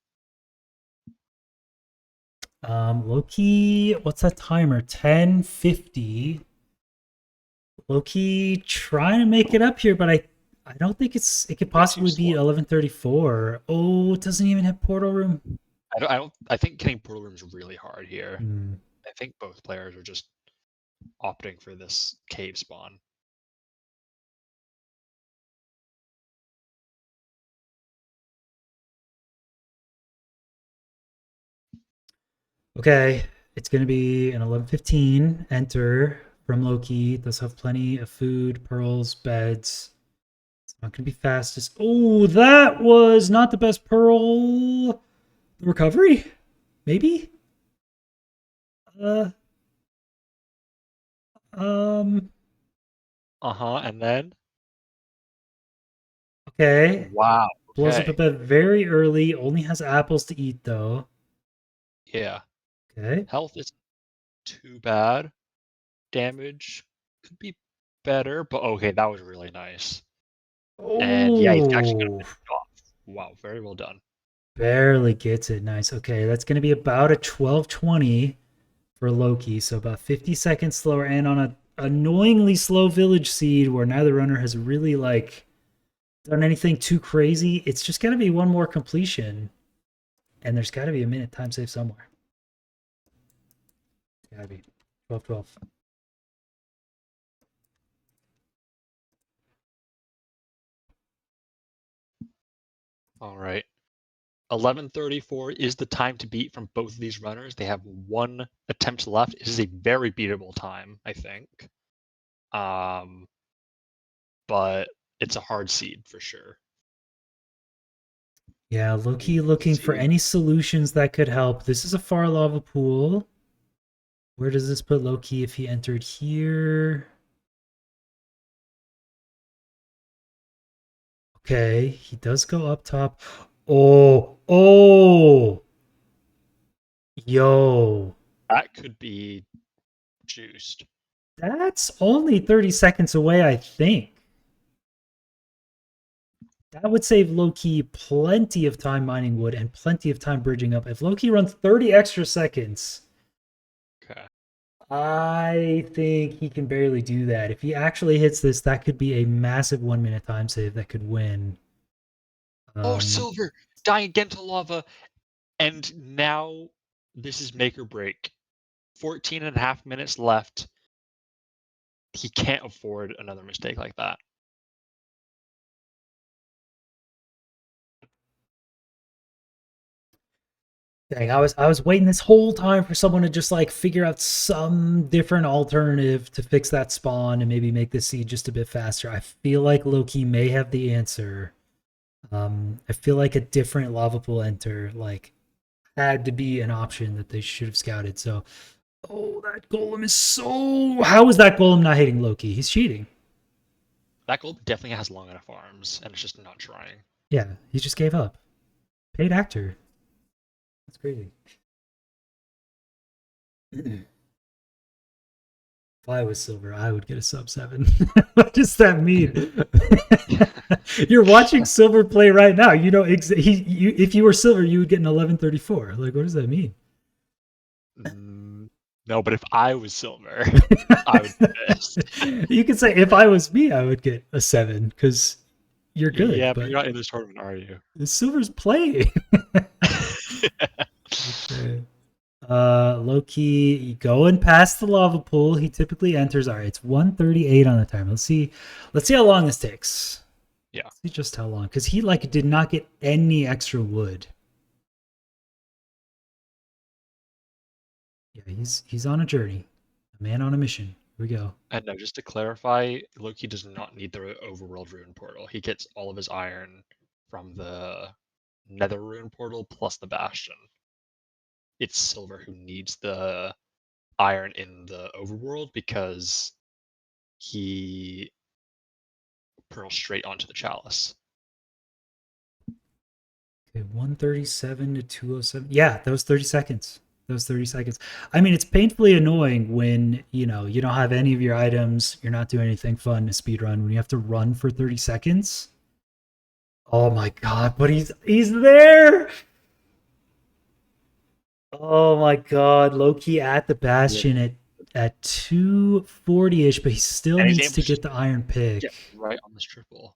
A: Lowkey, what's that timer? 10:50. Lowkey trying to make it up here, but I don't think it could possibly be 11:34. Oh, it doesn't even have portal room.
B: I think getting portal room is really hard here.
A: Hmm.
B: I think both players are just opting for this cave spawn.
A: Okay, it's gonna be an 11:15. Enter from Lowkey. Does have plenty of food, pearls, beds. It's not gonna be fastest. Oh, that was not the best pearl. Recovery, maybe. Uh, um.
B: And then
A: Okay.
B: wow.
A: Blows up a
B: Okay.
A: bed very early. Only has apples to eat though.
B: Yeah.
A: Okay.
B: Health isn't too bad. Damage could be better, but okay, that was really nice. And yeah, he's actually gonna
A: Oh,
B: finish it off. Wow, very well done.
A: barely gets it. Nice. Okay, that's gonna be about a 12:20 for Lowkey, so about 50 seconds slower, and on a annoyingly slow village seed where neither runner has really like done anything too crazy. It's just gotta be one more completion, and there's gotta be a minute time save somewhere. Gotta be 12:12.
B: All right. 11:34 is the time to beat from both of these runners. They have one attempt left. This is a very beatable time, I think. Um, but it's a hard seed for sure.
A: Yeah, Lowkey
B: Let's
A: looking for
B: see.
A: any solutions that could help. This is a far lava pool. Where does this put Lowkey if he entered here? Okay, he does go up top. Oh, yo.
B: That could be juiced.
A: That's only 30 seconds away, I think. That would save Lowkey plenty of time mining wood and plenty of time bridging up. If Lowkey runs 30 extra seconds,
B: Okay.
A: I think he can barely do that. If he actually hits this, that could be a massive 1 minute time save that could win.
B: Oh,
A: Um,
B: Silver dying again to lava. And now this is make or break. 14 and a half minutes left. He can't afford another mistake like that.
A: Dang, I was waiting this whole time for someone to just like figure out some different alternative to fix that spawn and maybe make the seed just a bit faster. I feel like Lowkey may have the answer. I feel like a different lava pool enter like had to be an option that they should have scouted. So, oh, that golem is so. How is that golem not hitting Lowkey? He's cheating.
B: That gold definitely has long enough arms, and it's just not trying.
A: Yeah, he just gave up. Paid actor. That's crazy. If I was silver, I would get a sub 7. What does that mean? You're watching silver play right now. You know, if you were silver, you would get an 11:34. Like, what does that mean?
B: No, but if I was silver, I would be pissed.
A: You could say if I was me, I would get a 7 because you're good.
B: Yeah, but
A: But
B: you're not in this tournament, are you?
A: silver's playing. Okay. Lowkey going past the lava pool. He typically enters. All right, it's 1:38 on the timer. Let's see. Let's see how long this takes.
B: Yeah.
A: Let's see just how long, because he like did not get any extra wood. Yeah, he's on a journey, a man on a mission. Here we go.
B: And no, just to clarify, Loki does not need the overworld rune portal. He gets all of his iron from the nether rune portal plus the bastion. It's Silver who needs the iron in the overworld because he pearls straight onto the chalice.
A: Okay, 137 to 207. Yeah, that was 30 seconds. That was 30 seconds. I mean, it's painfully annoying when, you know, you don't have any of your items, you're not doing anything fun to speed run when you have to run for 30 seconds. Oh my god, but he's there. Oh my god, Lowkey at the bastion at 240ish, but he still
B: And he's
A: needs
B: able
A: to
B: to
A: get
B: just
A: the iron pick.
B: get right on this triple.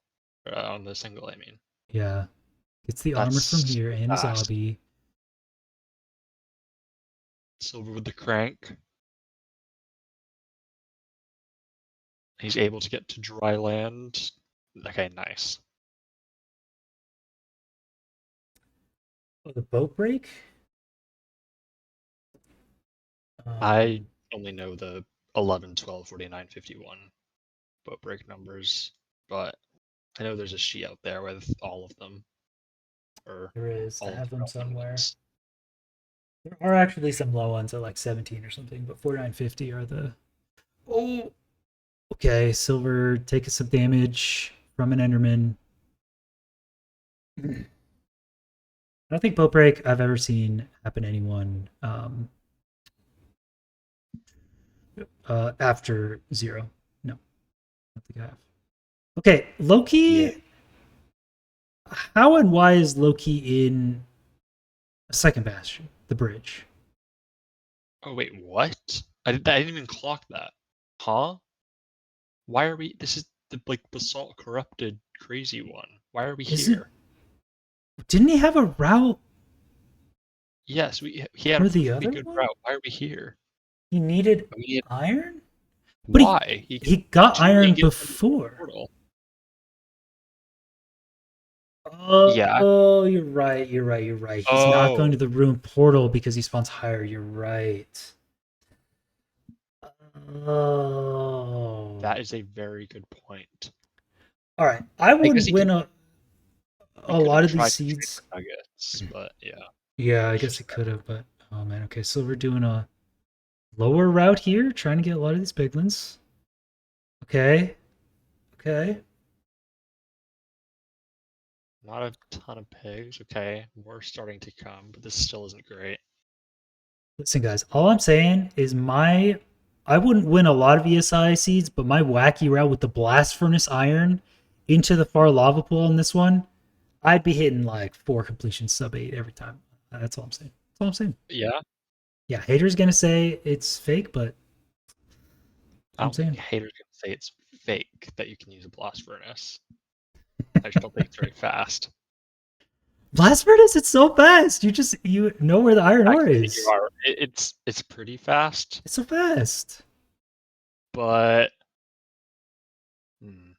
B: On the single, I mean.
A: Yeah. Gets the armor from
B: That's
A: here and his
B: fast.
A: obby.
B: Silver with the crank. He's able to get to dry land. Okay, nice.
A: Oh, the boat break?
B: I only know the 11, 12, 49, 51 boat break numbers, but I know there's a sheet out there with all of them, or
A: There is. I
B: all of
A: have
B: the
A: them
B: relevant
A: somewhere.
B: ones.
A: There are actually some low ones at like 17 or something, but 4950 are the. Oh! Okay, Silver taking some damage from an Enderman. I don't think boat break I've ever seen happen to anyone after 0. No, I don't think I have. Okay,
B: Yeah.
A: Lowkey. How and why is Lowkey in a second bastion, the bridge?
B: Oh wait, what? I didn't even clock that. Huh? Why are we? This is the like basalt corrupted crazy one. Why are we
A: Isn't
B: here?
A: didn't he have a route
B: Yes, he had a
A: for the
B: perfectly
A: other
B: good
A: one?
B: route. Why are we here?
A: He needed
B: I mean,
A: iron, but
B: why? He
A: he
B: can
A: got
B: two
A: iron
B: ingots from the
A: before.
B: portal. Yeah.
A: Oh, you're right. You're right. You're right. He's not going to
B: Oh,
A: the ruin portal because he spawns higher. You're right. Oh.
B: that is a very good point.
A: All right. I
B: I guess
A: wouldn't win
B: he
A: a
B: could
A: lot
B: have
A: of these
B: tried to trade
A: seeds.
B: for nuggets, but yeah,
A: Yeah, I
B: it's
A: guess
B: just
A: it could have, but oh man. Okay, so we're doing a lower route here, trying to get a lot of these piglins. Okay. Okay.
B: not a ton of pigs. Okay, more starting to come, but this still isn't great.
A: Listen, guys, all I'm saying is I wouldn't win a lot of ESI seeds, but my wacky route with the blast furnace iron into the far lava pool on this one, I'd be hitting like 4 completions sub 8 every time. That's all I'm saying. That's all I'm saying.
B: Yeah,
A: Yeah, haters gonna say it's fake, but that's
B: I
A: all I'm
B: don't think
A: saying.
B: haters can say it's fake that you can use a blast furnace. I just don't think it's very fast.
A: Blast furnace, it's so fast. You know where the iron ore
B: Actually, you
A: is.
B: are. It's pretty fast,
A: It's so fast.
B: but hmm,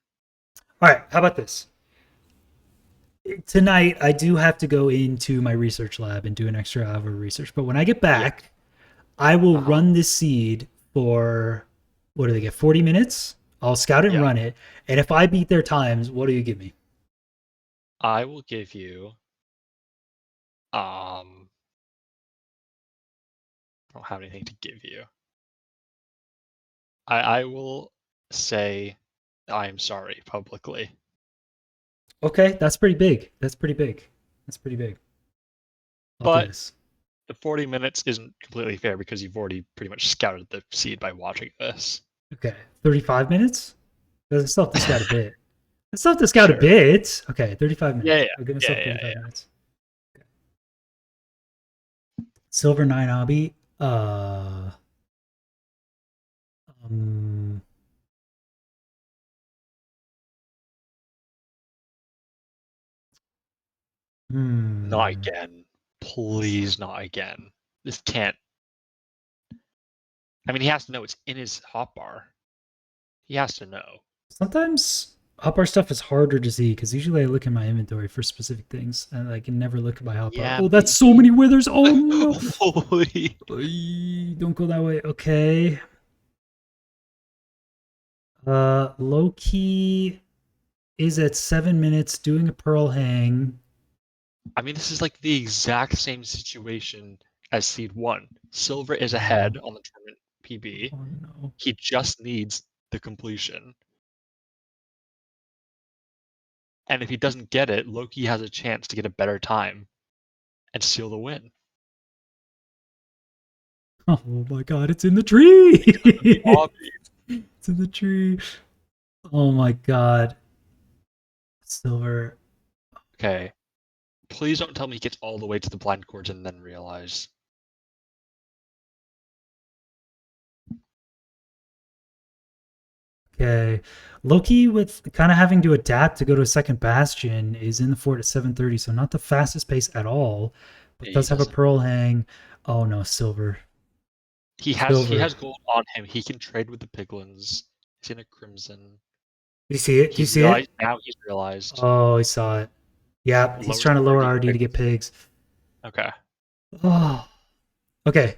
A: All right, how about this? Tonight I do have to go into my research lab and do an extra hour of research. But when I get
B: yeah,
A: back, I will
B: uh-huh,
A: run this seed for what do they get? 40 minutes. I'll scout it and
B: yeah.
A: run it. And if I beat their times, what do you give me?
B: I will give you. I don't have anything to give you. I will say I'm sorry publicly,
A: Okay, that's pretty big. That's pretty big. That's pretty big. I'll do
B: but
A: this.
B: the 40 minutes isn't completely fair because you've already pretty much scouted the seed by watching this.
A: Okay, 35 minutes? I still have to scout a bit. I still have to scout a
B: Sure.
A: bit. Okay, 35
B: Yeah,
A: minutes.
B: yeah,
A: I'll give
B: yeah,
A: myself
B: yeah,
A: 35
B: yeah.
A: minutes. Silver 9 hobby. Um,
B: Not
A: hmm.
B: again. Please, not again. This can't. I mean, he has to know it's in his hotbar. He has to know.
A: Sometimes hotbar stuff is harder to see because usually I look in my inventory for specific things and I can never look at my hotbar.
B: Yeah,
A: Oh, that's so
B: maybe.
A: many withers. Oh no.
B: Holy.
A: Don't go that way. Okay. Lowkey is at 7 minutes doing a pearl hang.
B: I mean, this is like the exact same situation as Seed 1. Silver is
A: No.
B: ahead on the tournament PB.
A: Oh no.
B: He just needs the completion. And if he doesn't get it, Loki has a chance to get a better time and seal the win.
A: Oh my god, it's in the tree.
B: The obby.
A: It's in the tree. Oh my god. Silver.
B: Okay. Please don't tell me he gets all the way to the blind cords and then realize.
A: Okay. Loki with kind of having to adapt to go to a second bastion is in the fort at 7:30, so not the fastest pace at all, but
B: He
A: does have a
B: doesn't.
A: pearl hang. Oh no, silver.
B: He has
A: Silver.
B: gold on him. He can trade with the piglins. He's in a crimson.
A: Do you see it? Do you
B: He's
A: see it?
B: realized now. He's realized.
A: Oh, he saw it. Yeah, he's
B: Lowers
A: trying to lower
B: RD
A: RD to get
B: piglins.
A: pigs.
B: Okay.
A: Oh, okay.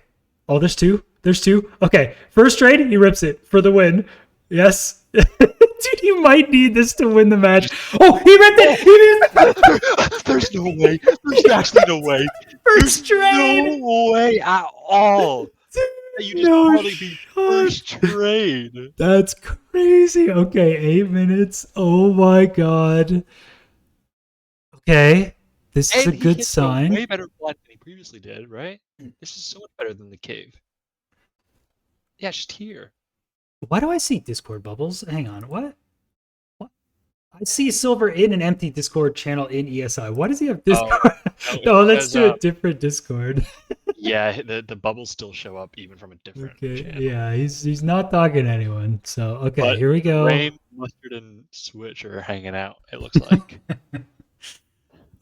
A: Oh, there's two. There's two. Okay. First trade, he rips it for the win. Yes. Dude, you might need this to win the match. Oh, he ripped it. He missed the
B: There's no way. There's actually no way. There's
A: first
B: no
A: trade.
B: way at all that you just
A: No
B: probably be
A: shot.
B: first trade.
A: That's crazy. Okay, 8 minutes. Oh my god. Okay, this is a
B: And he
A: good
B: hits a
A: sign.
B: way better blind than he previously did, right? This is so much better than the cave. Yeah, it's just here.
A: Why do I see Discord bubbles? Hang on. What? I see Silver in an empty Discord channel in ESI. Why does he have
B: Oh
A: Discord?
B: no, it's
A: No, let's
B: because
A: do a different Discord.
B: yeah, the bubbles still show up even from a different
A: Okay,
B: channel.
A: yeah, he's not talking to anyone. So okay,
B: But
A: here we go.
B: Rain, Mustard, and Switch are hanging out. It looks like.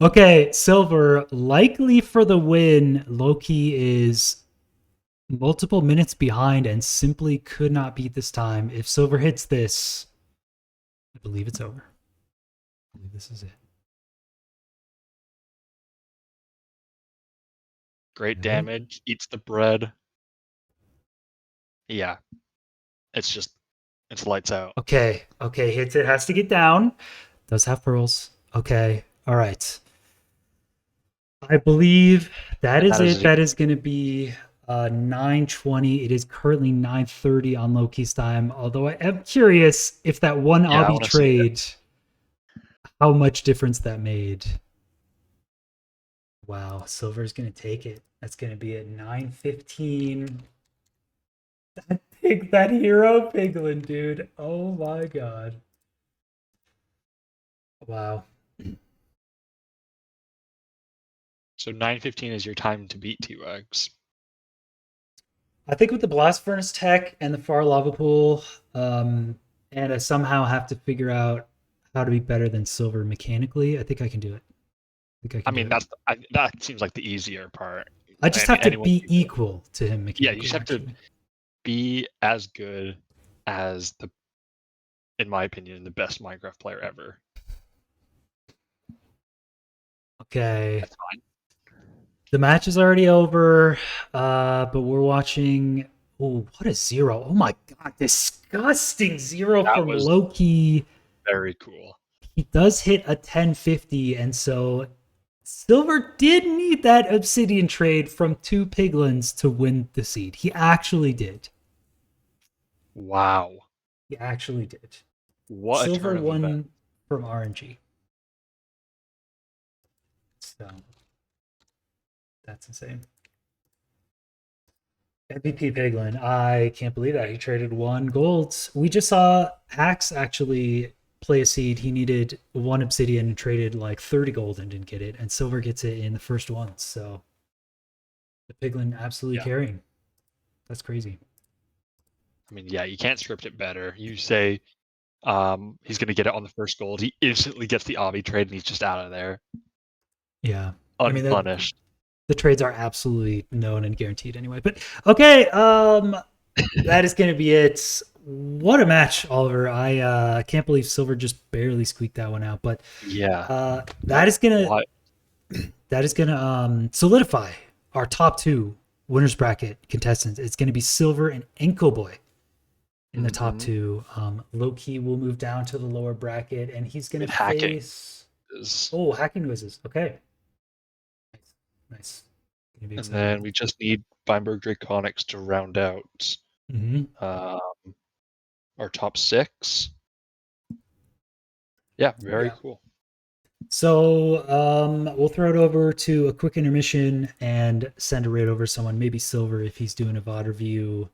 A: Okay, Silver likely for the win. Loki is multiple minutes behind and simply could not beat this time. If Silver hits this, I believe it's over. I believe this is it.
B: Great
A: Okay.
B: damage. Eats the bread. Yeah, it's lights out.
A: Okay. Okay. Hits it. Has to get down. Does have pearls. Okay. All right. I believe that
B: And
A: is
B: that is
A: it. That is going to be 9:20. It is currently 9:30 on Lowkey's time. Although I am curious if that one
B: Yeah, I
A: obby
B: want to see it.
A: trade, how much difference that made. Wow, Silver's going to take it. That's going to be at 9:15. That hero piglin, dude. Oh my god. Wow.
B: So 9:15 is your time to beat T-Rex.
A: I think with the blast furnace tech and the far lava pool, and I somehow have to figure out how to be better than Silver mechanically, I think I can do it. I think I
B: I
A: can do
B: mean,
A: it.
B: that seems like the easier part.
A: I just
B: I mean,
A: have to
B: anyone
A: be
B: can do it.
A: equal to him
B: Yeah, you
A: mechanically,
B: just have to
A: actually.
B: be as good as in my opinion, the best Minecraft player ever.
A: Okay.
B: That's fine.
A: The match is already over, but we're watching. Oh, what a zero. Oh my god, disgusting zero
B: That
A: from
B: was
A: Lowkey.
B: very cool.
A: He does hit a 1050, and so Silver did need that obsidian trade from two piglins to win the seed. He actually did.
B: Wow.
A: He actually did.
B: What a
A: Silver
B: turn of events.
A: won from RNG. So that's insane. MVP Piglin. I can't believe that. He traded 1 gold. We just saw Hacks actually play a seed. He needed 1 obsidian and traded like 30 gold and didn't get it. And Silver gets it in the first one. So the Piglin absolutely
B: Yeah.
A: carrying. That's crazy.
B: I mean, yeah, you can't script it better. You say he's going to get it on the first gold. He instantly gets the obby trade and he's just out of there.
A: Yeah. I mean,
B: Unpunished.
A: the trades are absolutely known and guaranteed anyway. But okay, that is going to be it. What a match, Oliver. I can't believe Silver just barely squeaked that one out. But
B: Yeah.
A: that is gonna
B: What?
A: solidify our top 2 winners bracket contestants. It's gonna be Silver and Enko Boy in the top 2. Lowkey will move down to the lower bracket, and he's gonna
B: With hacking
A: face
B: is...
A: hacking noises. Okay, nice. Gonna be
B: And
A: exciting.
B: then we just need Feinberg Draconics to round out our top 6. Yeah, very cool.
A: So we'll throw it over to a quick intermission and send a raid over someone, maybe Silver if he's doing a VOD review.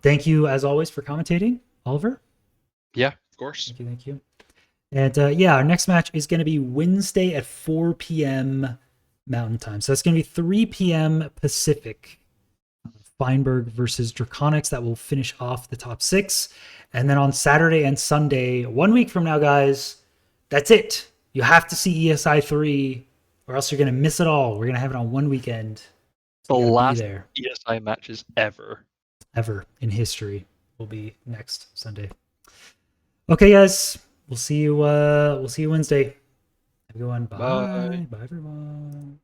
A: Thank you as always for commentating, Oliver.
B: Yeah, of course.
A: Thank you. And our next match is going to be Wednesday at 4 p.m. Mountain Time. So that's going to be 3 p.m. Pacific. Feinberg versus Draconics. That will finish off the top 6. And then on Saturday and Sunday, 1 week from now, guys, that's it. You have to see ESI3 or else you're going to miss it all. We're going to have it on one weekend.
B: The
A: So
B: last
A: be there.
B: ESI matches ever
A: In history will be next Sunday. Okay, guys. We'll see you Wednesday. Have a good one. Bye. Bye everyone.